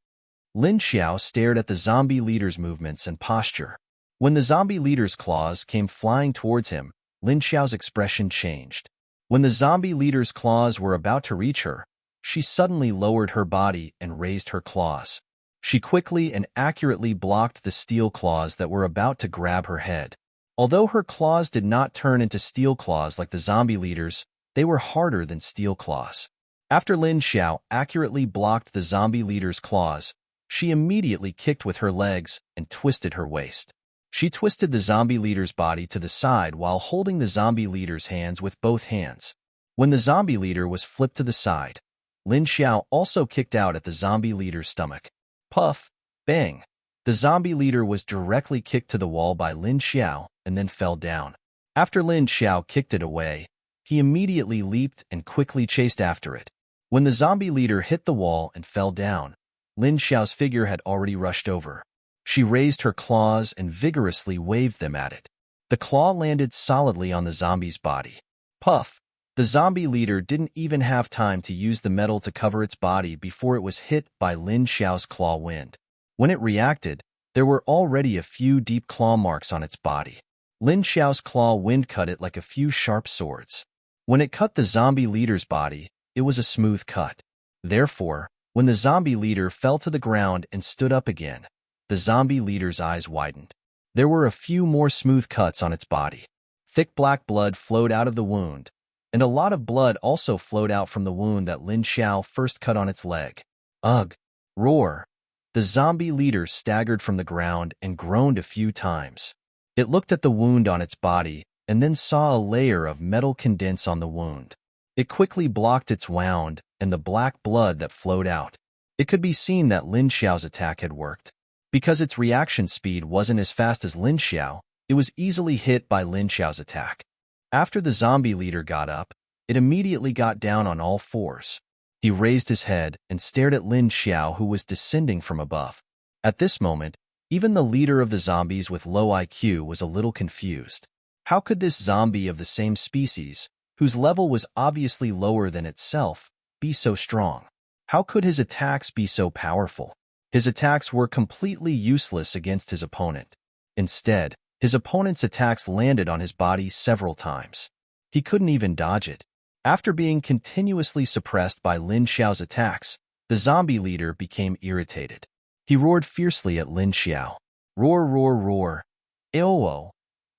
Lin Xiao stared at the zombie leader's movements and posture. When the zombie leader's claws came flying towards him, Lin Xiao's expression changed. When the zombie leader's claws were about to reach her, she suddenly lowered her body and raised her claws. She quickly and accurately blocked the steel claws that were about to grab her head. Although her claws did not turn into steel claws like the zombie leader's, they were harder than steel claws. After Lin Xiao accurately blocked the zombie leader's claws, she immediately kicked with her legs and twisted her waist. She twisted the zombie leader's body to the side while holding the zombie leader's hands with both hands. When the zombie leader was flipped to the side, Lin Xiao also kicked out at the zombie leader's stomach. Puff! Bang! The zombie leader was directly kicked to the wall by Lin Xiao and then fell down. After Lin Xiao kicked it away, he immediately leaped and quickly chased after it. When the zombie leader hit the wall and fell down, Lin Xiao's figure had already rushed over. She raised her claws and vigorously waved them at it. The claw landed solidly on the zombie's body. Puff! The zombie leader didn't even have time to use the metal to cover its body before it was hit by Lin Xiao's claw wind. When it reacted, there were already a few deep claw marks on its body. Lin Xiao's claw wind cut it like a few sharp swords. When it cut the zombie leader's body, it was a smooth cut. Therefore, When the zombie leader fell to the ground and stood up again, the zombie leader's eyes widened. There were a few more smooth cuts on its body. Thick black blood flowed out of the wound, and a lot of blood also flowed out from the wound that Lin Xiao first cut on its leg. Ugh! Roar! The zombie leader staggered from the ground and groaned a few times. It looked at the wound on its body and then saw a layer of metal condense on the wound. It quickly blocked its wound and the black blood that flowed out. It could be seen that Lin Xiao's attack had worked. Because its reaction speed wasn't as fast as Lin Xiao, it was easily hit by Lin Xiao's attack. After the zombie leader got up, it immediately got down on all fours. He raised his head and stared at Lin Xiao, who was descending from above. At this moment, even the leader of the zombies with low IQ was a little confused. How could this zombie of the same species, whose level was obviously lower than itself, be so strong? How could his attacks be so powerful? His attacks were completely useless against his opponent. Instead, his opponent's attacks landed on his body several times. He couldn't even dodge it. After being continuously suppressed by Lin Xiao's attacks, the zombie leader became irritated. He roared fiercely at Lin Xiao. Roar, roar, roar. Eowoo.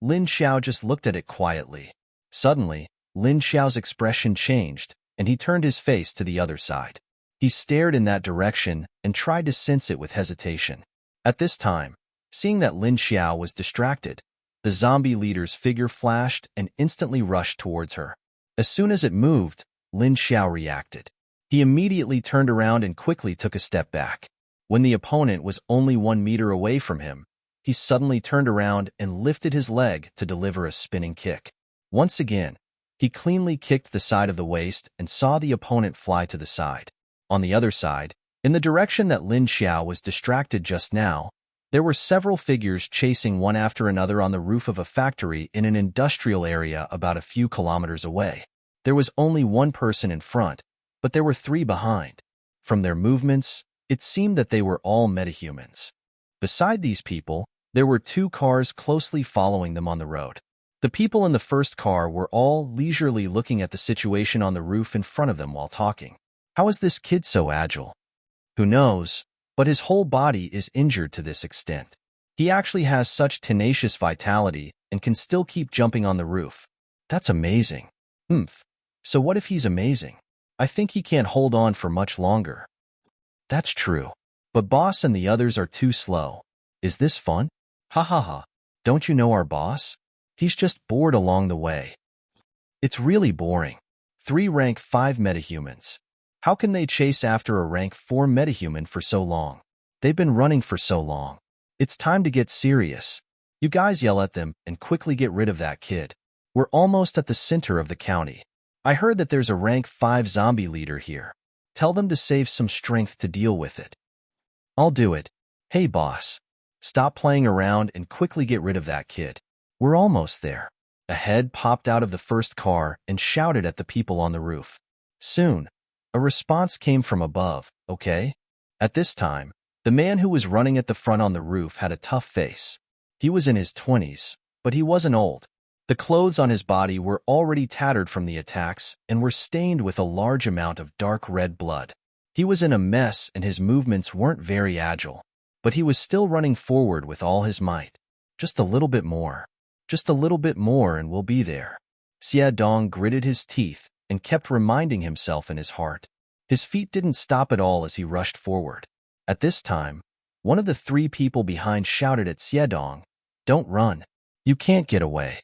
Lin Xiao just looked at it quietly. Suddenly, Lin Xiao's expression changed, and he turned his face to the other side. He stared in that direction and tried to sense it with hesitation. At this time, seeing that Lin Xiao was distracted, the zombie leader's figure flashed and instantly rushed towards her. As soon as it moved, Lin Xiao reacted. He immediately turned around and quickly took a step back. When the opponent was only 1 meter away from him, he suddenly turned around and lifted his leg to deliver a spinning kick. Once again, he cleanly kicked the side of the waist and saw the opponent fly to the side. On the other side, in the direction that Lin Xiao was distracted just now, there were several figures chasing one after another on the roof of a factory in an industrial area about a few kilometers away. There was only one person in front, but there were 3 behind. From their movements, it seemed that they were all metahumans. Beside these people, there were 2 cars closely following them on the road. The people in the first car were all leisurely looking at the situation on the roof in front of them while talking. How is this kid so agile? Who knows? But his whole body is injured to this extent. He actually has such tenacious vitality and can still keep jumping on the roof. That's amazing. So what if he's amazing? I think he can't hold on for much longer. That's true. But boss and the others are too slow. Is this fun? Ha ha ha. Don't you know our boss? He's just bored along the way. It's really boring. 3 rank 5 metahumans. How can they chase after a rank 4 metahuman for so long? They've been running for so long. It's time to get serious. You guys yell at them and quickly get rid of that kid. We're almost at the center of the county. I heard that there's a rank 5 zombie leader here. Tell them to save some strength to deal with it. I'll do it. Hey boss. Stop playing around and quickly get rid of that kid. We're almost there. A head popped out of the first car and shouted at the people on the roof. Soon, a response came from above, okay? At this time, the man who was running at the front on the roof had a tough face. He was in his 20s, but he wasn't old. The clothes on his body were already tattered from the attacks and were stained with a large amount of dark red blood. He was in a mess and his movements weren't very agile, but he was still running forward with all his might. Just a little bit more. Just a little bit more and we'll be there. Xie Dong gritted his teeth and kept reminding himself in his heart. His feet didn't stop at all as he rushed forward. At this time, one of the 3 people behind shouted at Xie Dong, "Don't run. You can't get away."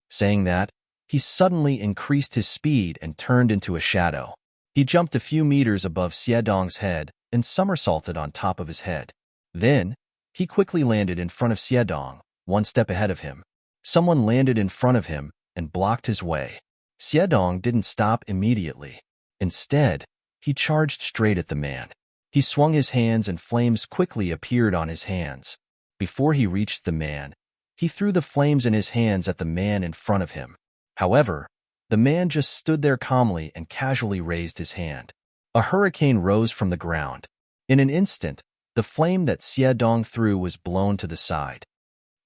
Saying that, he suddenly increased his speed and turned into a shadow. He jumped a few meters above Xie Dong's head and somersaulted on top of his head. Then, he quickly landed in front of Xie Dong, 1 step ahead of him. Someone landed in front of him and blocked his way. Xie Dong didn't stop immediately. Instead, he charged straight at the man. He swung his hands and flames quickly appeared on his hands. Before he reached the man, he threw the flames in his hands at the man in front of him. However, the man just stood there calmly and casually raised his hand. A hurricane rose from the ground. In an instant, the flame that Xie Dong threw was blown to the side.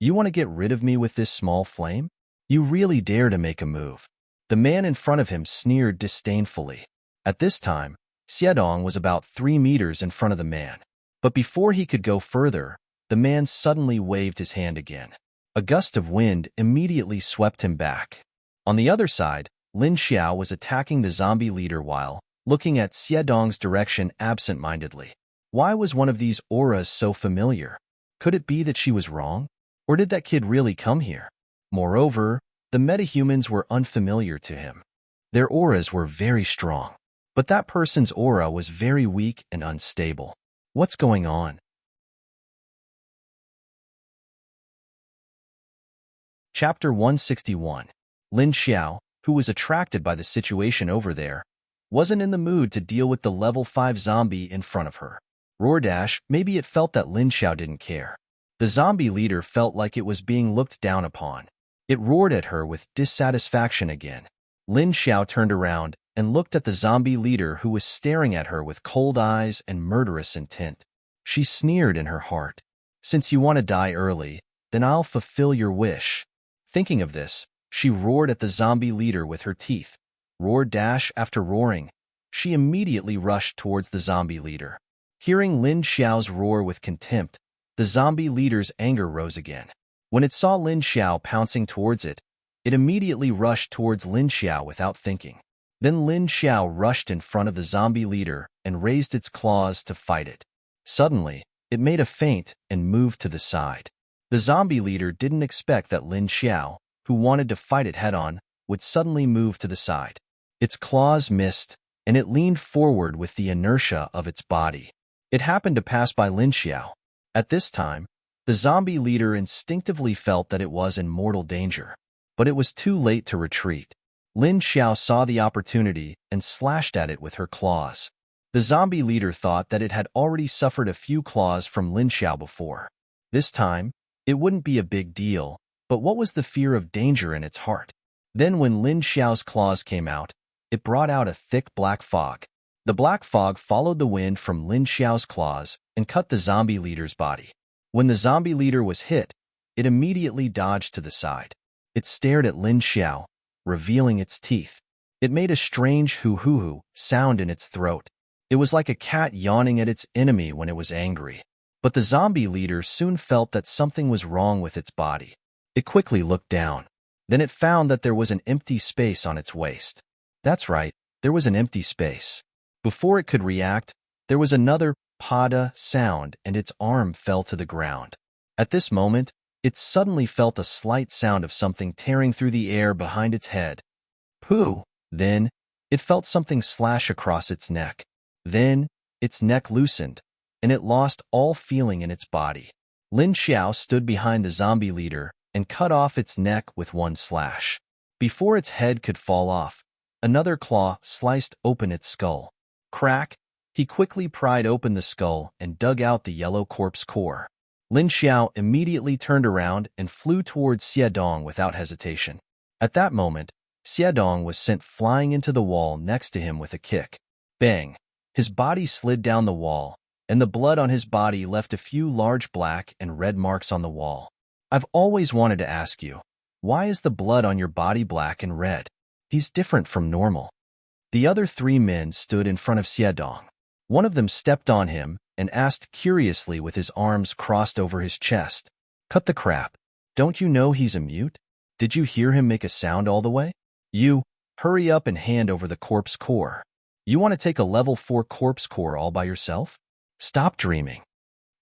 You want to get rid of me with this small flame? You really dare to make a move. The man in front of him sneered disdainfully. At this time, Xiedong was about 3 meters in front of the man. But before he could go further, the man suddenly waved his hand again. A gust of wind immediately swept him back. On the other side, Lin Xiao was attacking the zombie leader while looking at Xiedong's direction absent-mindedly. Why was one of these auras so familiar? Could it be that she was wrong? Or did that kid really come here? Moreover, the metahumans were unfamiliar to him. Their auras were very strong. But that person's aura was very weak and unstable. What's going on? Chapter 161. Lin Xiao, who was attracted by the situation over there, wasn't in the mood to deal with the level 5 zombie in front of her. Maybe it felt that Lin Xiao didn't care. The zombie leader felt like it was being looked down upon. It roared at her with dissatisfaction again. Lin Xiao turned around and looked at the zombie leader who was staring at her with cold eyes and murderous intent. She sneered in her heart. Since you want to die early, then I'll fulfill your wish. Thinking of this, she roared at the zombie leader with her teeth. After roaring, she immediately rushed towards the zombie leader. Hearing Lin Xiao's roar with contempt, the zombie leader's anger rose again. When it saw Lin Xiao pouncing towards it, it immediately rushed towards Lin Xiao without thinking. Then Lin Xiao rushed in front of the zombie leader and raised its claws to fight it. Suddenly, it made a feint and moved to the side. The zombie leader didn't expect that Lin Xiao, who wanted to fight it head-on, would suddenly move to the side. Its claws missed, and it leaned forward with the inertia of its body. It happened to pass by Lin Xiao. At this time, the zombie leader instinctively felt that it was in mortal danger. But it was too late to retreat. Lin Xiao saw the opportunity and slashed at it with her claws. The zombie leader thought that it had already suffered a few claws from Lin Xiao before. This time, it wouldn't be a big deal, but what was the fear of danger in its heart? Then when Lin Xiao's claws came out, it brought out a thick black fog. The black fog followed the wind from Lin Xiao's claws and cut the zombie leader's body. When the zombie leader was hit, it immediately dodged to the side. It stared at Lin Xiao, revealing its teeth. It made a strange hoo-hoo-hoo sound in its throat. It was like a cat yawning at its enemy when it was angry. But the zombie leader soon felt that something was wrong with its body. It quickly looked down. Then it found that there was an empty space on its waist. That's right, there was an empty space. Before it could react, there was another pada sound and its arm fell to the ground. At this moment, it suddenly felt a slight sound of something tearing through the air behind its head. Pooh! Then, it felt something slash across its neck. Then, its neck loosened, and it lost all feeling in its body. Lin Xiao stood behind the zombie leader and cut off its neck with one slash. Before its head could fall off, another claw sliced open its skull. Crack! He quickly pried open the skull and dug out the yellow corpse core. Lin Xiao immediately turned around and flew towards Xiedong without hesitation. At that moment, Xiedong was sent flying into the wall next to him with a kick. Bang! His body slid down the wall, and the blood on his body left a few large black and red marks on the wall. I've always wanted to ask you, why is the blood on your body black and red? He's different from normal. The other 3 men stood in front of Xiedong. One of them stepped on him and asked curiously with his arms crossed over his chest, "Cut the crap. Don't you know he's a mute? Did you hear him make a sound all the way? You, hurry up and hand over the corpse core. You want to take a level 4 corpse core all by yourself? Stop dreaming."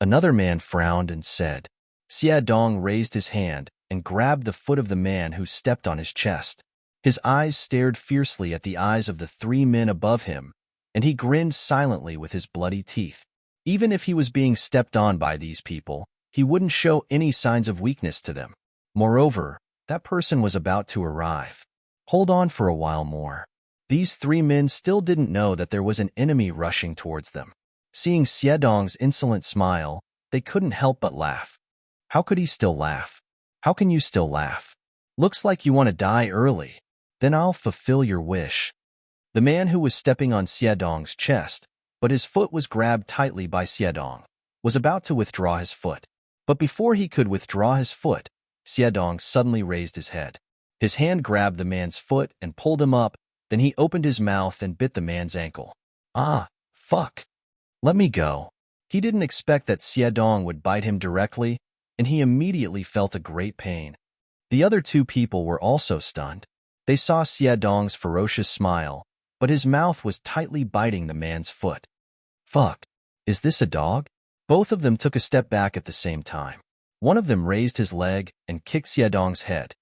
Another man frowned and said. Xiedong raised his hand and grabbed the foot of the man who stepped on his chest. His eyes stared fiercely at the eyes of the 3 men above him, and he grinned silently with his bloody teeth. Even if he was being stepped on by these people, he wouldn't show any signs of weakness to them. Moreover, that person was about to arrive. Hold on for a while more. These 3 men still didn't know that there was an enemy rushing towards them. Seeing Xiedong's insolent smile, they couldn't help but laugh. How could he still laugh? How can you still laugh? Looks like you want to die early. Then I'll fulfill your wish. The man who was stepping on Xiedong's chest, but his foot was grabbed tightly by Xiedong, was about to withdraw his foot. But before he could withdraw his foot, Xiedong suddenly raised his head. His hand grabbed the man's foot and pulled him up, then he opened his mouth and bit the man's ankle. Ah, fuck. Let me go. He didn't expect that Xiaodong would bite him directly, and he immediately felt a great pain. The other two people were also stunned. They saw Xiaodong's ferocious smile, but his mouth was tightly biting the man's foot. Fuck. Is this a dog? Both of them took a step back at the same time. One of them raised his leg and kicked Xiaodong's head.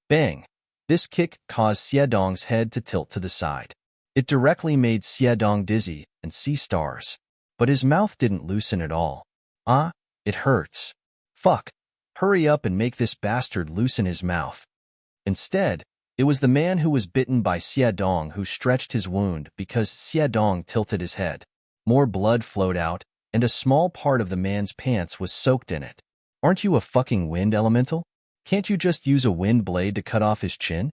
Bang! This kick caused Xiaodong's head to tilt to the side. It directly made Xiaodong dizzy and see stars. But his mouth didn't loosen at all. Ah, it hurts. Fuck. Hurry up and make this bastard loosen his mouth. Instead, it was the man who was bitten by Xiaodong who stretched his wound because Xiaodong tilted his head. More blood flowed out, and a small part of the man's pants was soaked in it. Aren't you a fucking wind elemental? Can't you just use a wind blade to cut off his chin?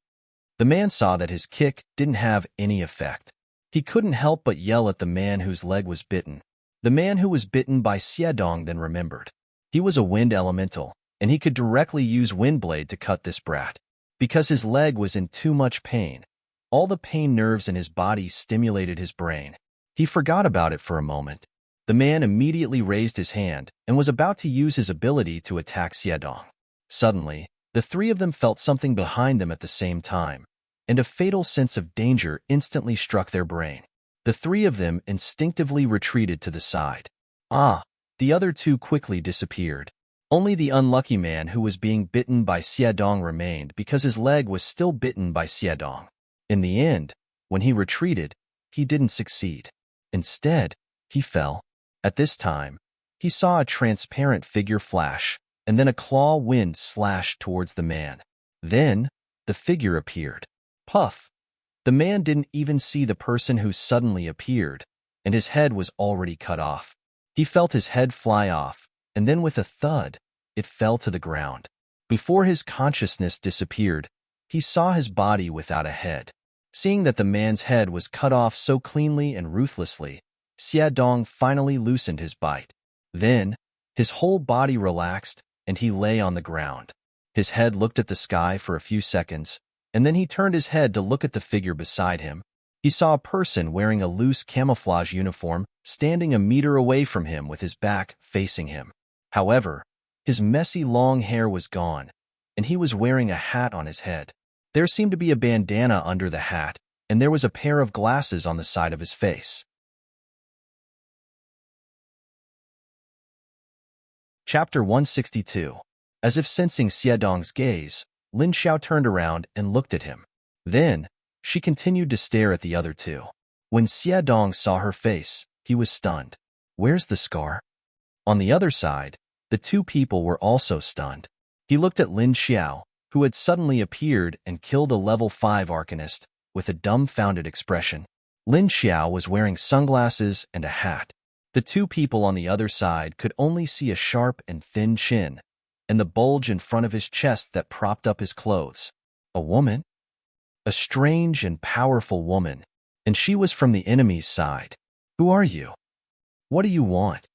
The man saw that his kick didn't have any effect. He couldn't help but yell at the man whose leg was bitten. The man who was bitten by Xiaodong then remembered. He was a wind elemental, and he could directly use wind blade to cut this brat. Because his leg was in too much pain, all the pain nerves in his body stimulated his brain. He forgot about it for a moment. The man immediately raised his hand and was about to use his ability to attack Xiaodong. Suddenly, the three of them felt something behind them at the same time, and a fatal sense of danger instantly struck their brain. The three of them instinctively retreated to the side. Ah, the other two quickly disappeared. Only the unlucky man who was being bitten by Xiaodong remained because his leg was still bitten by Xiaodong. In the end, when he retreated, he didn't succeed. Instead, he fell. At this time, he saw a transparent figure flash, and then a claw wind slashed towards the man. Then, the figure appeared. Puff! The man didn't even see the person who suddenly appeared, and his head was already cut off. He felt his head fly off, and then with a thud, it fell to the ground. Before his consciousness disappeared, he saw his body without a head. Seeing that the man's head was cut off so cleanly and ruthlessly, Xiaodong finally loosened his bite. Then, his whole body relaxed, and he lay on the ground. His head looked at the sky for a few seconds, and then he turned his head to look at the figure beside him. He saw a person wearing a loose camouflage uniform standing a meter away from him with his back facing him. However, his messy long hair was gone, and he was wearing a hat on his head. There seemed to be a bandana under the hat, and there was a pair of glasses on the side of his face. Chapter 162. As if sensing Xiaodong's gaze, Lin Xiao turned around and looked at him. Then, she continued to stare at the other two. When Xiaodong saw her face, he was stunned. Where's the scar? On the other side, the two people were also stunned. He looked at Lin Xiao, who had suddenly appeared and killed a level 5 arcanist, with a dumbfounded expression. Lin Xiao was wearing sunglasses and a hat. The two people on the other side could only see a sharp and thin chin, and the bulge in front of his chest that propped up his clothes. A woman? A strange and powerful woman, and she was from the enemy's side. Who are you? What do you want?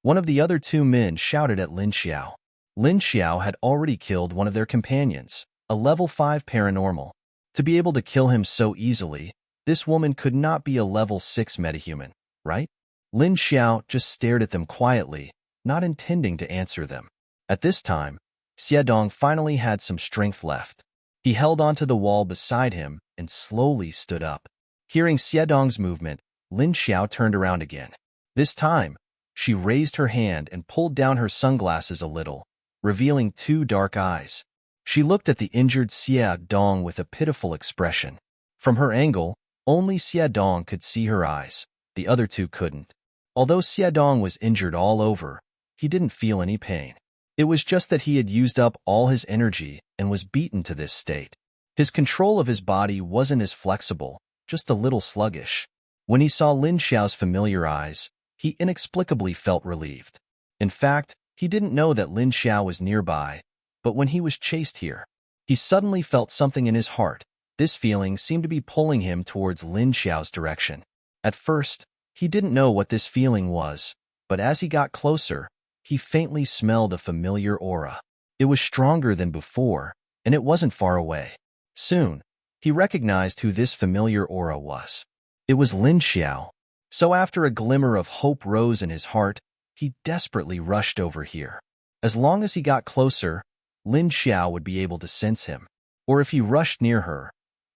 One of the other two men shouted at Lin Xiao. Lin Xiao had already killed one of their companions, a level 5 paranormal. To be able to kill him so easily, this woman could not be a level 6 metahuman, right? Lin Xiao just stared at them quietly, not intending to answer them. At this time, Xiaodong finally had some strength left. He held onto the wall beside him and slowly stood up. Hearing Xiaodong's movement, Lin Xiao turned around again. This time, she raised her hand and pulled down her sunglasses a little, revealing two dark eyes. She looked at the injured Xiaodong with a pitiful expression. From her angle, only Xiaodong could see her eyes. The other two couldn't. Although Xiaodong was injured all over, he didn't feel any pain. It was just that he had used up all his energy and was beaten to this state. His control of his body wasn't as flexible, just a little sluggish. When he saw Lin Xiao's familiar eyes, he inexplicably felt relieved. In fact, he didn't know that Lin Xiao was nearby, but when he was chased here, he suddenly felt something in his heart. This feeling seemed to be pulling him towards Lin Xiao's direction. At first, he didn't know what this feeling was, but as he got closer, he faintly smelled a familiar aura. It was stronger than before, and it wasn't far away. Soon, he recognized who this familiar aura was. It was Lin Xiao. So after a glimmer of hope rose in his heart, he desperately rushed over here. As long as he got closer, Lin Xiao would be able to sense him. Or if he rushed near her,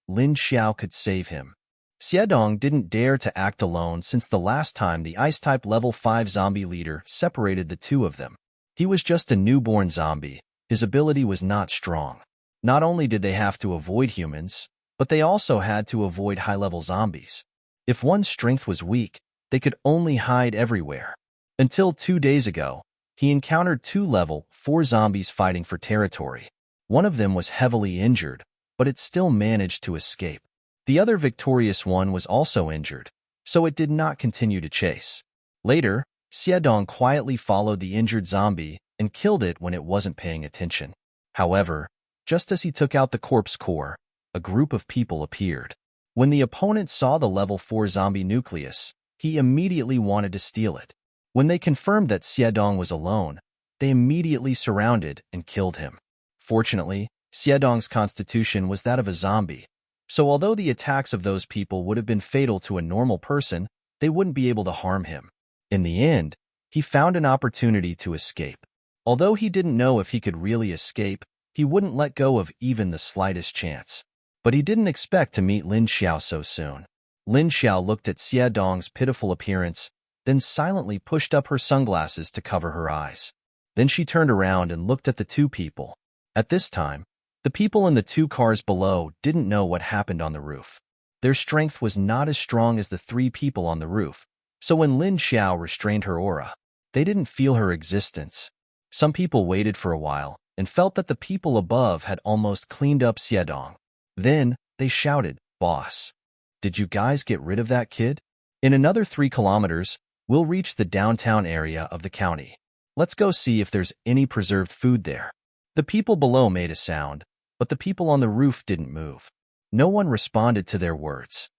Lin Xiao could save him. Xiedong didn't dare to act alone since the last time the Ice-type level 5 zombie leader separated the two of them. He was just a newborn zombie. His ability was not strong. Not only did they have to avoid humans, but they also had to avoid high-level zombies. If one's strength was weak, they could only hide everywhere. Until 2 days ago, he encountered 2 level 4 zombies fighting for territory. One of them was heavily injured, but it still managed to escape. The other victorious one was also injured, so it did not continue to chase. Later, Xiedong quietly followed the injured zombie and killed it when it wasn't paying attention. However, just as he took out the corpse core, a group of people appeared. When the opponent saw the level 4 zombie nucleus, he immediately wanted to steal it. When they confirmed that Xiedong was alone, they immediately surrounded and killed him. Fortunately, Xiedong's constitution was that of a zombie, so although the attacks of those people would have been fatal to a normal person, they wouldn't be able to harm him. In the end, he found an opportunity to escape. Although he didn't know if he could really escape, he wouldn't let go of even the slightest chance. But he didn't expect to meet Lin Xiao so soon. Lin Xiao looked at Xiedong's pitiful appearance, then silently pushed up her sunglasses to cover her eyes. Then she turned around and looked at the 2 people. At this time, the people in the 2 cars below didn't know what happened on the roof. Their strength was not as strong as the 3 people on the roof, so when Lin Xiao restrained her aura, they didn't feel her existence. Some people waited for a while and felt that the people above had almost cleaned up Xiedong. Then, they shouted, "Boss, did you guys get rid of that kid? In another 3 kilometers, we'll reach the downtown area of the county. Let's go see if there's any preserved food there." The people below made a sound, but the people on the roof didn't move. No one responded to their words.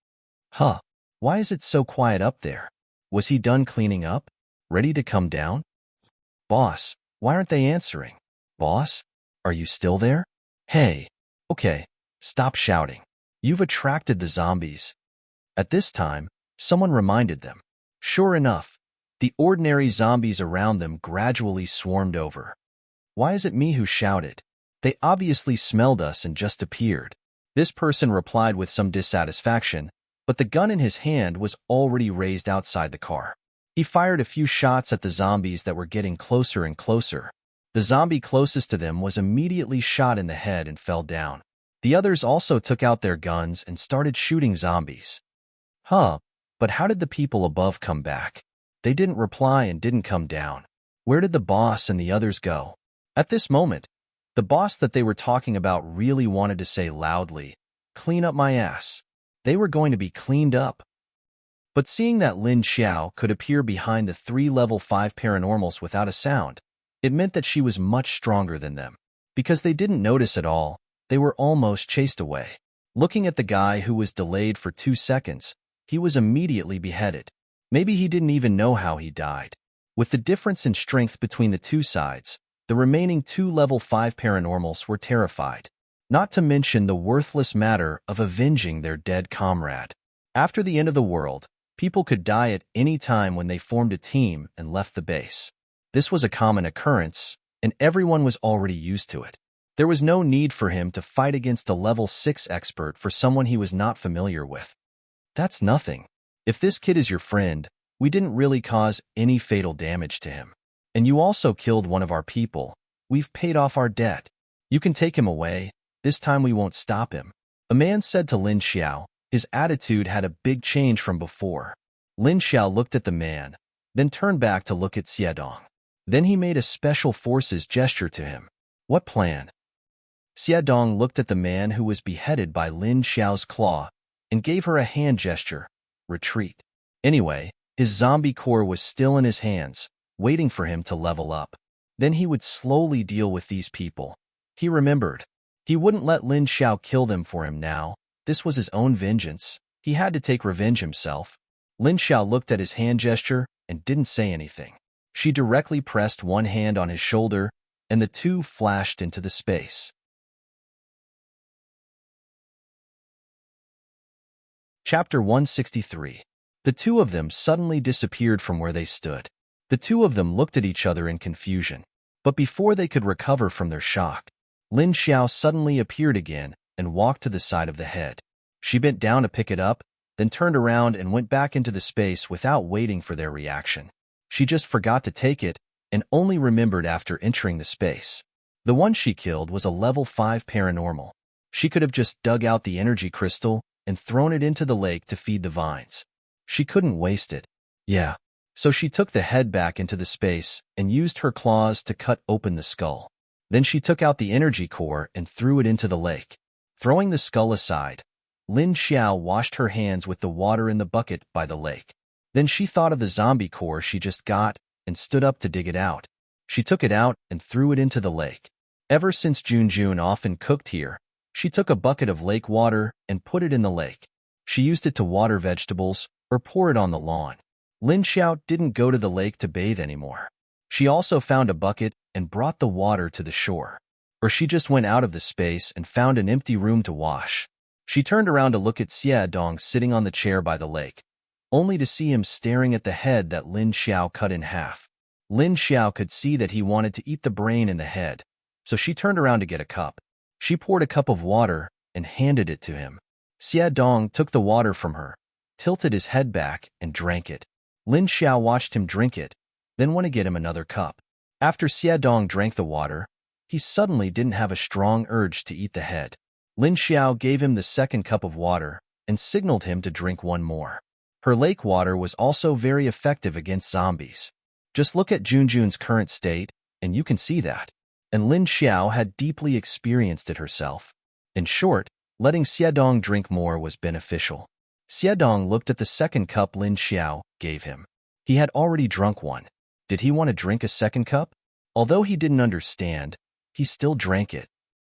Huh, why is it so quiet up there? Was he done cleaning up? Ready to come down? Boss, why aren't they answering? Boss, are you still there? Hey, okay, stop shouting. You've attracted the zombies. At this time, someone reminded them. Sure enough, the ordinary zombies around them gradually swarmed over. Why is it me who shouted? They obviously smelled us and just appeared. This person replied with some dissatisfaction, but the gun in his hand was already raised outside the car. He fired a few shots at the zombies that were getting closer and closer. The zombie closest to them was immediately shot in the head and fell down. The others also took out their guns and started shooting zombies. Huh, but how did the people above come back? They didn't reply and didn't come down. Where did the boss and the others go? At this moment, the boss that they were talking about really wanted to say loudly, "Clean up my ass." They were going to be cleaned up. But seeing that Lin Xiao could appear behind the 3 level 5 paranormals without a sound, it meant that she was much stronger than them. Because they didn't notice at all, they were almost chased away. Looking at the guy who was delayed for 2 seconds, he was immediately beheaded. Maybe he didn't even know how he died. With the difference in strength between the 2 sides, the remaining 2 level 5 paranormals were terrified. Not to mention the worthless matter of avenging their dead comrade. After the end of the world, people could die at any time when they formed a team and left the base. This was a common occurrence, and everyone was already used to it. There was no need for him to fight against a level 6 expert for someone he was not familiar with. That's nothing. If this kid is your friend, we didn't really cause any fatal damage to him. And you also killed one of our people. We've paid off our debt. You can take him away. This time we won't stop him. A man said to Lin Xiao. His attitude had a big change from before. Lin Xiao looked at the man, then turned back to look at Xiedong. Then he made a special forces gesture to him. What plan? Xiedong looked at the man who was beheaded by Lin Xiao's claw and gave her a hand gesture. Retreat. Anyway, his zombie core was still in his hands, waiting for him to level up. Then he would slowly deal with these people. He remembered. He wouldn't let Lin Xiao kill them for him now. This was his own vengeance. He had to take revenge himself. Lin Xiao looked at his hand gesture and didn't say anything. She directly pressed one hand on his shoulder, and the 2 flashed into the space. Chapter 163. The two of them suddenly disappeared from where they stood. The two of them looked at each other in confusion. But before they could recover from their shock, Lin Xiao suddenly appeared again and walked to the side of the head. She bent down to pick it up, then turned around and went back into the space without waiting for their reaction. She just forgot to take it and only remembered after entering the space. The one she killed was a level 5 paranormal. She could have just dug out the energy crystal and thrown it into the lake to feed the vines. She couldn't waste it. Yeah. So she took the head back into the space and used her claws to cut open the skull. Then she took out the energy core and threw it into the lake. Throwing the skull aside, Lin Xiao washed her hands with the water in the bucket by the lake. Then she thought of the zombie core she just got and stood up to dig it out. She took it out and threw it into the lake. Ever since Junjun often cooked here, she took a bucket of lake water and put it in the lake. She used it to water vegetables or pour it on the lawn. Lin Xiao didn't go to the lake to bathe anymore. She also found a bucket and brought the water to the shore. Or she just went out of the space and found an empty room to wash. She turned around to look at Xie Dong sitting on the chair by the lake, only to see him staring at the head that Lin Xiao cut in half. Lin Xiao could see that he wanted to eat the brain and the head, so she turned around to get a cup. She poured a cup of water and handed it to him. Xie Dong took the water from her, tilted his head back, and drank it. Lin Xiao watched him drink it, then went to get him another cup. After Xie Dong drank the water, he suddenly didn't have a strong urge to eat the head. Lin Xiao gave him the second cup of water and signaled him to drink one more. Her lake water was also very effective against zombies. Just look at Junjun's current state, and you can see that. And Lin Xiao had deeply experienced it herself. In short, letting Xie Dong drink more was beneficial. Xie Dong looked at the second cup Lin Xiao gave him. He had already drunk one. Did he want to drink a second cup? Although he didn't understand, he still drank it.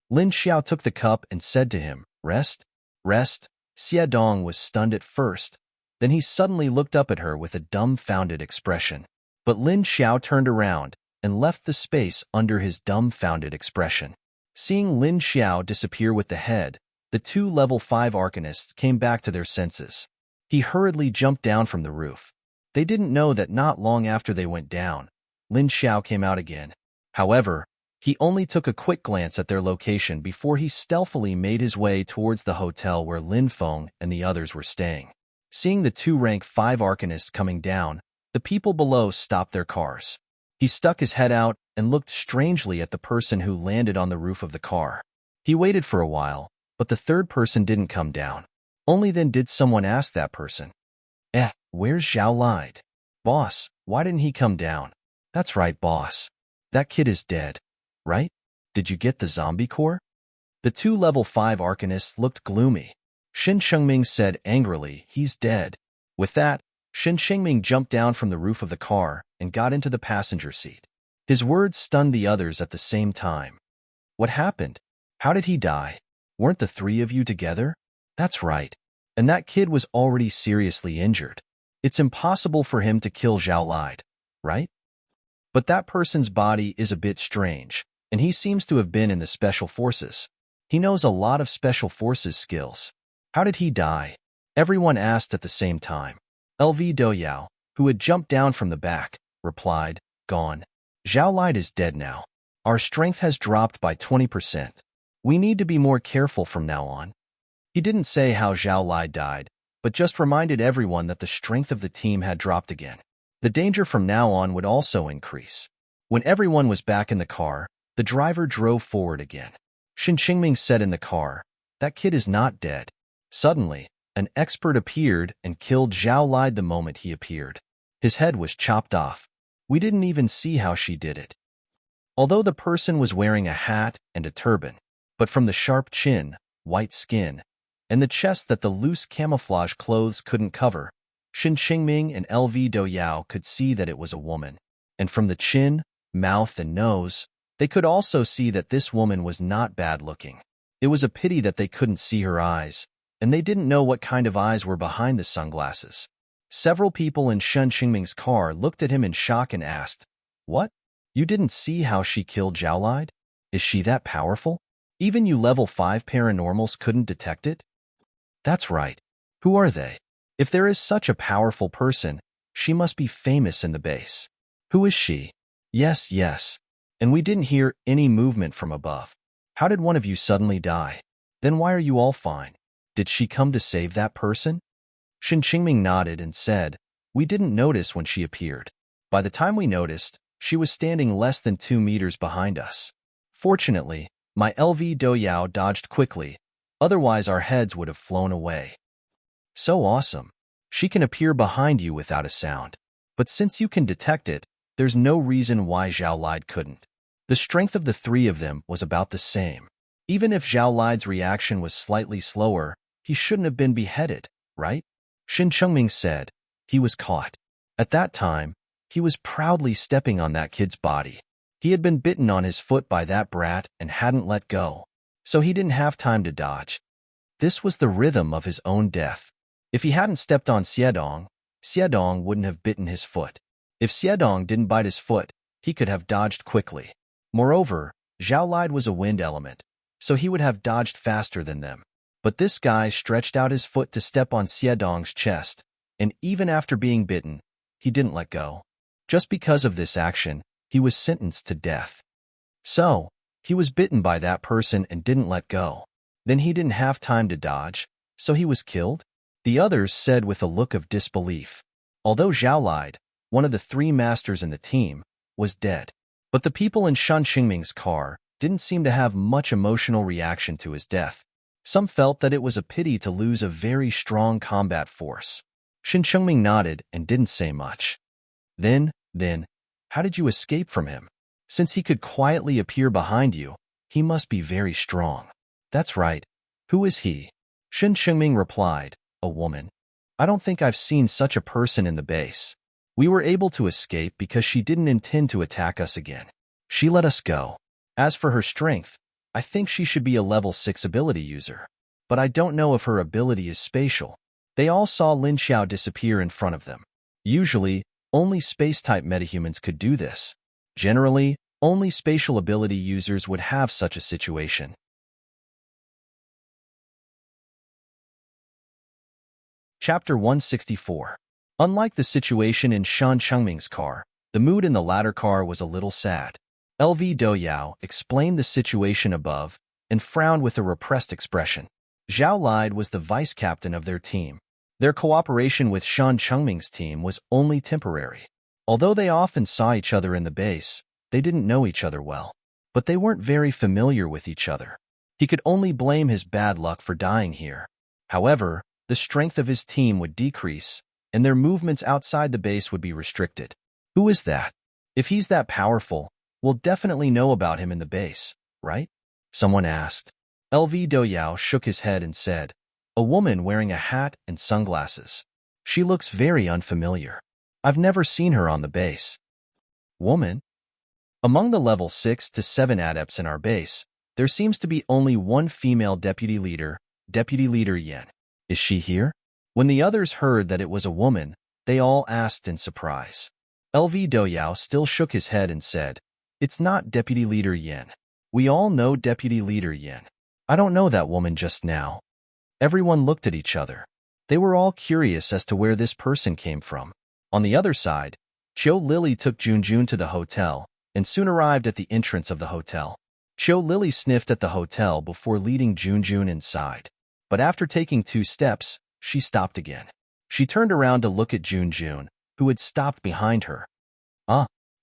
Lin Xiao took the cup and said to him, "Rest, rest." Xie Dong was stunned at first. Then he suddenly looked up at her with a dumbfounded expression. But Lin Xiao turned around and left the space under his dumbfounded expression. Seeing Lin Xiao disappear with the head, the two level 5 arcanists came back to their senses. He hurriedly jumped down from the roof. They didn't know that not long after they went down, Lin Xiao came out again. However, he only took a quick glance at their location before he stealthily made his way towards the hotel where Lin Feng and the others were staying. Seeing the two rank 5 arcanists coming down, the people below stopped their cars. He stuck his head out and looked strangely at the person who landed on the roof of the car. He waited for a while, but the third person didn't come down. Only then did someone ask that person, where's Zhao Lide? Boss, why didn't he come down? That's right, boss. That kid is dead, right? Did you get the zombie core? The two level 5 arcanists looked gloomy. Shen Shengming said angrily, he's dead. With that, Shen Shengming jumped down from the roof of the car and got into the passenger seat. His words stunned the others at the same time. What happened? How did he die? Weren't the three of you together? That's right. And that kid was already seriously injured. It's impossible for him to kill Zhao Lide, right? But that person's body is a bit strange, and he seems to have been in the Special Forces. He knows a lot of Special Forces skills. How did he die? Everyone asked at the same time. LV Doyao, who had jumped down from the back, replied, gone. Zhao Lide is dead now. Our strength has dropped by 20%. We need to be more careful from now on. He didn't say how Zhao Lide died, but just reminded everyone that the strength of the team had dropped again. The danger from now on would also increase. When everyone was back in the car, the driver drove forward again. Shen Qingming said in the car, that kid is not dead. Suddenly, an expert appeared and killed Zhao Lide the moment he appeared. His head was chopped off. We didn't even see how she did it. Although the person was wearing a hat and a turban, but from the sharp chin, white skin, and the chest that the loose camouflage clothes couldn't cover, Shen Qingming and LV Doyao could see that it was a woman. And from the chin, mouth, and nose, they could also see that this woman was not bad-looking. It was a pity that they couldn't see her eyes, and they didn't know what kind of eyes were behind the sunglasses. Several people in Shen Qingming's car looked at him in shock and asked, what? You didn't see how she killed Zhao Lide? Is she that powerful? Even you level 5 paranormals couldn't detect it? That's right. Who are they? If there is such a powerful person, she must be famous in the base. Who is she? Yes, yes. And we didn't hear any movement from above. How did one of you suddenly die? Then why are you all fine? Did she come to save that person? Shin Qingming nodded and said, we didn't notice when she appeared. By the time we noticed, she was standing less than 2 meters behind us. Fortunately, my LV Doyao dodged quickly, otherwise our heads would have flown away. So awesome. She can appear behind you without a sound. But since you can detect it, there's no reason why Zhao Lide couldn't. The strength of the three of them was about the same. Even if Zhao Lide's reaction was slightly slower, he shouldn't have been beheaded, right? Shin Chengming said. He was caught. At that time, he was proudly stepping on that kid's body. He had been bitten on his foot by that brat and hadn't let go, so he didn't have time to dodge. This was the rhythm of his own death. If he hadn't stepped on Xiedong, Xiedong wouldn't have bitten his foot. If Xiedong didn't bite his foot, he could have dodged quickly. Moreover, Zhao Lide was a wind element, so he would have dodged faster than them. But this guy stretched out his foot to step on Xiedong's chest, and even after being bitten, he didn't let go. Just because of this action, he was sentenced to death. So, he was bitten by that person and didn't let go. Then he didn't have time to dodge, so he was killed? The others said with a look of disbelief. Although Zhao Lide, one of the 3 masters in the team, was dead. But the people in Shan Qingming's car didn't seem to have much emotional reaction to his death. Some felt that it was a pity to lose a very strong combat force. Shin Qingming nodded and didn't say much. Then, how did you escape from him? Since he could quietly appear behind you, he must be very strong. That's right. Who is he? Shin Qingming replied, a woman. I don't think I've seen such a person in the base. We were able to escape because she didn't intend to attack us again. She let us go. As for her strength, I think she should be a level 6 ability user. But I don't know if her ability is spatial. They all saw Lin Xiao disappear in front of them. Usually, only space-type metahumans could do this. Generally, only spatial ability users would have such a situation. Chapter 164. Unlike the situation in Shan Chengming's car, the mood in the latter car was a little sad. LV Doyao explained the situation above and frowned with a repressed expression. Zhao Lide was the vice-captain of their team. Their cooperation with Shan Chengming's team was only temporary. Although they often saw each other in the base, they didn't know each other well. But they weren't very familiar with each other. He could only blame his bad luck for dying here. However, the strength of his team would decrease, and their movements outside the base would be restricted. Who is that? If he's that powerful, we'll definitely know about him in the base, right? Someone asked. LV Doyao shook his head and said, a woman wearing a hat and sunglasses. She looks very unfamiliar. I've never seen her on the base. Woman? Among the level 6 to 7 adepts in our base, there seems to be only one female deputy leader Yan. Is she here? When the others heard that it was a woman, they all asked in surprise. LV Doyao still shook his head and said, it's not Deputy Leader Yan. We all know Deputy Leader Yan. I don't know that woman just now. Everyone looked at each other. They were all curious as to where this person came from. On the other side, Qiu Lily took Junjun to the hotel and soon arrived at the entrance of the hotel. Qiu Lily sniffed at the hotel before leading Junjun inside. But after taking 2 steps, she stopped again. She turned around to look at Junjun, who had stopped behind her.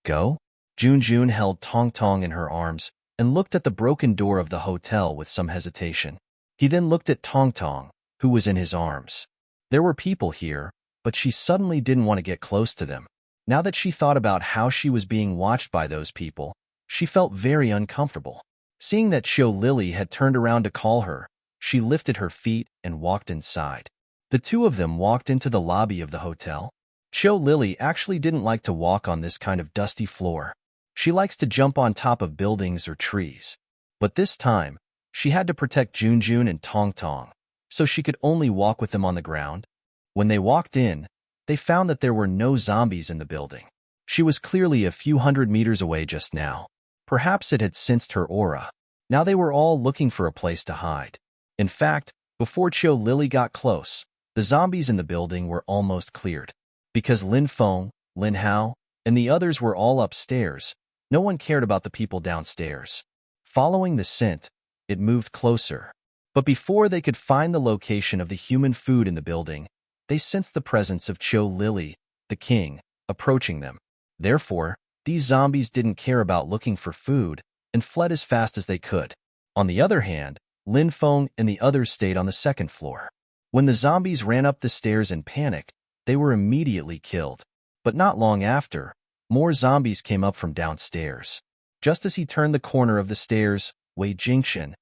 Go? Junjun held Tong Tong in her arms and looked at the broken door of the hotel with some hesitation. He then looked at Tong Tong, who was in his arms. There were people here, but she suddenly didn't want to get close to them. Now that she thought about how she was being watched by those people, she felt very uncomfortable. Seeing that Qiu Lily had turned around to call her, she lifted her feet and walked inside. The two of them walked into the lobby of the hotel. Qiu Lily actually didn't like to walk on this kind of dusty floor. She likes to jump on top of buildings or trees. But this time, she had to protect Junjun and Tong Tong, so she could only walk with them on the ground. When they walked in, they found that there were no zombies in the building. She was clearly a few hundred meters away just now. Perhaps it had sensed her aura. Now they were all looking for a place to hide. In fact, before Qiu Lily got close, The zombies in the building were almost cleared. Because Lin Feng, Lin Hao, and the others were all upstairs, no one cared about the people downstairs. Following the scent, it moved closer. But before they could find the location of the human food in the building, they sensed the presence of Cho Lily, the king, approaching them. Therefore, these zombies didn't care about looking for food and fled as fast as they could. On the other hand, Lin Feng and the others stayed on the second floor. When the zombies ran up the stairs in panic, they were immediately killed. But not long after, more zombies came up from downstairs. Just as he turned the corner of the stairs, Wei Jingxian,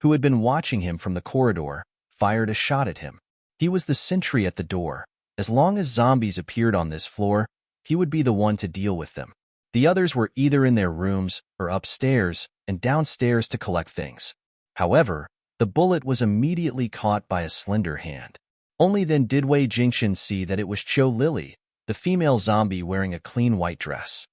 who had been watching him from the corridor, fired a shot at him. He was the sentry at the door. As long as zombies appeared on this floor, he would be the one to deal with them. The others were either in their rooms or upstairs and downstairs to collect things. However, the bullet was immediately caught by a slender hand. Only then did Wei Jingxian see that it was Cho Lily, the female zombie wearing a clean white dress.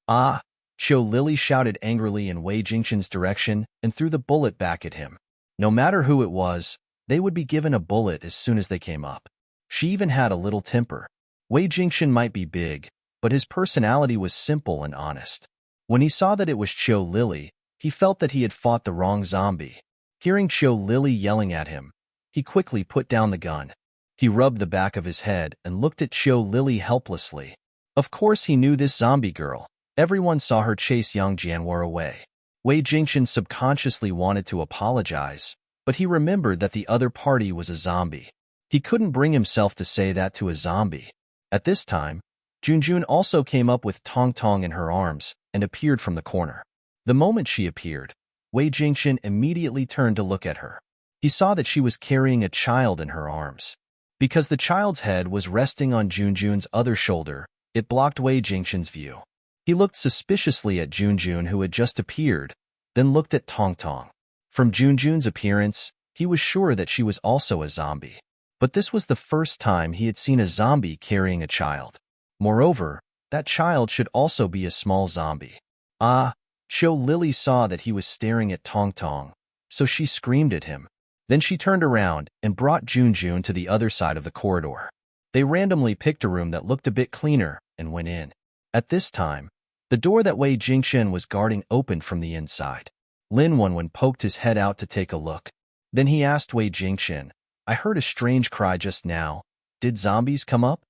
"Ah!" Cho Lily shouted angrily in Wei Jingxian's direction and threw the bullet back at him. No matter who it was, they would be given a bullet as soon as they came up. She even had a little temper. Wei Jingxian might be big, but his personality was simple and honest. When he saw that it was Cho Lily, he felt that he had fought the wrong zombie. Hearing Cho Lily yelling at him, he quickly put down the gun. He rubbed the back of his head and looked at Cho Lily helplessly. Of course he knew this zombie girl. Everyone saw her chase Yang Jianhua away. Wei Jingxian subconsciously wanted to apologize, but he remembered that the other party was a zombie. He couldn't bring himself to say that to a zombie. At this time, Junjun also came up with Tong Tong in her arms and appeared from the corner. The moment she appeared, Wei Jingxian immediately turned to look at her. He saw that she was carrying a child in her arms. Because the child's head was resting on Junjun's other shoulder, it blocked Wei Jingxian's view. He looked suspiciously at Junjun, who had just appeared, then looked at Tong Tong. From Junjun's appearance, he was sure that she was also a zombie. But this was the first time he had seen a zombie carrying a child. Moreover, that child should also be a small zombie. "Ah!" Cho Lily saw that he was staring at Tong Tong, so she screamed at him. Then she turned around and brought Junjun to the other side of the corridor. They randomly picked a room that looked a bit cleaner and went in. At this time, the door that Wei Jingxian was guarding opened from the inside. Lin Wenwen poked his head out to take a look. Then he asked Wei Jingxian, "I heard a strange cry just now. Did zombies come up?"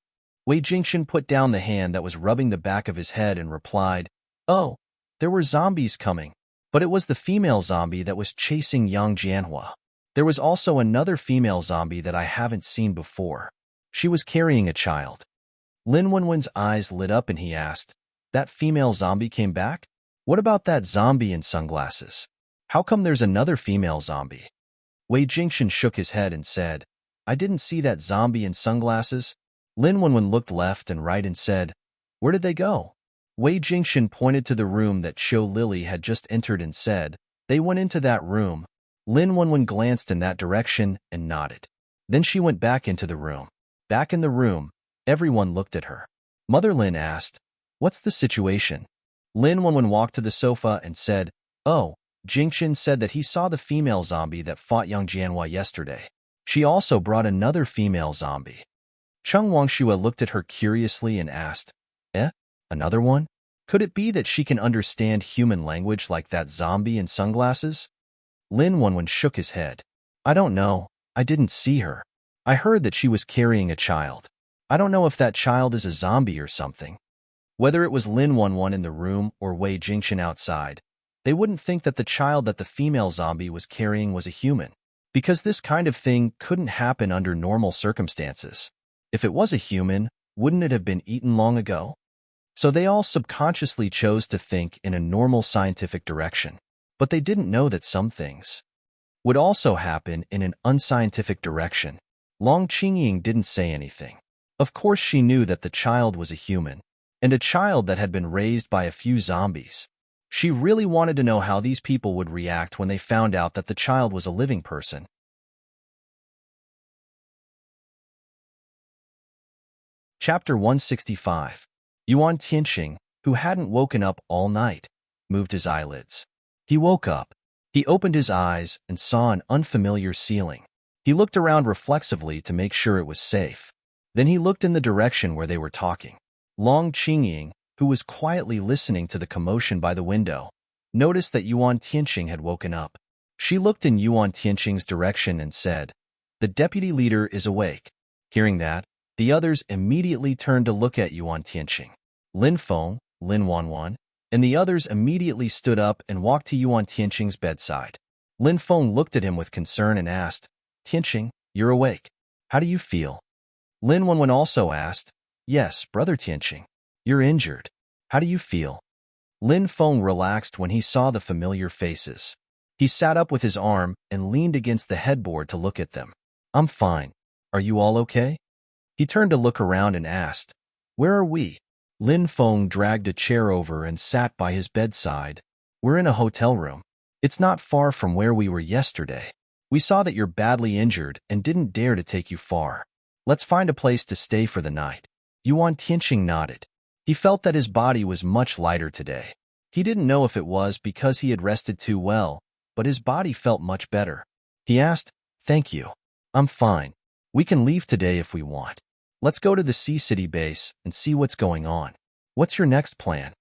Wei Jingxian put down the hand that was rubbing the back of his head and replied, "Oh, there were zombies coming, but it was the female zombie that was chasing Yang Jianhua. There was also another female zombie that I haven't seen before. She was carrying a child." Lin Wenwen's eyes lit up and he asked, "That female zombie came back? What about that zombie in sunglasses? How come there's another female zombie?" Wei Jingxian shook his head and said, "I didn't see that zombie in sunglasses." Lin Wenwen looked left and right and said, "Where did they go?" Wei Jingxian pointed to the room that Cho Lily had just entered and said, "They went into that room." Lin Wenwen glanced in that direction and nodded. Then she went back into the room. Back in the room, everyone looked at her. Mother Lin asked, "What's the situation?" Lin Wenwen walked to the sofa and said, "Oh, Jingxian said that he saw the female zombie that fought Yang Jianhua yesterday. She also brought another female zombie." Cheng Wangshua looked at her curiously and asked, Another one? Could it be that she can understand human language like that zombie in sunglasses?" Lin Wenwen shook his head. "I don't know. I didn't see her. I heard that she was carrying a child. I don't know if that child is a zombie or something." Whether it was Lin Wenwen in the room or Wei Jingxian outside, they wouldn't think that the child that the female zombie was carrying was a human, because this kind of thing couldn't happen under normal circumstances. If it was a human, wouldn't it have been eaten long ago? So they all subconsciously chose to think in a normal scientific direction. But they didn't know that some things would also happen in an unscientific direction. Long Qingying didn't say anything. Of course she knew that the child was a human, and a child that had been raised by a few zombies. She really wanted to know how these people would react when they found out that the child was a living person. Chapter 165. Yuan Tianqing, who hadn't woken up all night, moved his eyelids. He woke up. He opened his eyes and saw an unfamiliar ceiling. He looked around reflexively to make sure it was safe. Then he looked in the direction where they were talking. Long Qingying, who was quietly listening to the commotion by the window, noticed that Yuan Tianqing had woken up. She looked in Yuan Tianqing's direction and said, "The deputy leader is awake." Hearing that, the others immediately turned to look at Yuan Tianqing. Lin Feng, Lin Wanwan, and the others immediately stood up and walked to Yuan Tianqing's bedside. Lin Feng looked at him with concern and asked, "Tianqing, you're awake. How do you feel?" Lin Wanwan also asked, "Yes, brother Tianqing. You're injured. How do you feel?" Lin Feng relaxed when he saw the familiar faces. He sat up with his arm and leaned against the headboard to look at them. "I'm fine. Are you all okay?" He turned to look around and asked, "Where are we?" Lin Feng dragged a chair over and sat by his bedside. "We're in a hotel room. It's not far from where we were yesterday. We saw that you're badly injured and didn't dare to take you far. Let's find a place to stay for the night." Yuan Tianqing nodded. He felt that his body was much lighter today. He didn't know if it was because he had rested too well, but his body felt much better. He asked, "Thank you. I'm fine. We can leave today if we want. Let's go to the Sea City base and see what's going on. What's your next plan?"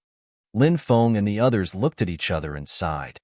Lin Feng and the others looked at each other and sighed.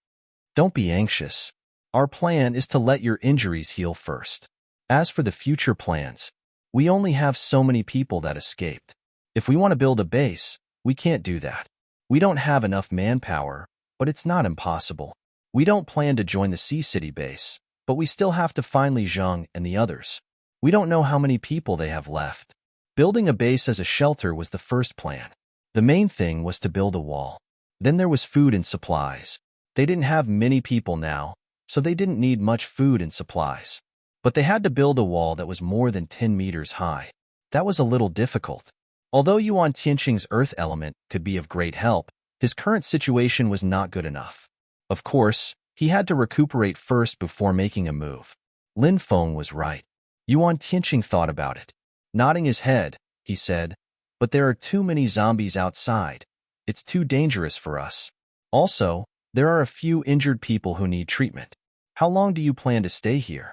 "Don't be anxious. Our plan is to let your injuries heal first. As for the future plans, we only have so many people that escaped. If we want to build a base, we can't do that. We don't have enough manpower, but it's not impossible. We don't plan to join the Sea City base, but we still have to find Li Zheng and the others. We don't know how many people they have left." Building a base as a shelter was the first plan. The main thing was to build a wall. Then there was food and supplies. They didn't have many people now, so they didn't need much food and supplies. But they had to build a wall that was more than 10 meters high. That was a little difficult. Although Yuan Tianqing's earth element could be of great help, his current situation was not good enough. Of course, he had to recuperate first before making a move. Lin Feng was right. Yuan Tianqing thought about it. Nodding his head, he said, "But there are too many zombies outside. It's too dangerous for us. Also, there are a few injured people who need treatment. How long do you plan to stay here?"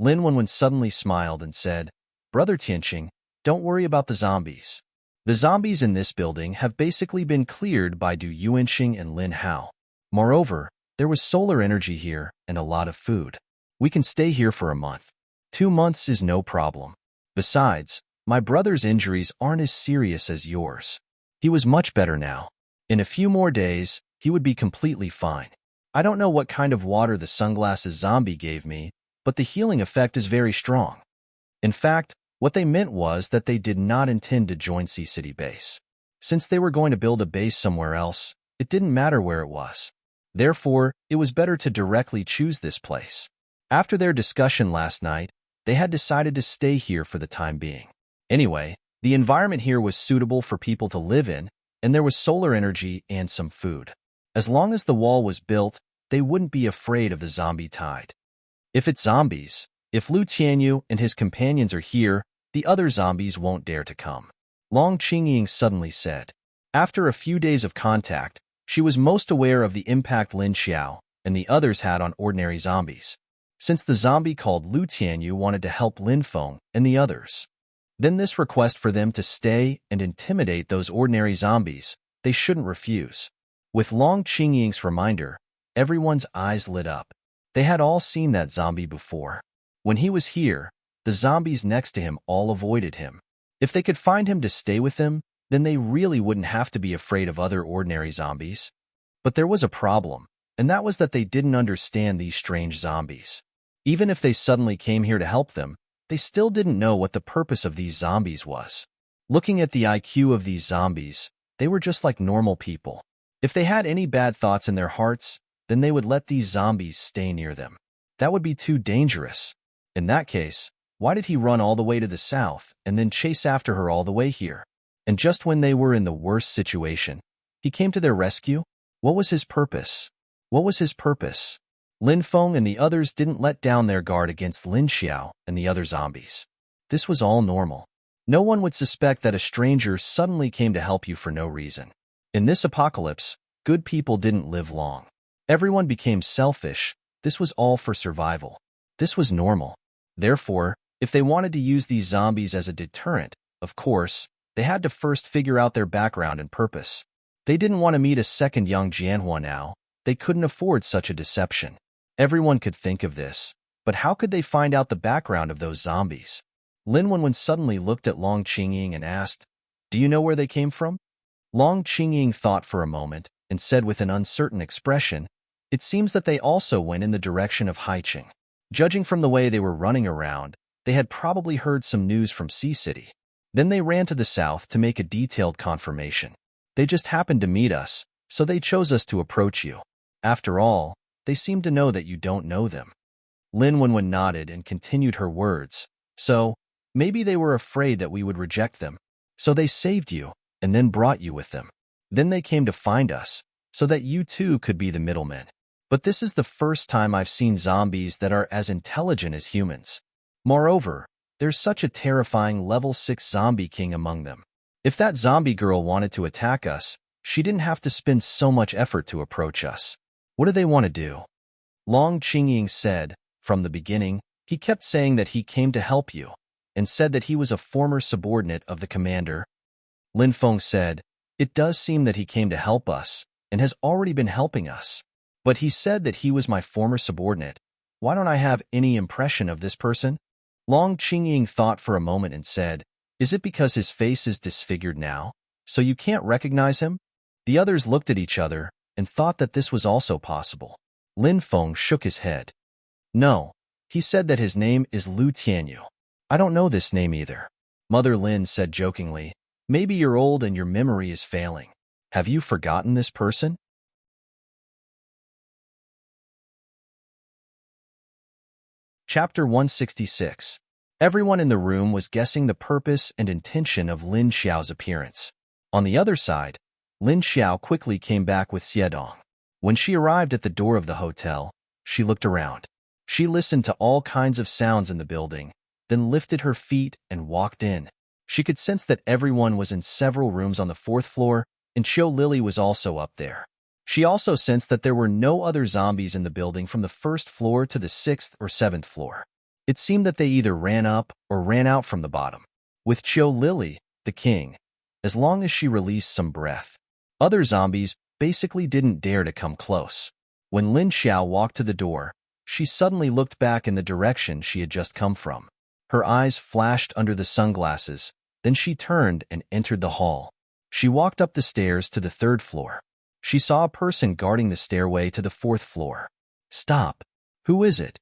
Lin Wenwen suddenly smiled and said, "Brother Tianqing, don't worry about the zombies. The zombies in this building have basically been cleared by Du Yuanxing and Lin Hao. Moreover, there was solar energy here and a lot of food. We can stay here for a month. 2 months is no problem. Besides, my brother's injuries aren't as serious as yours. He was much better now. In a few more days, he would be completely fine. I don't know what kind of water the sunglasses zombie gave me, but the healing effect is very strong." In fact, what they meant was that they did not intend to join Sea City base. Since they were going to build a base somewhere else, it didn't matter where it was. Therefore, it was better to directly choose this place. After their discussion last night, they had decided to stay here for the time being. Anyway, the environment here was suitable for people to live in, and there was solar energy and some food. As long as the wall was built, they wouldn't be afraid of the zombie tide. If it's zombies, if Lu Tianyu and his companions are here, the other zombies won't dare to come. Long Qingying suddenly said. After a few days of contact, she was most aware of the impact Lin Xiao and the others had on ordinary zombies, since the zombie called Lu Tianyu wanted to help Lin Feng and the others. Then this request for them to stay and intimidate those ordinary zombies, they shouldn't refuse. With Long Qingying's reminder, everyone's eyes lit up. They had all seen that zombie before. When he was here, the zombies next to him all avoided him. If they could find him to stay with them, then they really wouldn't have to be afraid of other ordinary zombies. But there was a problem, and that was that they didn't understand these strange zombies. Even if they suddenly came here to help them, they still didn't know what the purpose of these zombies was. Looking at the IQ of these zombies, they were just like normal people. If they had any bad thoughts in their hearts, then they would let these zombies stay near them. That would be too dangerous. In that case, why did he run all the way to the south and then chase after her all the way here? And just when they were in the worst situation, he came to their rescue? What was his purpose? What was his purpose? Lin Feng and the others didn't let down their guard against Lin Xiao and the other zombies. This was all normal. No one would suspect that a stranger suddenly came to help you for no reason. In this apocalypse, good people didn't live long. Everyone became selfish. This was all for survival. This was normal. Therefore, if they wanted to use these zombies as a deterrent, of course, they had to first figure out their background and purpose. They didn't want to meet a second young Jianhua now. They couldn't afford such a deception. Everyone could think of this, but how could they find out the background of those zombies? Lin Wenwen suddenly looked at Long Qingying and asked, "Do you know where they came from?" Long Qingying thought for a moment and said with an uncertain expression, "It seems that they also went in the direction of Haiqing. Judging from the way they were running around, they had probably heard some news from Sea City. Then they ran to the south to make a detailed confirmation. They just happened to meet us, so they chose us to approach you. After all, they seem to know that you don't know them." Lin Wenwen nodded and continued her words. "So, maybe they were afraid that we would reject them. So they saved you, and then brought you with them. Then they came to find us, so that you too could be the middleman. But this is the first time I've seen zombies that are as intelligent as humans. Moreover, there's such a terrifying level 6 zombie king among them. If that zombie girl wanted to attack us, she didn't have to spend so much effort to approach us. What do they want to do?" Long Qingying said, "From the beginning, he kept saying that he came to help you, and said that he was a former subordinate of the commander." Lin Feng said, "It does seem that he came to help us, and has already been helping us. But he said that he was my former subordinate. Why don't I have any impression of this person?" Long Qingying thought for a moment and said, "Is it because his face is disfigured now, so you can't recognize him?" The others looked at each other and thought that this was also possible. Lin Feng shook his head. "No, he said that his name is Lu Tianyu. I don't know this name either." Mother Lin said jokingly, "Maybe you're old and your memory is failing. Have you forgotten this person?" Chapter 166. Everyone in the room was guessing the purpose and intention of Lin Xiao's appearance. On the other side, Lin Xiao quickly came back with Xiedong. When she arrived at the door of the hotel, she looked around. She listened to all kinds of sounds in the building, then lifted her feet and walked in. She could sense that everyone was in several rooms on the 4th floor, and Qiu Lily was also up there. She also sensed that there were no other zombies in the building from the 1st floor to the 6th or 7th floor. It seemed that they either ran up or ran out from the bottom. With Qiu Lily, the king, as long as she released some breath, other zombies basically didn't dare to come close. When Lin Xiao walked to the door, she suddenly looked back in the direction she had just come from. Her eyes flashed under the sunglasses, then she turned and entered the hall. She walked up the stairs to the 3rd floor. She saw a person guarding the stairway to the 4th floor. "Stop! Who is it?"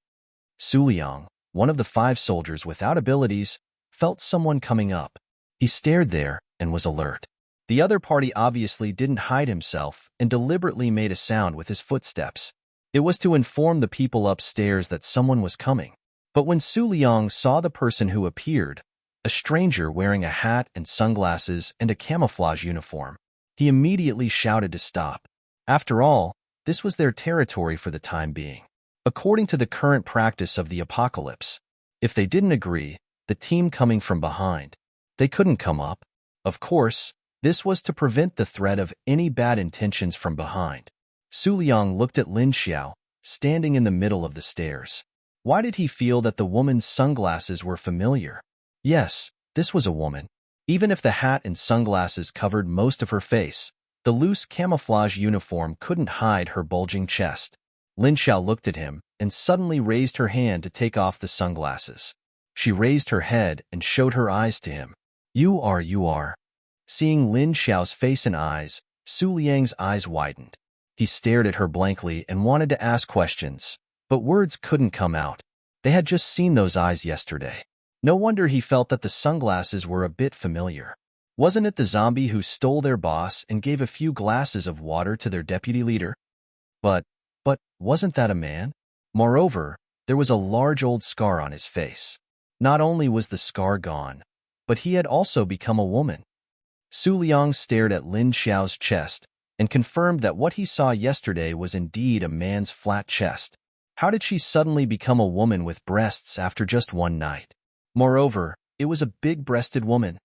Su Liang, one of the 5 soldiers without abilities, felt someone coming up. He stared there and was alert. The other party obviously didn't hide himself and deliberately made a sound with his footsteps. It was to inform the people upstairs that someone was coming. But when Su Liang saw the person who appeared, a stranger wearing a hat and sunglasses and a camouflage uniform, he immediately shouted to stop. After all, this was their territory for the time being. According to the current practice of the apocalypse, if they didn't agree, the team coming from behind, they couldn't come up. Of course, this was to prevent the threat of any bad intentions from behind. Su Liang looked at Lin Xiao, standing in the middle of the stairs. Why did he feel that the woman's sunglasses were familiar? Yes, this was a woman. Even if the hat and sunglasses covered most of her face, the loose camouflage uniform couldn't hide her bulging chest. Lin Xiao looked at him and suddenly raised her hand to take off the sunglasses. She raised her head and showed her eyes to him. You are. Seeing Lin Xiao's face and eyes, Su Liang's eyes widened. He stared at her blankly and wanted to ask questions, but words couldn't come out. They had just seen those eyes yesterday. No wonder he felt that the sunglasses were a bit familiar. Wasn't it the zombie who stole their boss and gave a few glasses of water to their deputy leader? But wasn't that a man? Moreover, there was a large old scar on his face. Not only was the scar gone, but he had also become a woman. Su Liang stared at Lin Xiao's chest and confirmed that what he saw yesterday was indeed a man's flat chest. How did she suddenly become a woman with breasts after just one night? Moreover, it was a big-breasted woman.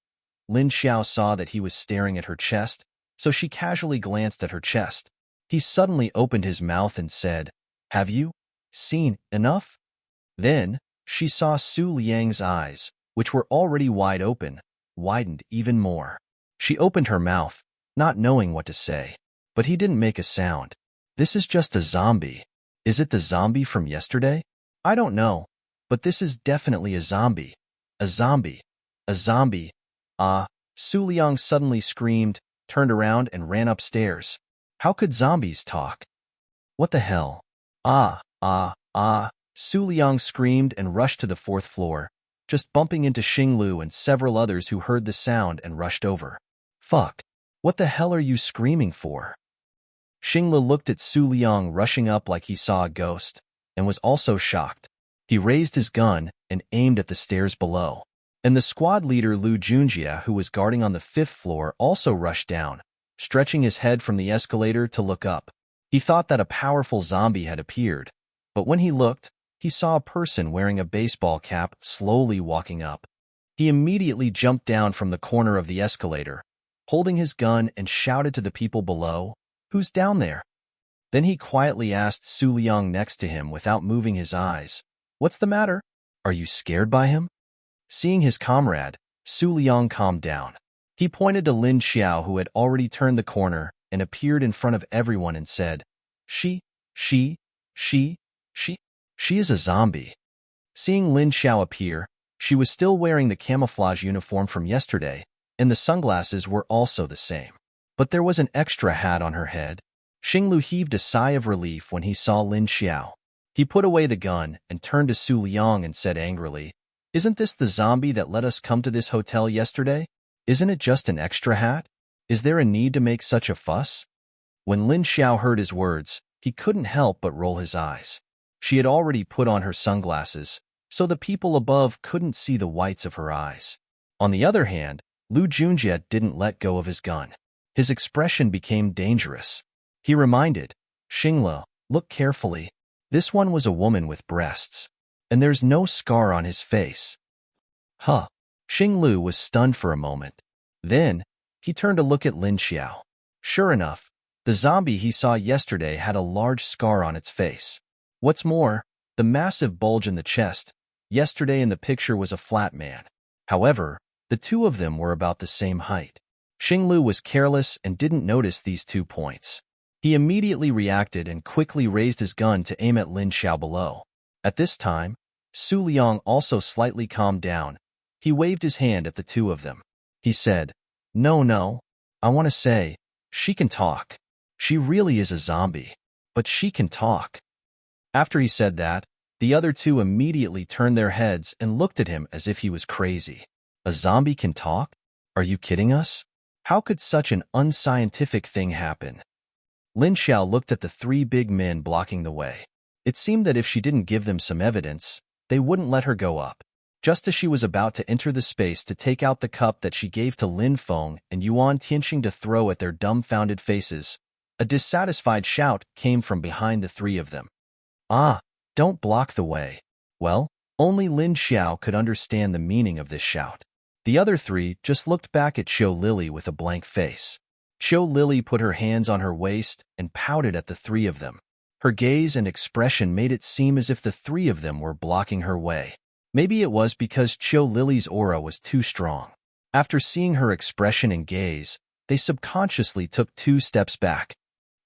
Lin Xiao saw that he was staring at her chest, so she casually glanced at her chest. He suddenly opened his mouth and said, "Have you seen enough?" Then, she saw Su Liang's eyes, which were already wide open, widened even more. She opened her mouth, not knowing what to say. But he didn't make a sound. This is just a zombie. Is it the zombie from yesterday? I don't know. But this is definitely a zombie. A zombie. A zombie. Ah, Su Liang suddenly screamed, turned around and ran upstairs. How could zombies talk? What the hell? Ah, ah, ah. Su Liang screamed and rushed to the 4th floor, just bumping into Xinglu and several others who heard the sound and rushed over. Fuck. What the hell are you screaming for? Xinglu looked at Su Liang rushing up like he saw a ghost, and was also shocked. He raised his gun and aimed at the stairs below. And the squad leader Lu Junjie, who was guarding on the 5th floor, also rushed down, stretching his head from the escalator to look up. He thought that a powerful zombie had appeared, but when he looked, he saw a person wearing a baseball cap slowly walking up. He immediately jumped down from the corner of the escalator, holding his gun, and shouted to the people below, "Who's down there?" Then he quietly asked Su Liang next to him without moving his eyes, "What's the matter? Are you scared by him?" Seeing his comrade, Su Liang calmed down. He pointed to Lin Xiao, who had already turned the corner and appeared in front of everyone, and said, She is a zombie." Seeing Lin Xiao appear, she was still wearing the camouflage uniform from yesterday, and the sunglasses were also the same. But there was an extra hat on her head. Xinglu heaved a sigh of relief when he saw Lin Xiao. He put away the gun and turned to Su Liang and said angrily, "Isn't this the zombie that let us come to this hotel yesterday? Isn't it just an extra hat? Is there a need to make such a fuss?" When Lin Xiao heard his words, he couldn't help but roll his eyes. She had already put on her sunglasses, so the people above couldn't see the whites of her eyes. On the other hand, Lu Junjie didn't let go of his gun. His expression became dangerous. He reminded, "Xinglu, look carefully. This one was a woman with breasts. And there's no scar on his face." Huh. Xinglu was stunned for a moment. Then, he turned to look at Lin Xiao. Sure enough, the zombie he saw yesterday had a large scar on its face. What's more, the massive bulge in the chest, yesterday in the picture, was a flat man. However, the two of them were about the same height. Xinglu was careless and didn't notice these 2 points. He immediately reacted and quickly raised his gun to aim at Lin Xiao below. At this time, Su Liang also slightly calmed down. He waved his hand at the two of them. He said, No, I want to say, she can talk. She really is a zombie, but she can talk." After he said that, the other two immediately turned their heads and looked at him as if he was crazy. A zombie can talk? Are you kidding us? How could such an unscientific thing happen? Lin Xiao looked at the 3 big men blocking the way. It seemed that if she didn't give them some evidence, they wouldn't let her go up. Just as she was about to enter the space to take out the cup that she gave to Lin Feng and Yuan Tianqing to throw at their dumbfounded faces, a dissatisfied shout came from behind the 3 of them. "Ah, don't block the way." Well, only Lin Xiao could understand the meaning of this shout. The other 3 just looked back at Qiu Lily with a blank face. Qiu Lily put her hands on her waist and pouted at the 3 of them. Her gaze and expression made it seem as if the 3 of them were blocking her way. Maybe it was because Qiu Lily's aura was too strong. After seeing her expression and gaze, they subconsciously took 2 steps back.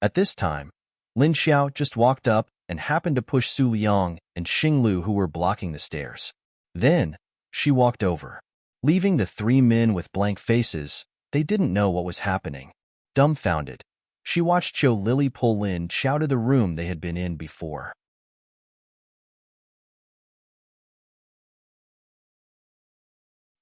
At this time, Lin Xiao just walked up and happened to push Su Liang and Xinglu, who were blocking the stairs. Then, she walked over. Leaving the 3 men with blank faces, they didn't know what was happening. Dumbfounded, she watched Qiu Lily pull Lin Xiao to the room they had been in before.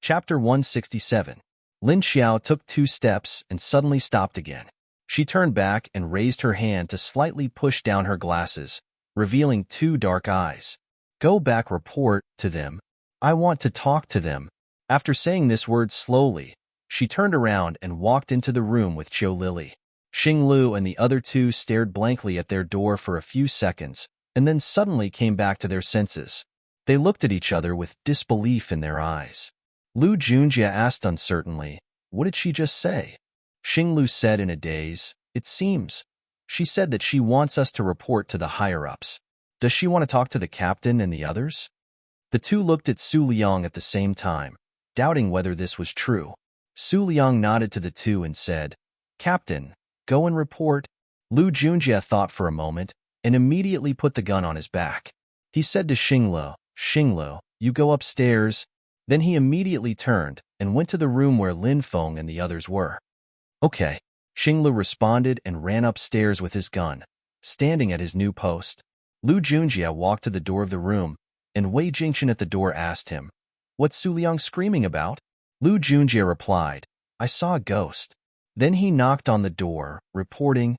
Chapter 167. Lin Xiao took 2 steps and suddenly stopped again. She turned back and raised her hand to slightly push down her glasses, revealing 2 dark eyes. "Go back, report to them. I want to talk to them." After saying this word slowly, she turned around and walked into the room with Qiu Lily. Xinglu and the other 2 stared blankly at their door for a few seconds, and then suddenly came back to their senses. They looked at each other with disbelief in their eyes. Lu Junjie asked uncertainly, "What did she just say?" Xinglu said in a daze, "It seems. She said that she wants us to report to the higher-ups. Does she want to talk to the captain and the others?" The two looked at Su Liang at the same time, doubting whether this was true. Su Liang nodded to the two and said, "Captain, go and report." Lu Junjie thought for a moment and immediately put the gun on his back. He said to Xinglu, "You go upstairs." Then he immediately turned and went to the room where Lin Feng and the others were. "Okay," Xinglu responded and ran upstairs with his gun, standing at his new post. Lu Junjie walked to the door of the room, and Wei Jingchen at the door asked him, "What's Su Liang screaming about?" Lu Junjie replied, "I saw a ghost." Then he knocked on the door, reporting,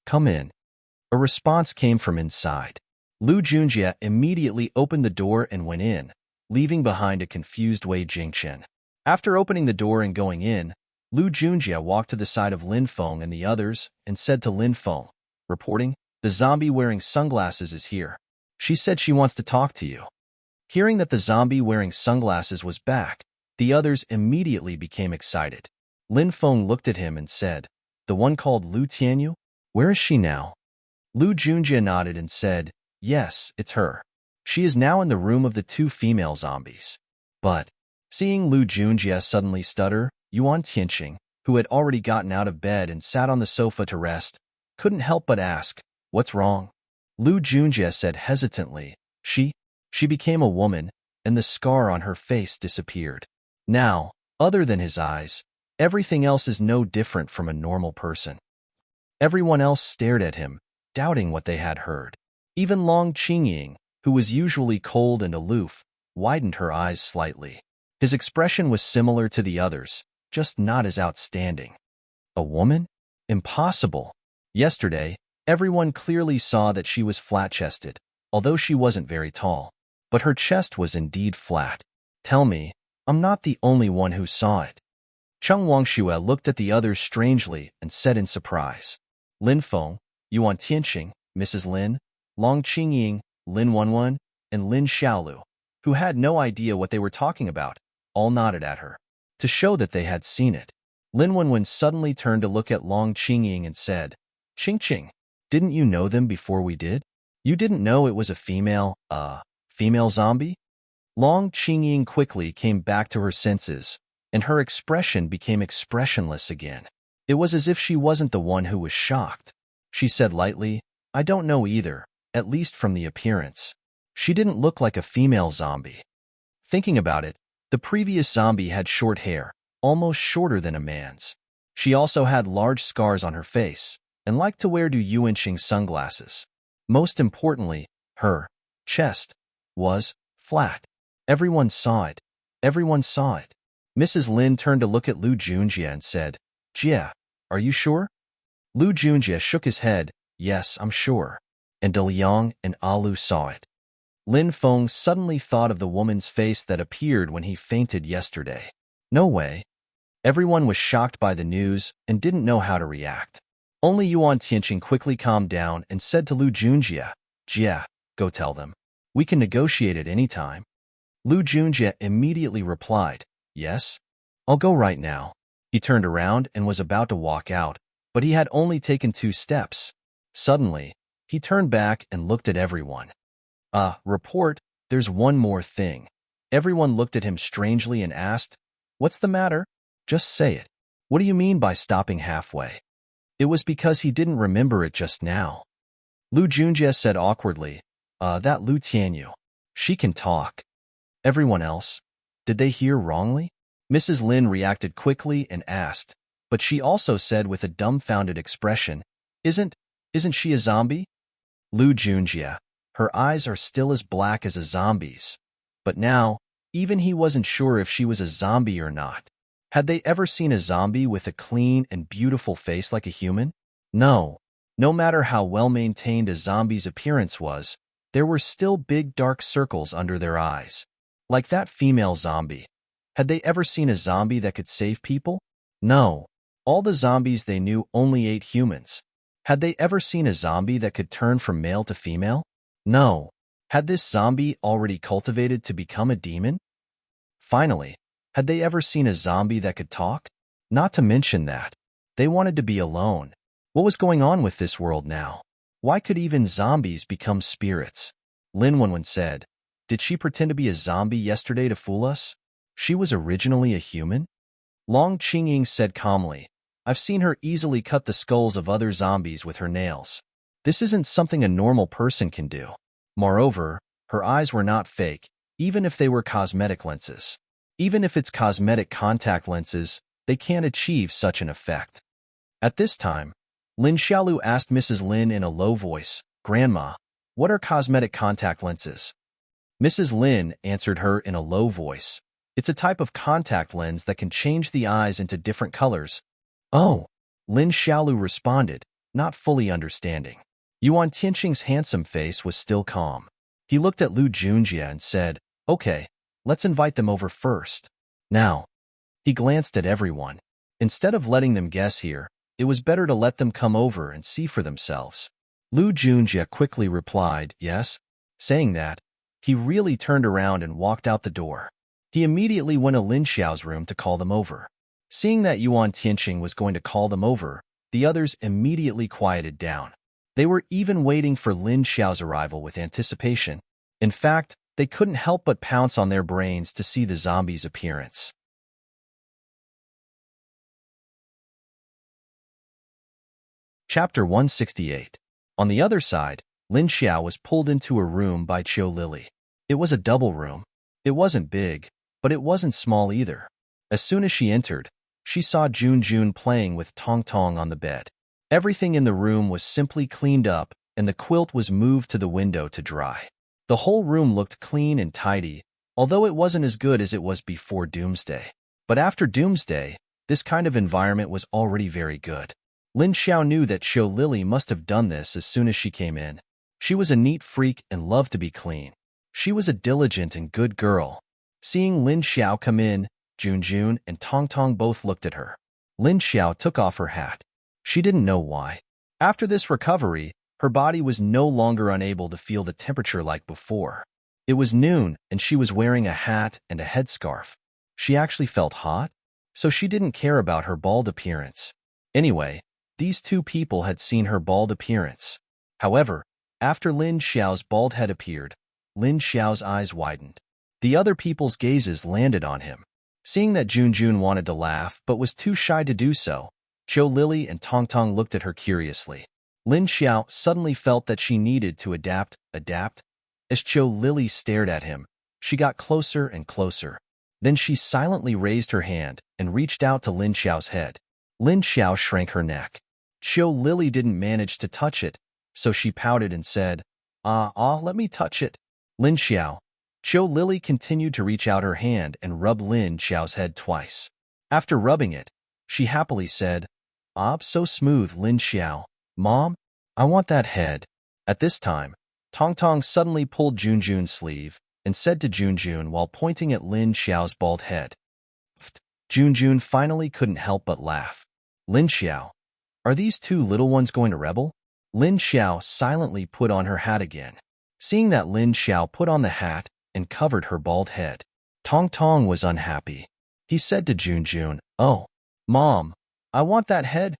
"Come in." A response came from inside. Lu Junjie immediately opened the door and went in, leaving behind a confused Wei Jingchen. After opening the door and going in, Lu Junjie walked to the side of Lin Feng and the others and said to Lin Feng, reporting, "The zombie wearing sunglasses is here. She said she wants to talk to you." Hearing that the zombie wearing sunglasses was back, the others immediately became excited. Lin Feng looked at him and said, "The one called Lu Tianyu? Where is she now?" Lu Junjie nodded and said, "Yes, it's her. She is now in the room of the two female zombies." But, seeing Lu Junjie suddenly stutter, Yuan Tianqing, who had already gotten out of bed and sat on the sofa to rest, couldn't help but ask, "What's wrong?" Lu Junjie said hesitantly, She became a woman, and the scar on her face disappeared. Now, other than his eyes, everything else is no different from a normal person." Everyone else stared at him, doubting what they had heard. Even Long Qingying, who was usually cold and aloof, widened her eyes slightly. His expression was similar to the others, just not as outstanding. A woman? Impossible. Yesterday, everyone clearly saw that she was flat-chested, although she wasn't very tall. But her chest was indeed flat. "Tell me, I'm not the only one who saw it." Cheng Wangxue looked at the others strangely and said in surprise. Lin Feng, Yuan Tianqing, Mrs. Lin, Long Qingying, Lin Wenwen, and Lin Xiaolu, who had no idea what they were talking about, all nodded at her, to show that they had seen it. Lin Wenwen suddenly turned to look at Long Qingying and said, "Qingqing, didn't you know them before we did? You didn't know it was a female zombie?" Long Qingying quickly came back to her senses, and her expression became expressionless again. It was as if she wasn't the one who was shocked. She said lightly, "I don't know either, at least from the appearance. She didn't look like a female zombie." Thinking about it, the previous zombie had short hair, almost shorter than a man's. She also had large scars on her face, and liked to wear Yuanqing sunglasses. Most importantly, her chest was flat. Everyone saw it. Everyone saw it. Mrs. Lin turned to look at Lu Junjie and said, "Jia, are you sure?" Lu Junjie shook his head, "Yes, I'm sure." And De Liang and Alu saw it. Lin Feng suddenly thought of the woman's face that appeared when he fainted yesterday. No way. Everyone was shocked by the news and didn't know how to react. Only Yuan Tianqing quickly calmed down and said to Lu Junjie, "Jia, go tell them. We can negotiate at any time." Lu Junjie immediately replied, "Yes, I'll go right now." He turned around and was about to walk out, but he had only taken 2 steps. Suddenly, he turned back and looked at everyone. Report, there's one more thing." Everyone looked at him strangely and asked, "What's the matter? Just say it. What do you mean by stopping halfway?" It was because he didn't remember it just now. Lu Junjie said awkwardly, That Lu Tianyu. She can talk." Everyone else, did they hear wrongly? Mrs. Lin reacted quickly and asked, but she also said with a dumbfounded expression, Isn't she a zombie?" Lu Junjie, her eyes are still as black as a zombie's. But now, even he wasn't sure if she was a zombie or not. Had they ever seen a zombie with a clean and beautiful face like a human? No. No matter how well-maintained a zombie's appearance was, there were still big dark circles under their eyes. Like that female zombie. Had they ever seen a zombie that could save people? No. All the zombies they knew only ate humans. Had they ever seen a zombie that could turn from male to female? No. Had this zombie already cultivated to become a demon? Finally, had they ever seen a zombie that could talk? Not to mention that. They wanted to be alone. What was going on with this world now? Why could even zombies become spirits? Lin Wenwen said, Did she pretend to be a zombie yesterday to fool us? She was originally a human? Long Qingying said calmly, I've seen her easily cut the skulls of other zombies with her nails. This isn't something a normal person can do. Moreover, her eyes were not fake, even if they were cosmetic lenses. Even if it's cosmetic contact lenses, they can't achieve such an effect. At this time, Lin Xiaolu asked Mrs. Lin in a low voice, Grandma, what are cosmetic contact lenses? Mrs. Lin answered her in a low voice. It's a type of contact lens that can change the eyes into different colors. Oh, Lin Xiaolu responded, not fully understanding. Yuan Tianqing's handsome face was still calm. He looked at Lu Junjie and said, Okay, let's invite them over first. Now, he glanced at everyone. Instead of letting them guess here, it was better to let them come over and see for themselves. Lu Junjie quickly replied, yes. Saying that, he really turned around and walked out the door. He immediately went to Lin Xiao's room to call them over. Seeing that Yuan Tianqing was going to call them over, the others immediately quieted down. They were even waiting for Lin Xiao's arrival with anticipation. In fact, they couldn't help but pounce on their brains to see the zombie's appearance. Chapter 168. On the other side, Lin Xiao was pulled into a room by Qiu Lili. It was a double room. It wasn't big, but it wasn't small either. As soon as she entered, she saw Jun playing with Tong Tong on the bed. Everything in the room was simply cleaned up, and the quilt was moved to the window to dry. The whole room looked clean and tidy, although it wasn't as good as it was before Doomsday. But after Doomsday, this kind of environment was already very good. Lin Xiao knew that Qiu Lili must have done this as soon as she came in. She was a neat freak and loved to be clean. She was a diligent and good girl. Seeing Lin Xiao come in, Jun and Tong Tong both looked at her. Lin Xiao took off her hat. She didn't know why. After this recovery, her body was no longer unable to feel the temperature like before. It was noon, and she was wearing a hat and a headscarf. She actually felt hot, so she didn't care about her bald appearance. Anyway, these two people had seen her bald appearance. However, after Lin Xiao's bald head appeared, Lin Xiao's eyes widened. The other people's gazes landed on him. Seeing that Jun wanted to laugh but was too shy to do so, Qiu Lili and Tong Tong looked at her curiously. Lin Xiao suddenly felt that she needed to adapt. As Qiu Lili stared at him, she got closer and closer. Then she silently raised her hand and reached out to Lin Xiao's head. Lin Xiao shrank her neck. Qiu Lili didn't manage to touch it, so she pouted and said, let me touch it. Lin Xiao. Qiu Lili continued to reach out her hand and rub Lin Xiao's head twice. After rubbing it, she happily said, so smooth, Lin Xiao. Mom, I want that head. At this time, Tong Tong suddenly pulled Jun's sleeve and said to Jun while pointing at Lin Xiao's bald head. Jun finally couldn't help but laugh. Lin Xiao, are these two little ones going to rebel? Lin Xiao silently put on her hat again. Seeing that Lin Xiao put on the hat and covered her bald head, Tong Tong was unhappy. He said to Jun, oh, Mom, I want that head.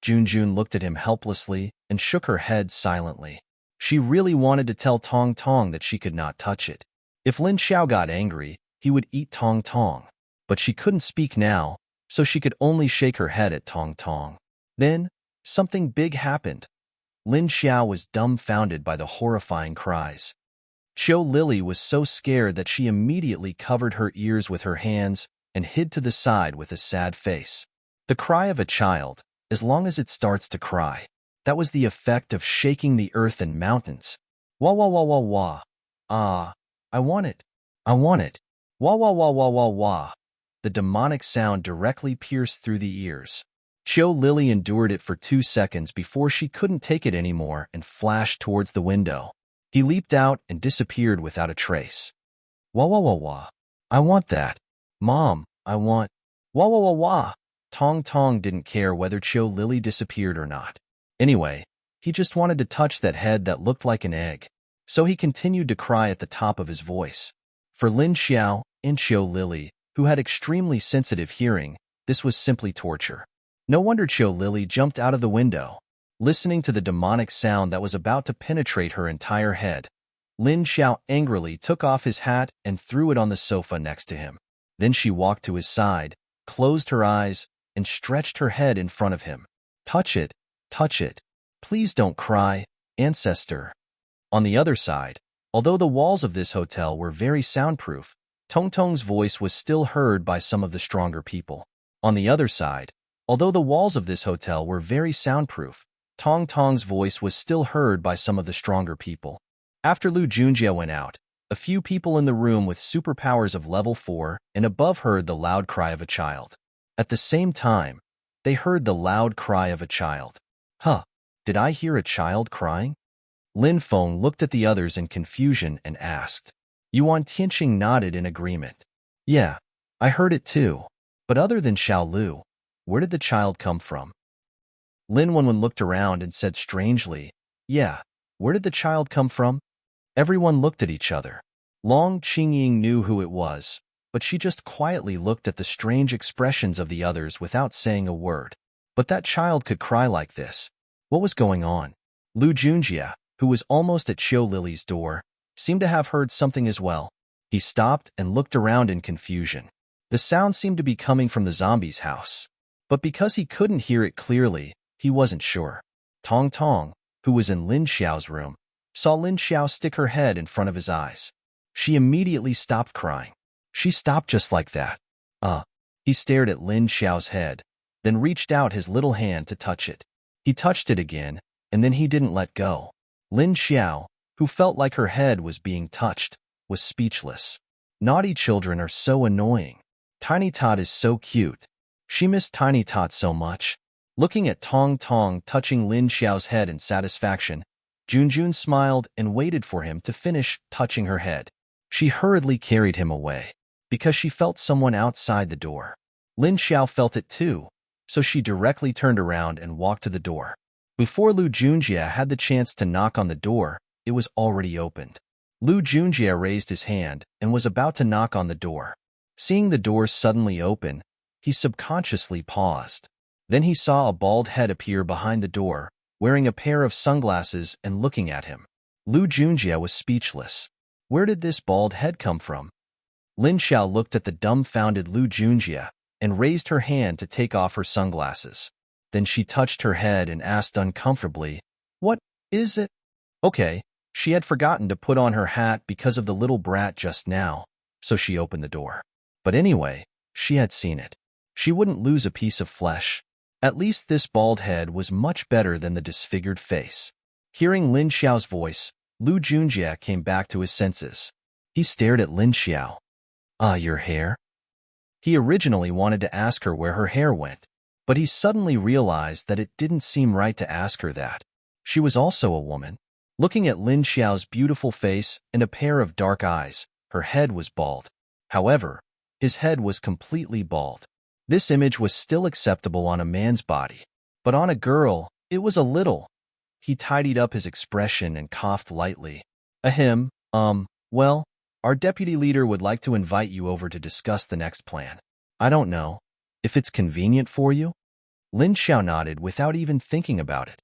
Jun looked at him helplessly and shook her head silently. She really wanted to tell Tong Tong that she could not touch it. If Lin Xiao got angry, he would eat Tong Tong. But she couldn't speak now, so she could only shake her head at Tong Tong. Then, something big happened. Lin Xiao was dumbfounded by the horrifying cries. Qiu Lili was so scared that she immediately covered her ears with her hands and hid to the side with a sad face. The cry of a child, as long as it starts to cry, that was the effect of shaking the earth and mountains. Wah wah wah wah wah. I want it. Wah wah wah wah wah wah. The demonic sound directly pierced through the ears. Qiu Lili endured it for 2 seconds before she couldn't take it anymore and flashed towards the window. He leaped out and disappeared without a trace. Wah wah wah wah. I want that. Mom, I want. Wah wah wah wah. Tong Tong didn't care whether Qiu Lili disappeared or not. Anyway, he just wanted to touch that head that looked like an egg. So he continued to cry at the top of his voice. For Lin Xiao and Qiu Lili, who had extremely sensitive hearing, this was simply torture. No wonder Qiu Lili jumped out of the window. Listening to the demonic sound that was about to penetrate her entire head, Lin Xiao angrily took off his hat and threw it on the sofa next to him. Then she walked to his side, closed her eyes, and stretched her head in front of him. Touch it, touch it. Please don't cry, ancestor. On the other side, although the walls of this hotel were very soundproof, Tong Tong's voice was still heard by some of the stronger people. On the other side, although the walls of this hotel were very soundproof, Tong Tong's voice was still heard by some of the stronger people. After Lu Junjie went out, a few people in the room with superpowers of level 4 and above heard the loud cry of a child. At the same time, they heard the loud cry of a child. Huh, did I hear a child crying? Lin Feng looked at the others in confusion and asked. Yuan Tianqing nodded in agreement. Yeah, I heard it too. But other than Xiao Lu, where did the child come from? Lin Wenwen looked around and said strangely, yeah, where did the child come from? Everyone looked at each other. Long Qingying knew who it was, but she just quietly looked at the strange expressions of the others without saying a word. But that child could cry like this. What was going on? Lu Junjie, who was almost at Xiao Lily's door, seemed to have heard something as well. He stopped and looked around in confusion. The sound seemed to be coming from the zombie's house. But because he couldn't hear it clearly, he wasn't sure. Tong Tong, who was in Lin Xiao's room, saw Lin Xiao stick her head in front of his eyes. She immediately stopped crying. She stopped just like that. He stared at Lin Xiao's head, then reached out his little hand to touch it. He touched it again, and then he didn't let go. Lin Xiao, who felt like her head was being touched, was speechless. Naughty children are so annoying. Tiny Tot is so cute. She missed Tiny Tot so much. Looking at Tong Tong touching Lin Xiao's head in satisfaction, Junjun smiled and waited for him to finish touching her head. She hurriedly carried him away, because she felt someone outside the door. Lin Xiao felt it too, so she directly turned around and walked to the door. Before Lu Junjie had the chance to knock on the door, it was already opened. Lu Junjie raised his hand and was about to knock on the door. Seeing the door suddenly open, he subconsciously paused. Then he saw a bald head appear behind the door, wearing a pair of sunglasses and looking at him. Lu Junjie was speechless. Where did this bald head come from? Lin Xiao looked at the dumbfounded Lu Junjie and raised her hand to take off her sunglasses. Then she touched her head and asked uncomfortably, "What is it?" Okay, she had forgotten to put on her hat because of the little brat just now, so she opened the door. But anyway, she had seen it. She wouldn't lose a piece of flesh. At least this bald head was much better than the disfigured face. Hearing Lin Xiao's voice, Lu Junjie came back to his senses. He stared at Lin Xiao. Your hair? He originally wanted to ask her where her hair went, but he suddenly realized that it didn't seem right to ask her that. She was also a woman. Looking at Lin Xiao's beautiful face and a pair of dark eyes, her head was bald. However, his head was completely bald. This image was still acceptable on a man's body, but on a girl, it was a little. He tidied up his expression and coughed lightly. Ahem, well, our deputy leader would like to invite you over to discuss the next plan. I don't know. If it's convenient for you? Lin Xiao nodded without even thinking about it.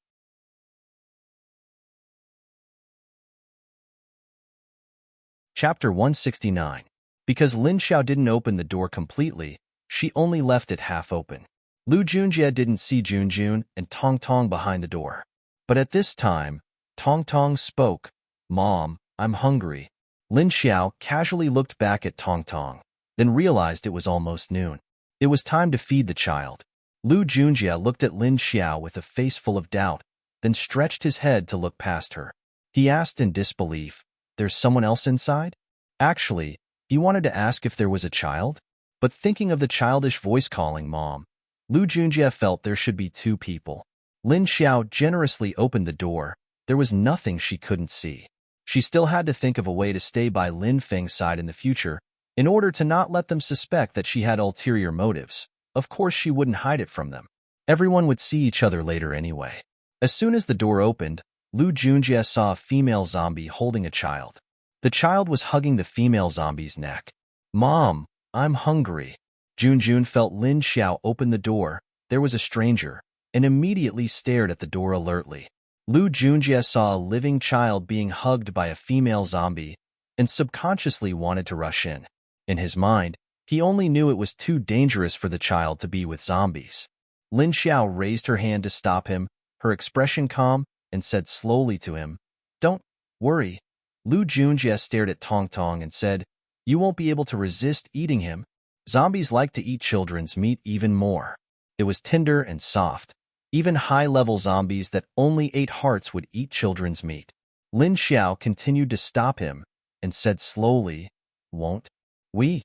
Chapter 169. Because Lin Xiao didn't open the door completely, she only left it half open. Lu Junjie didn't see Junjun and Tong Tong behind the door. But at this time, Tong Tong spoke. Mom, I'm hungry. Lin Xiao casually looked back at Tong Tong, then realized it was almost noon. It was time to feed the child. Lu Junjie looked at Lin Xiao with a face full of doubt, then stretched his head to look past her. He asked in disbelief, "There's someone else inside?" Actually, he wanted to ask if there was a child, but thinking of the childish voice calling Mom, Lu Junjie felt there should be two people. Lin Xiao generously opened the door. There was nothing she couldn't see. She still had to think of a way to stay by Lin Feng's side in the future, in order to not let them suspect that she had ulterior motives. Of course, she wouldn't hide it from them. Everyone would see each other later anyway. As soon as the door opened, Lu Junjie saw a female zombie holding a child. The child was hugging the female zombie's neck. Mom, I'm hungry. Junjun felt Lin Xiao open the door. There was a stranger, and immediately stared at the door alertly. Lu Junjie saw a living child being hugged by a female zombie and subconsciously wanted to rush in. In his mind, he only knew it was too dangerous for the child to be with zombies. Lin Xiao raised her hand to stop him, her expression calm, and said slowly to him, "Don't worry." Lu Junjie stared at Tong Tong and said, "You won't be able to resist eating him. Zombies like to eat children's meat even more." It was tender and soft. Even high-level zombies that only ate hearts would eat children's meat. Lin Xiao continued to stop him and said slowly, "Won't we?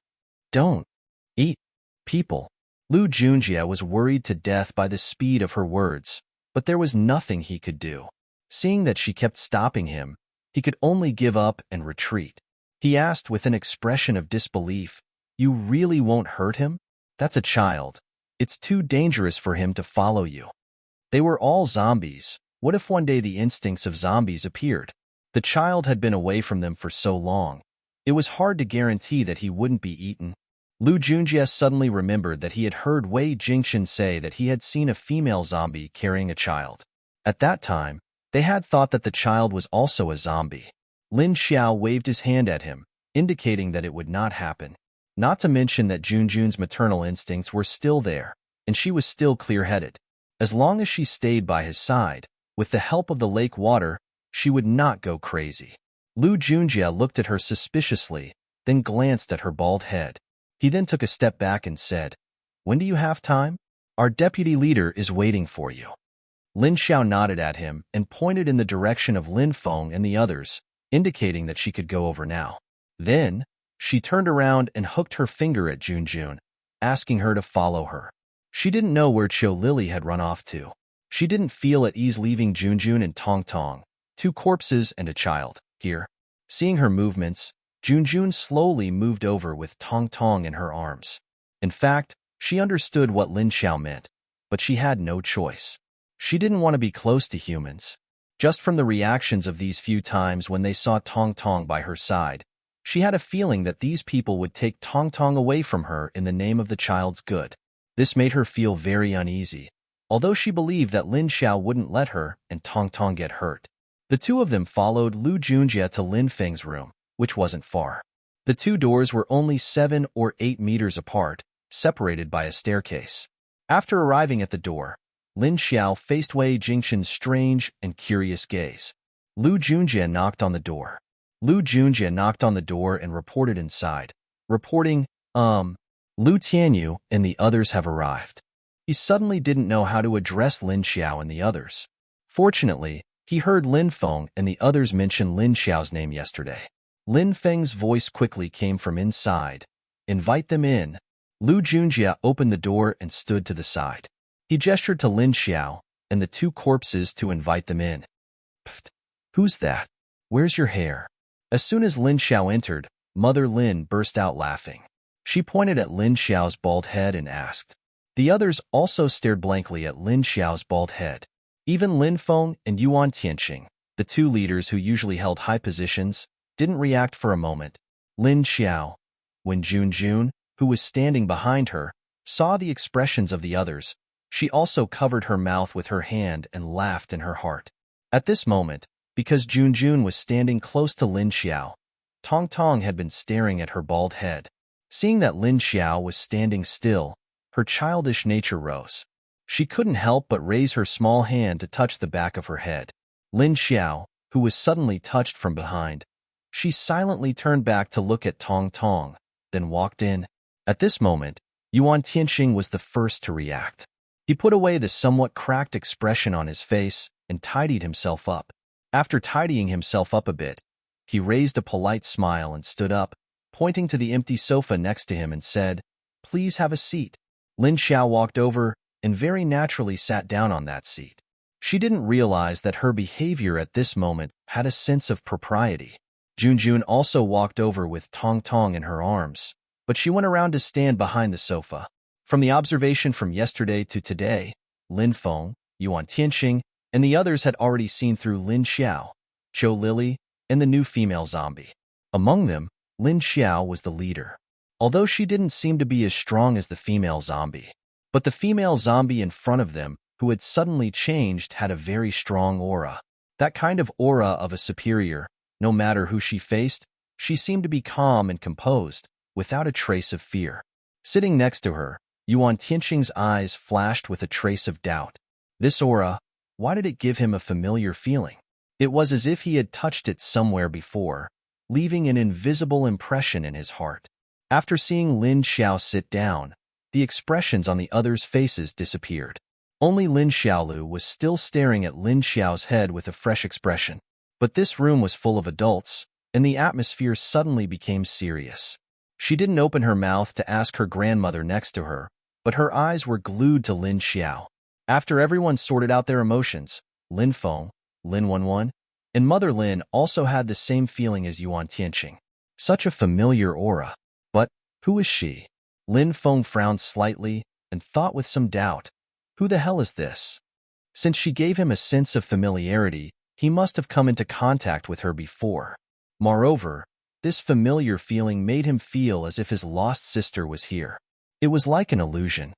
Don't eat people." Lu Junjie was worried to death by the speed of her words, but there was nothing he could do. Seeing that she kept stopping him, he could only give up and retreat. He asked with an expression of disbelief, "You really won't hurt him? That's a child. It's too dangerous for him to follow you." They were all zombies. What if one day the instincts of zombies appeared? The child had been away from them for so long. It was hard to guarantee that he wouldn't be eaten. Lu Junjie suddenly remembered that he had heard Wei Jingxian say that he had seen a female zombie carrying a child. At that time, they had thought that the child was also a zombie. Lin Xiao waved his hand at him, indicating that it would not happen. Not to mention that Junjun's maternal instincts were still there, and she was still clear-headed. As long as she stayed by his side, with the help of the lake water, she would not go crazy. Lu Junjie looked at her suspiciously, then glanced at her bald head. He then took a step back and said, "When do you have time? Our deputy leader is waiting for you." Lin Xiao nodded at him and pointed in the direction of Lin Feng and the others, indicating that she could go over now. Then, she turned around and hooked her finger at Junjun, asking her to follow her. She didn't know where Qiu Lily had run off to. She didn't feel at ease leaving Junjun and Tong Tong, two corpses and a child, here. Seeing her movements, Junjun slowly moved over with Tong Tong in her arms. In fact, she understood what Lin Xiao meant, but she had no choice. She didn't want to be close to humans. Just from the reactions of these few times when they saw Tong Tong by her side, she had a feeling that these people would take Tong Tong away from her in the name of the child's good. This made her feel very uneasy, although she believed that Lin Xiao wouldn't let her and Tong Tong get hurt. The two of them followed Lu Junjie to Lin Feng's room, which wasn't far. The two doors were only 7 or 8 meters apart, separated by a staircase. After arriving at the door, Lin Xiao faced Wei Jingxian's strange and curious gaze. Lu Junjie knocked on the door. Lu Junjie knocked on the door and reported inside, reporting, Lu Tianyu and the others have arrived." He suddenly didn't know how to address Lin Xiao and the others. Fortunately, he heard Lin Feng and the others mention Lin Xiao's name yesterday. Lin Feng's voice quickly came from inside. "Invite them in." Lu Junjie opened the door and stood to the side. He gestured to Lin Xiao and the two corpses to invite them in. "Pfft, who's that? Where's your hair?" As soon as Lin Xiao entered, Mother Lin burst out laughing. She pointed at Lin Xiao's bald head and asked. The others also stared blankly at Lin Xiao's bald head. Even Lin Feng and Yuan Tianqing, the two leaders who usually held high positions, didn't react for a moment. Lin Xiao, when Junjun, who was standing behind her, saw the expressions of the others, she also covered her mouth with her hand and laughed in her heart. At this moment, because Junjun was standing close to Lin Xiao, Tong Tong had been staring at her bald head. Seeing that Lin Xiao was standing still, her childish nature rose. She couldn't help but raise her small hand to touch the back of her head. Lin Xiao, who was suddenly touched from behind, she silently turned back to look at Tong Tong, then walked in. At this moment, Yuan Tianqing was the first to react. He put away the somewhat cracked expression on his face and tidied himself up. After tidying himself up a bit, he raised a polite smile and stood up, pointing to the empty sofa next to him and said, "Please have a seat." Lin Xiao walked over and very naturally sat down on that seat. She didn't realize that her behavior at this moment had a sense of propriety. Junjun also walked over with Tong Tong in her arms, but she went around to stand behind the sofa. From the observation from yesterday to today, Lin Feng, Yuan Tianqing, and the others had already seen through Lin Xiao, Qiu Lily, and the new female zombie. Among them, Lin Xiao was the leader, although she didn't seem to be as strong as the female zombie. But the female zombie in front of them, who had suddenly changed, had a very strong aura. That kind of aura of a superior, no matter who she faced, she seemed to be calm and composed, without a trace of fear. Sitting next to her, Yuan Tianqing's eyes flashed with a trace of doubt. This aura, why did it give him a familiar feeling? It was as if he had touched it somewhere before, leaving an invisible impression in his heart. After seeing Lin Xiao sit down, the expressions on the others' faces disappeared. Only Lin Xiaolu was still staring at Lin Xiao's head with a fresh expression. But this room was full of adults, and the atmosphere suddenly became serious. She didn't open her mouth to ask her grandmother next to her, but her eyes were glued to Lin Xiao. After everyone sorted out their emotions, Lin Feng, Lin Wenwen, and Mother Lin also had the same feeling as Yuan Tianqing. Such a familiar aura. But who is she? Lin Feng frowned slightly and thought with some doubt, who the hell is this? Since she gave him a sense of familiarity, he must have come into contact with her before. Moreover, this familiar feeling made him feel as if his lost sister was here. It was like an illusion.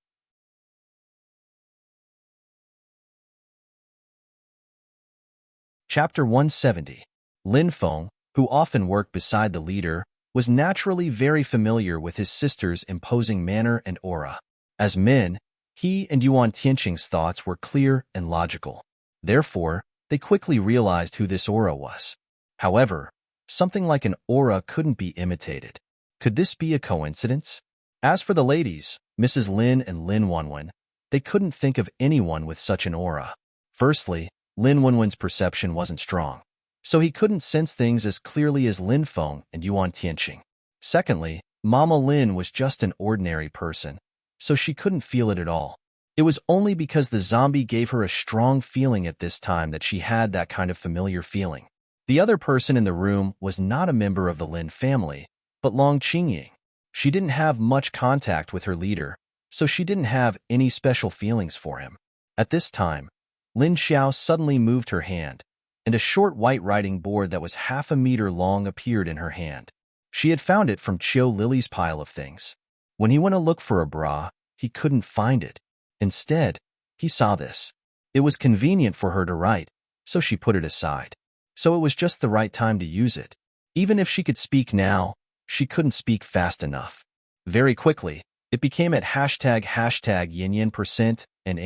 Chapter 170. Lin Feng, who often worked beside the leader, was naturally very familiar with his sister's imposing manner and aura. As men, he and Yuan Tianqing's thoughts were clear and logical. Therefore, they quickly realized who this aura was. However, something like an aura couldn't be imitated. Could this be a coincidence? As for the ladies, Mrs. Lin and Lin Wenwen, they couldn't think of anyone with such an aura. Firstly, Lin Wenwen's perception wasn't strong, so he couldn't sense things as clearly as Lin Feng and Yuan Tianqing. Secondly, Mama Lin was just an ordinary person, so she couldn't feel it at all. It was only because the zombie gave her a strong feeling at this time that she had that kind of familiar feeling. The other person in the room was not a member of the Lin family, but Long Qingying. She didn't have much contact with her leader, so she didn't have any special feelings for him. At this time, Lin Xiao suddenly moved her hand, and a short white writing board that was half a meter long appeared in her hand. She had found it from Chiu Lily's pile of things. When he went to look for a bra, he couldn't find it. Instead, he saw this. It was convenient for her to write, so she put it aside. So it was just the right time to use it. Even if she could speak now, she couldn't speak fast enough. Very quickly, it became at ##yin% and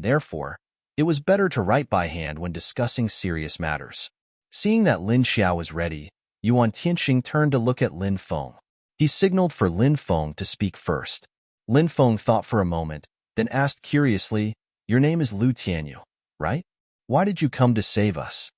therefore, it was better to write by hand when discussing serious matters. Seeing that Lin Xiao was ready, Yuan Tianqing turned to look at Lin Feng. He signaled for Lin Feng to speak first. Lin Feng thought for a moment, then asked curiously, "Your name is Lu Tianyu, right? Why did you come to save us?"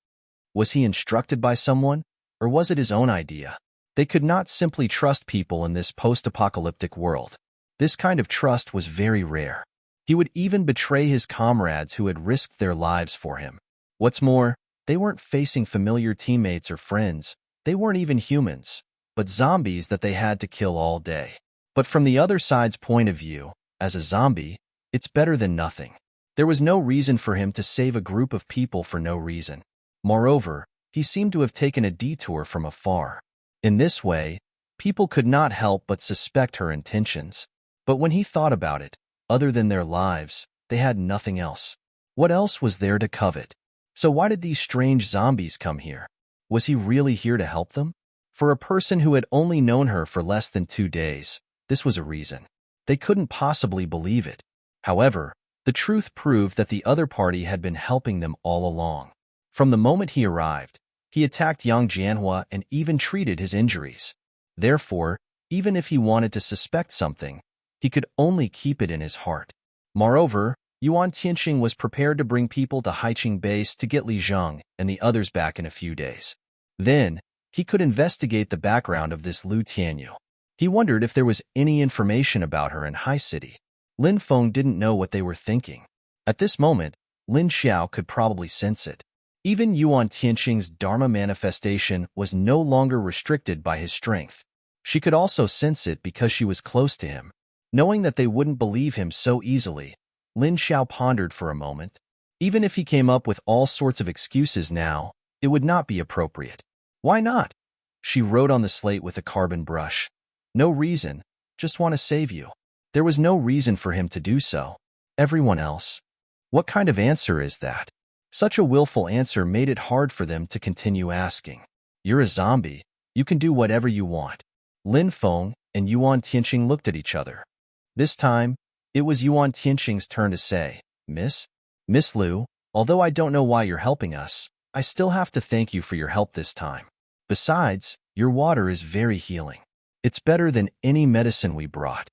Was he instructed by someone, or was it his own idea? They could not simply trust people in this post-apocalyptic world. This kind of trust was very rare. He would even betray his comrades who had risked their lives for him. What's more, they weren't facing familiar teammates or friends. They weren't even humans, but zombies that they had to kill all day. But from the other side's point of view, as a zombie, it's better than nothing. There was no reason for him to save a group of people for no reason. Moreover, he seemed to have taken a detour from afar. In this way, people could not help but suspect her intentions. But when he thought about it, other than their lives, they had nothing else. What else was there to covet? So why did these strange zombies come here? Was he really here to help them? For a person who had only known her for less than 2 days, this was a reason. They couldn't possibly believe it. However, the truth proved that the other party had been helping them all along. From the moment he arrived, he attacked Yang Jianhua and even treated his injuries. Therefore, even if he wanted to suspect something, he could only keep it in his heart. Moreover, Yuan Tianqing was prepared to bring people to Haiqing Base to get Li Zheng and the others back in a few days. Then, he could investigate the background of this Lu Tianyu. He wondered if there was any information about her in Hai City. Lin Feng didn't know what they were thinking. At this moment, Lin Xiao could probably sense it. Even Yuan Tianqing's Dharma manifestation was no longer restricted by his strength. She could also sense it because she was close to him. Knowing that they wouldn't believe him so easily, Lin Xiao pondered for a moment. Even if he came up with all sorts of excuses now, it would not be appropriate. Why not? She wrote on the slate with a carbon brush. No reason, just want to save you. There was no reason for him to do so. Everyone else. What kind of answer is that? Such a willful answer made it hard for them to continue asking. You're a zombie. You can do whatever you want. Lin Feng and Yuan Tianqing looked at each other. This time, it was Yuan Tianqing's turn to say, Miss Liu, although I don't know why you're helping us, I still have to thank you for your help this time. Besides, your water is very healing. It's better than any medicine we brought.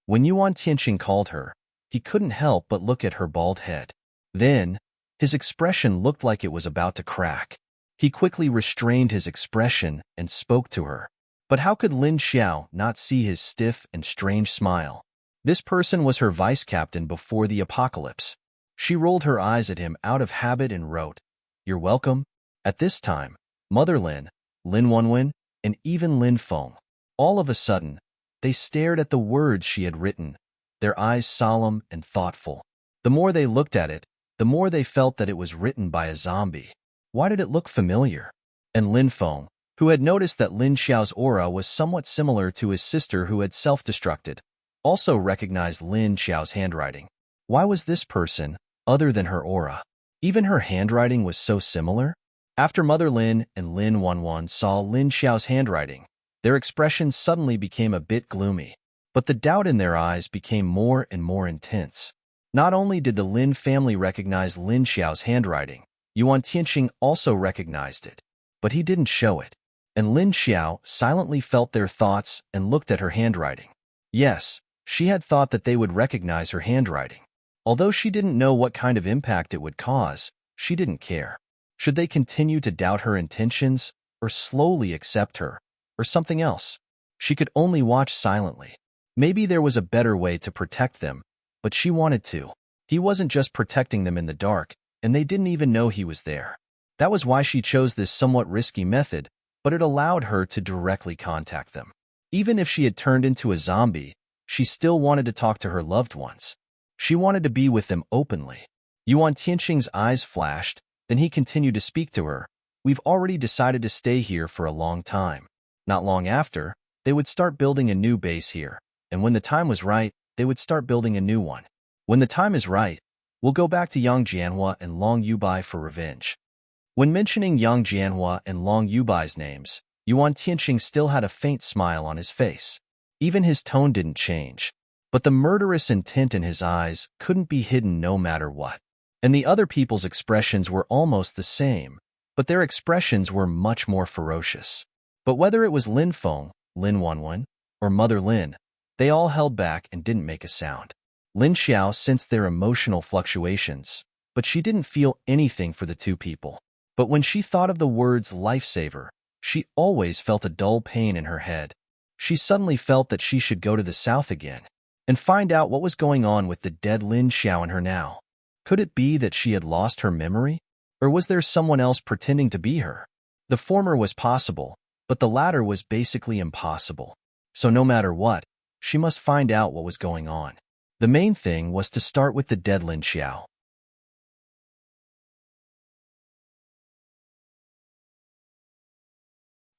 When Yuan Tianqing called her, he couldn't help but look at her bald head. Then, his expression looked like it was about to crack. He quickly restrained his expression and spoke to her. But how could Lin Xiao not see his stiff and strange smile? This person was her vice captain before the apocalypse. She rolled her eyes at him out of habit and wrote, You're welcome. At this time, Mother Lin, Lin Wenwen, and even Lin Feng, all of a sudden, they stared at the words she had written, their eyes solemn and thoughtful. The more they looked at it, the more they felt that it was written by a zombie. Why did it look familiar? And Lin Feng, who had noticed that Lin Xiao's aura was somewhat similar to his sister who had self-destructed, also recognized Lin Xiao's handwriting. Why was this person, other than her aura? Even her handwriting was so similar? After Mother Lin and Lin Wenwen saw Lin Xiao's handwriting, their expressions suddenly became a bit gloomy, but the doubt in their eyes became more and more intense. Not only did the Lin family recognize Lin Xiao's handwriting, Yuan Tianqing also recognized it, but he didn't show it. And Lin Xiao silently felt their thoughts and looked at her handwriting. Yes, she had thought that they would recognize her handwriting. Although she didn't know what kind of impact it would cause, she didn't care. Should they continue to doubt her intentions, or slowly accept her, or something else? She could only watch silently. Maybe there was a better way to protect them, but she wanted to. He wasn't just protecting them in the dark, and they didn't even know he was there. That was why she chose this somewhat risky method, but it allowed her to directly contact them. Even if she had turned into a zombie, she still wanted to talk to her loved ones. She wanted to be with them openly. Yuan Tianqing's eyes flashed, then he continued to speak to her. We've already decided to stay here for a long time. Not long after, they would start building a new base here, and when the time was right, they would start building a new one. When the time is right, we'll go back to Yang Jianhua and Long Yubai for revenge. When mentioning Yang Jianhua and Long Yubai's names, Yuan Tianqing still had a faint smile on his face. Even his tone didn't change. But the murderous intent in his eyes couldn't be hidden no matter what. And the other people's expressions were almost the same, but their expressions were much more ferocious. But whether it was Lin Feng, Lin Wenwen, or Mother Lin, they all held back and didn't make a sound. Lin Xiao sensed their emotional fluctuations, but she didn't feel anything for the two people. But when she thought of the words lifesaver, she always felt a dull pain in her head. She suddenly felt that she should go to the south again and find out what was going on with the dead Lin Xiao in her now. Could it be that she had lost her memory? Or was there someone else pretending to be her? The former was possible, but the latter was basically impossible. So no matter what, she must find out what was going on. The main thing was to start with the dead Lin Xiao.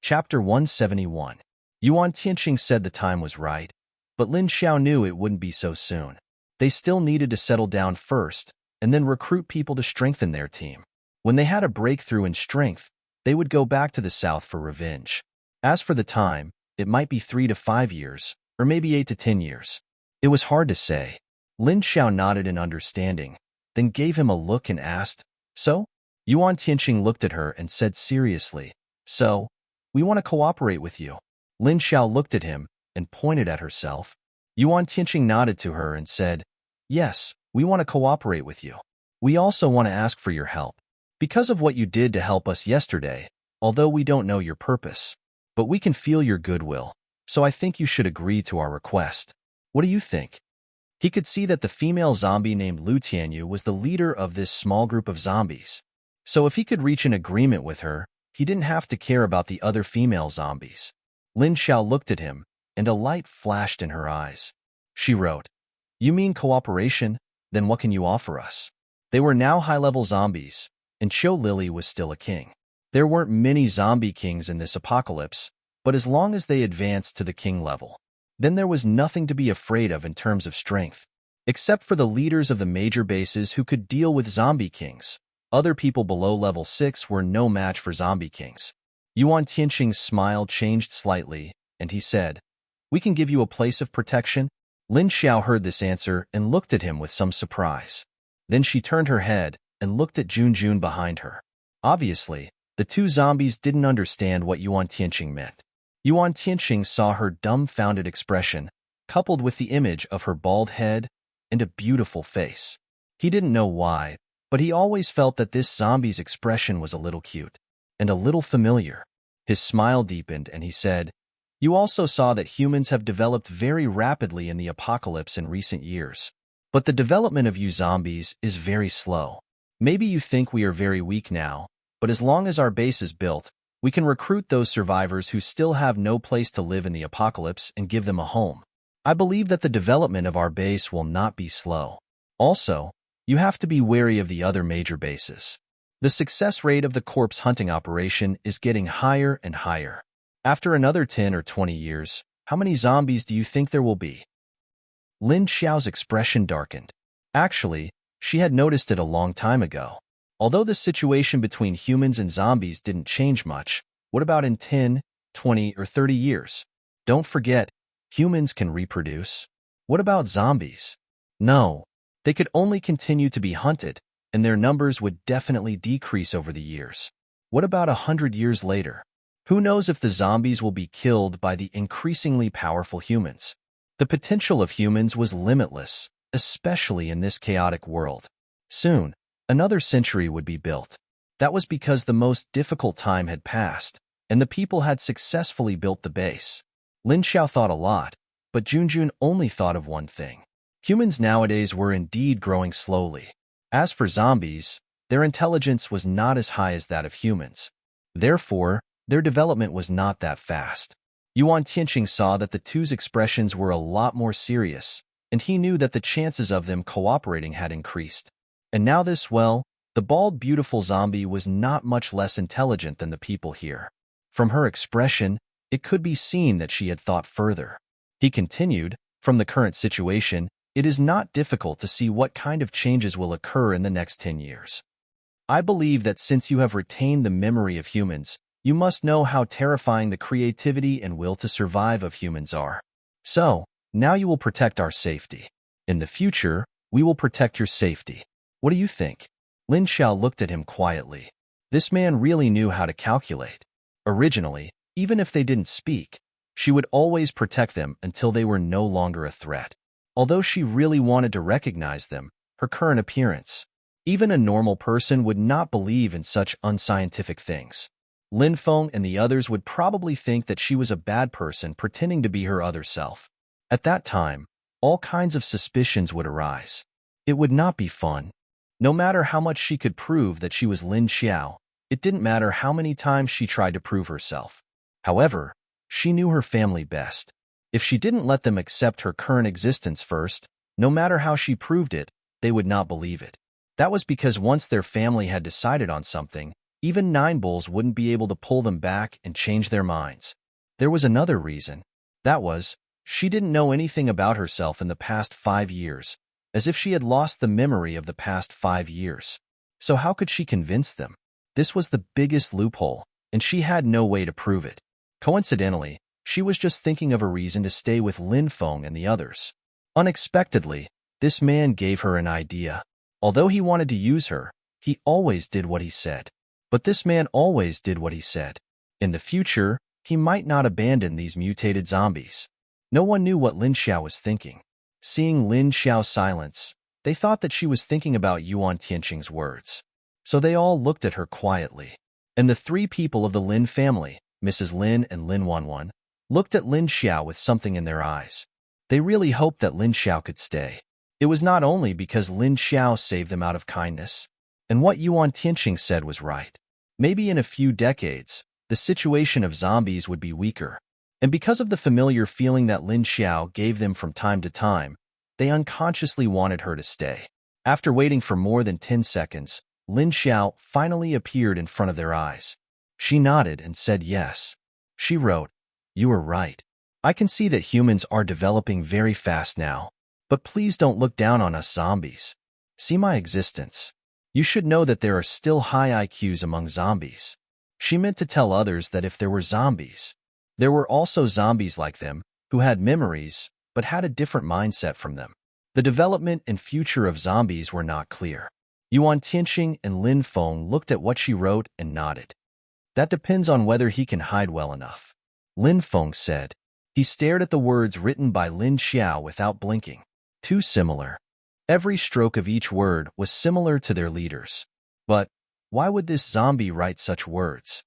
Chapter 171. Yuan Tianqing said the time was right, but Lin Xiao knew it wouldn't be so soon. They still needed to settle down first, and then recruit people to strengthen their team. When they had a breakthrough in strength, they would go back to the south for revenge. As for the time, it might be 3 to 5 years, or maybe 8 to 10 years. It was hard to say. Lin Xiao nodded in understanding, then gave him a look and asked, So? Yuan Tianqing looked at her and said seriously, So, we want to cooperate with you. Lin Xiao looked at him and pointed at herself. Yuan Tianqing nodded to her and said, Yes, we want to cooperate with you. We also want to ask for your help. Because of what you did to help us yesterday, although we don't know your purpose, but we can feel your goodwill, so I think you should agree to our request. What do you think? He could see that the female zombie named Lu Tianyu was the leader of this small group of zombies. So if he could reach an agreement with her, he didn't have to care about the other female zombies. Lin Xiao looked at him, and a light flashed in her eyes. She wrote, You mean cooperation? Then what can you offer us? They were now high-level zombies, and Qiu Lily was still a king. There weren't many zombie kings in this apocalypse, but as long as they advanced to the king level, then there was nothing to be afraid of in terms of strength. Except for the leaders of the major bases who could deal with zombie kings. Other people below level 6 were no match for zombie kings. Yuan Tianqing's smile changed slightly, and he said, "We can give you a place of protection." Lin Xiao heard this answer and looked at him with some surprise. Then she turned her head and looked at Junjun behind her. Obviously, the two zombies didn't understand what Yuan Tianqing meant. Yuan Tianqing saw her dumbfounded expression, coupled with the image of her bald head and a beautiful face. He didn't know why, but he always felt that this zombie's expression was a little cute and a little familiar. His smile deepened and he said, "You also saw that humans have developed very rapidly in the apocalypse in recent years. But the development of you zombies is very slow. Maybe you think we are very weak now, but as long as our base is built, we can recruit those survivors who still have no place to live in the apocalypse and give them a home. I believe that the development of our base will not be slow. Also, you have to be wary of the other major bases. The success rate of the corpse hunting operation is getting higher and higher. After another 10 or 20 years, how many zombies do you think there will be?" Lin Xiao's expression darkened. Actually, she had noticed it a long time ago. Although the situation between humans and zombies didn't change much, what about in 10, 20, or 30 years? Don't forget, humans can reproduce. What about zombies? No, they could only continue to be hunted, and their numbers would definitely decrease over the years. What about 100 years later? Who knows if the zombies will be killed by the increasingly powerful humans? The potential of humans was limitless, especially in this chaotic world. Soon, another century would be built. That was because the most difficult time had passed, and the people had successfully built the base. Lin Xiao thought a lot, but Junjun only thought of one thing. Humans nowadays were indeed growing slowly. As for zombies, their intelligence was not as high as that of humans. Therefore, their development was not that fast. Yuan Tianqing saw that the two's expressions were a lot more serious, and he knew that the chances of them cooperating had increased. And now the bald, beautiful zombie was not much less intelligent than the people here. From her expression, it could be seen that she had thought further. He continued, "From the current situation, it is not difficult to see what kind of changes will occur in the next 10 years. I believe that since you have retained the memory of humans, you must know how terrifying the creativity and will to survive of humans are. So, now you will protect our safety. In the future, we will protect your safety. What do you think?" Lin Xiao looked at him quietly. This man really knew how to calculate. Originally, even if they didn't speak, she would always protect them until they were no longer a threat. Although she really wanted to recognize them, her current appearance, even a normal person would not believe in such unscientific things. Lin Feng and the others would probably think that she was a bad person pretending to be her other self. At that time, all kinds of suspicions would arise. It would not be fun. No matter how much she could prove that she was Lin Xiao, it didn't matter how many times she tried to prove herself. However, she knew her family best. If she didn't let them accept her current existence first, no matter how she proved it, they would not believe it. That was because once their family had decided on something, even 9 bulls wouldn't be able to pull them back and change their minds. There was another reason. That was, she didn't know anything about herself in the past 5 years, as if she had lost the memory of the past 5 years. So how could she convince them? This was the biggest loophole, and she had no way to prove it. Coincidentally, she was just thinking of a reason to stay with Lin Feng and the others. Unexpectedly, this man gave her an idea. Although he wanted to use her, he always did what he said. But this man always did what he said. In the future, he might not abandon these mutated zombies. No one knew what Lin Xiao was thinking. Seeing Lin Xiao's silence, they thought that she was thinking about Yuan Tianqing's words. So they all looked at her quietly. And the 3 people of the Lin family, Mrs. Lin and Lin Wanwan, looked at Lin Xiao with something in their eyes. They really hoped that Lin Xiao could stay. It was not only because Lin Xiao saved them out of kindness. And what Yuan Tianqing said was right. Maybe in a few decades, the situation of zombies would be weaker. And because of the familiar feeling that Lin Xiao gave them from time to time, they unconsciously wanted her to stay. After waiting for more than 10 seconds, Lin Xiao finally appeared in front of their eyes. She nodded and said yes. She wrote, "You are right. I can see that humans are developing very fast now. But please don't look down on us zombies. See my existence. You should know that there are still high IQs among zombies. She meant to tell others that if there were zombies, there were also zombies like them who had memories but had a different mindset from them. The development and future of zombies were not clear. Yuan Tianqing and Lin Feng looked at what she wrote and nodded. That depends on whether he can hide well enough, Lin Feng said. He stared at the words written by Lin Xiao without blinking. Too similar. Every stroke of each word was similar to their leaders. But why would this zombie write such words?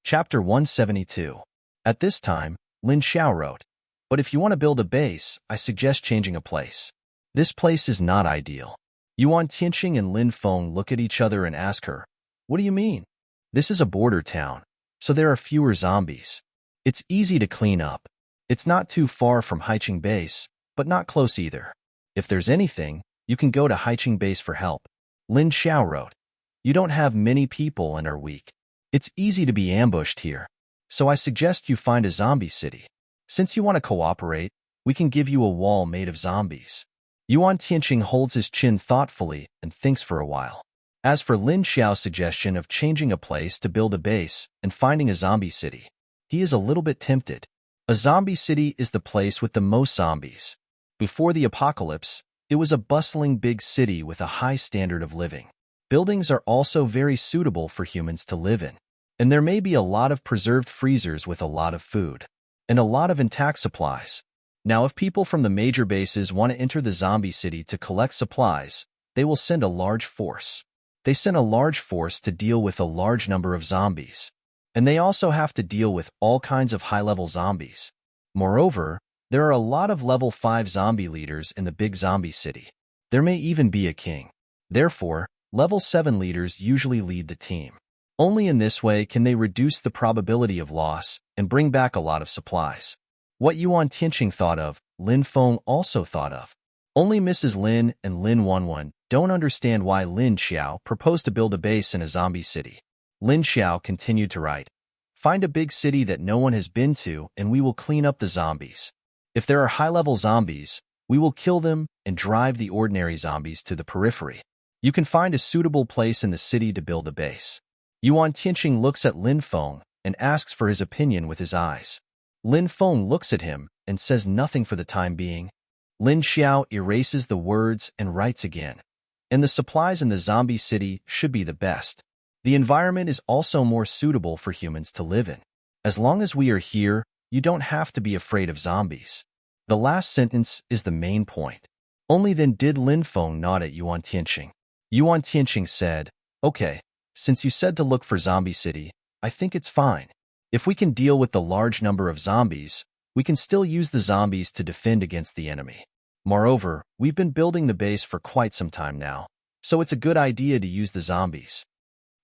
Chapter 172. At this time, Lin Xiao wrote, "But if you want to build a base, I suggest changing a place. This place is not ideal." Yuan Tianqing and Lin Feng look at each other and ask her, "What do you mean?" "This is a border town, so there are fewer zombies. It's easy to clean up. It's not too far from Haiqing Base, but not close either. If there's anything, you can go to Haiqing Base for help." Lin Xiao wrote, "You don't have many people and are weak. It's easy to be ambushed here, so I suggest you find a zombie city. Since you want to cooperate, we can give you a wall made of zombies." Yuan Tianqing holds his chin thoughtfully and thinks for a while. As for Lin Xiao's suggestion of changing a place to build a base and finding a zombie city, he is a little bit tempted. A zombie city is the place with the most zombies. Before the apocalypse, it was a bustling big city with a high standard of living. Buildings are also very suitable for humans to live in, and there may be a lot of preserved freezers with a lot of food, and a lot of intact supplies. Now, if people from the major bases want to enter the zombie city to collect supplies, they will send a large force. They send a large force to deal with a large number of zombies, and they also have to deal with all kinds of high-level zombies. Moreover, there are a lot of level 5 zombie leaders in the big zombie city. There may even be a king. Therefore, level 7 leaders usually lead the team. Only in this way can they reduce the probability of loss and bring back a lot of supplies. What Yuan Tianqing thought of, Lin Feng also thought of. Only Mrs. Lin and Lin Wanwan don't understand why Lin Xiao proposed to build a base in a zombie city. Lin Xiao continued to write, "Find a big city that no one has been to and we will clean up the zombies. If there are high-level zombies, we will kill them and drive the ordinary zombies to the periphery. You can find a suitable place in the city to build a base." Yuan Tianqing looks at Lin Feng and asks for his opinion with his eyes. Lin Feng looks at him and says nothing for the time being. Lin Xiao erases the words and writes again. "And the supplies in the zombie city should be the best. The environment is also more suitable for humans to live in. As long as we are here, you don't have to be afraid of zombies." The last sentence is the main point. Only then did Lin Feng nod at Yuan Tianqing. Yuan Tianqing said, "Okay, since you said to look for zombie city, I think it's fine. If we can deal with the large number of zombies, we can still use the zombies to defend against the enemy. Moreover, we've been building the base for quite some time now, so it's a good idea to use the zombies."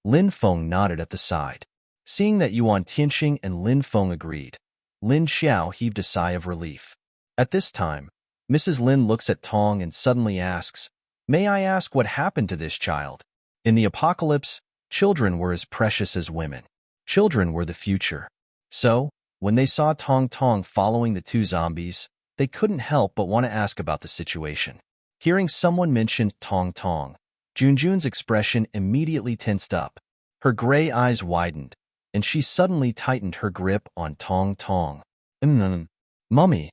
Lin Feng nodded at the side. Seeing that Yuan Tianqing and Lin Feng agreed, Lin Xiao heaved a sigh of relief. At this time, Mrs. Lin looks at Tong and suddenly asks, "May I ask what happened to this child?" In the apocalypse, children were as precious as women. Children were the future. So, when they saw Tong Tong following the two zombies, they couldn't help but want to ask about the situation. Hearing someone mention Tong Tong, Junjun's expression immediately tensed up. Her gray eyes widened, and she suddenly tightened her grip on Tong Tong. Mummy,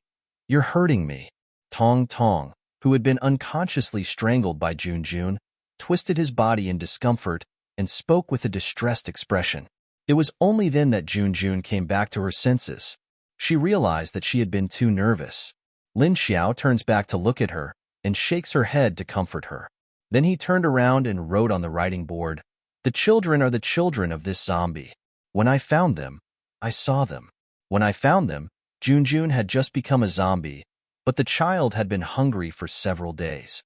you're hurting me." Tong Tong, who had been unconsciously strangled by Junjun, twisted his body in discomfort and spoke with a distressed expression. It was only then that Junjun came back to her senses. She realized that she had been too nervous. Lin Xiao turns back to look at her and shakes her head to comfort her. Then he turned around and wrote on the writing board, "The children are the children of this zombie. When I found them, I saw them. When I found them, Junjun had just become a zombie, but the child had been hungry for several days."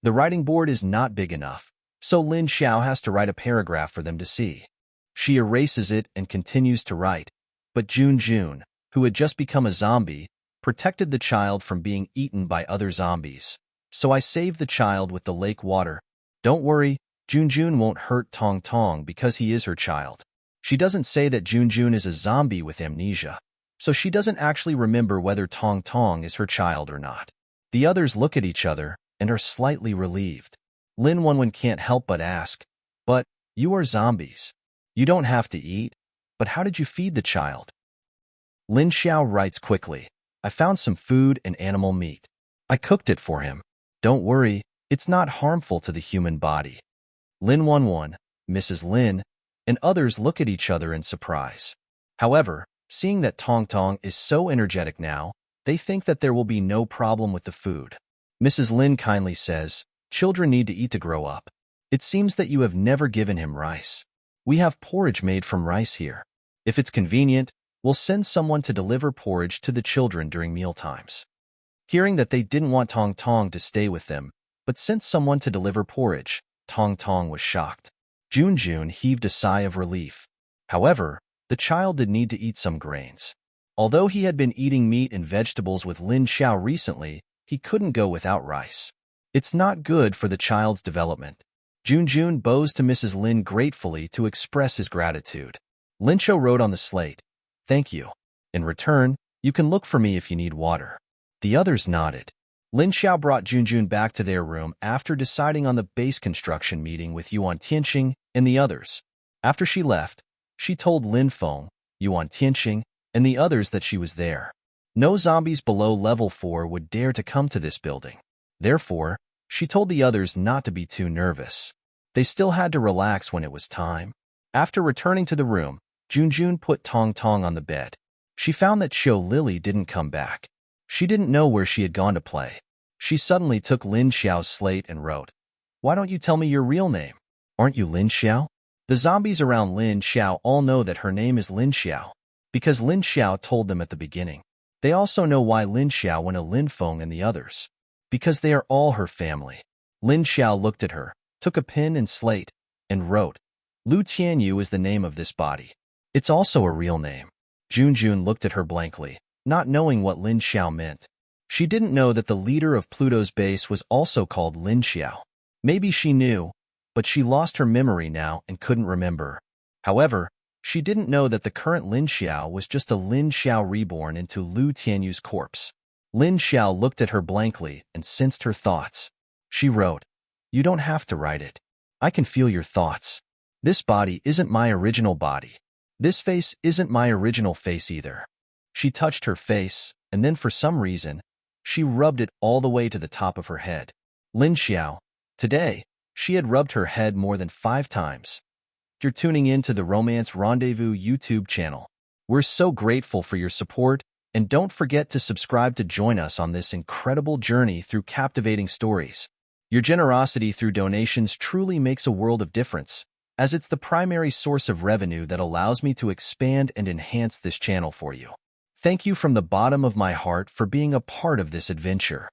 The writing board is not big enough, so Lin Xiao has to write a paragraph for them to see. She erases it and continues to write, "But Junjun, who had just become a zombie, protected the child from being eaten by other zombies. So I saved the child with the lake water. Don't worry, Junjun won't hurt Tong Tong because he is her child. She doesn't say that Junjun is a zombie with amnesia, so she doesn't actually remember whether Tong Tong is her child or not. The others look at each other and are slightly relieved. Lin Wenwen can't help but ask, "But you are zombies. You don't have to eat, but how did you feed the child?" Lin Xiao writes quickly, "I found some food and animal meat. I cooked it for him. Don't worry, it's not harmful to the human body." Lin Wenwen, Mrs. Lin, and others look at each other in surprise. However, seeing that Tong Tong is so energetic now, they think that there will be no problem with the food. Mrs. Lin kindly says, "Children need to eat to grow up. It seems that you have never given him rice. We have porridge made from rice here. If it's convenient, we'll send someone to deliver porridge to the children during mealtimes." Hearing that they didn't want Tong Tong to stay with them, but sent someone to deliver porridge, Tong Tong was shocked. Junjun heaved a sigh of relief. However, the child did need to eat some grains. Although he had been eating meat and vegetables with Lin Xiao recently, he couldn't go without rice. It's not good for the child's development. Junjun bows to Mrs. Lin gratefully to express his gratitude. Lin Xiao wrote on the slate, "Thank you. In return, you can look for me if you need water." The others nodded. Lin Xiao brought Junjun back to their room after deciding on the base construction meeting with Yuan Tianqing and the others. After she left, she told Lin Feng, Yuan Tianqing, and the others that she was there. No zombies below level 4 would dare to come to this building. Therefore, she told the others not to be too nervous. They still had to relax when it was time. After returning to the room, Junjun put Tong Tong on the bed. She found that Xiao Lily didn't come back. She didn't know where she had gone to play. She suddenly took Lin Xiao's slate and wrote, "Why don't you tell me your real name? Aren't you Lin Xiao?" The zombies around Lin Xiao all know that her name is Lin Xiao, because Lin Xiao told them at the beginning. They also know why Lin Xiao went to Lin Feng and the others, because they are all her family. Lin Xiao looked at her, took a pen and slate, and wrote, "Lu Tianyu is the name of this body. It's also a real name." Junjun looked at her blankly, not knowing what Lin Xiao meant. She didn't know that the leader of Pluto's base was also called Lin Xiao. Maybe she knew, but she lost her memory now and couldn't remember. However, she didn't know that the current Lin Xiao was just a Lin Xiao reborn into Lu Tianyu's corpse. Lin Xiao looked at her blankly and sensed her thoughts. She wrote, "You don't have to write it. I can feel your thoughts. This body isn't my original body. This face isn't my original face either." She touched her face, and then for some reason, she rubbed it all the way to the top of her head. Lin Xiao. Today, she had rubbed her head more than 5 times. You're tuning in to the Romance Rendezvous YouTube channel. We're so grateful for your support, and don't forget to subscribe to join us on this incredible journey through captivating stories. Your generosity through donations truly makes a world of difference, as it's the primary source of revenue that allows me to expand and enhance this channel for you. Thank you from the bottom of my heart for being a part of this adventure.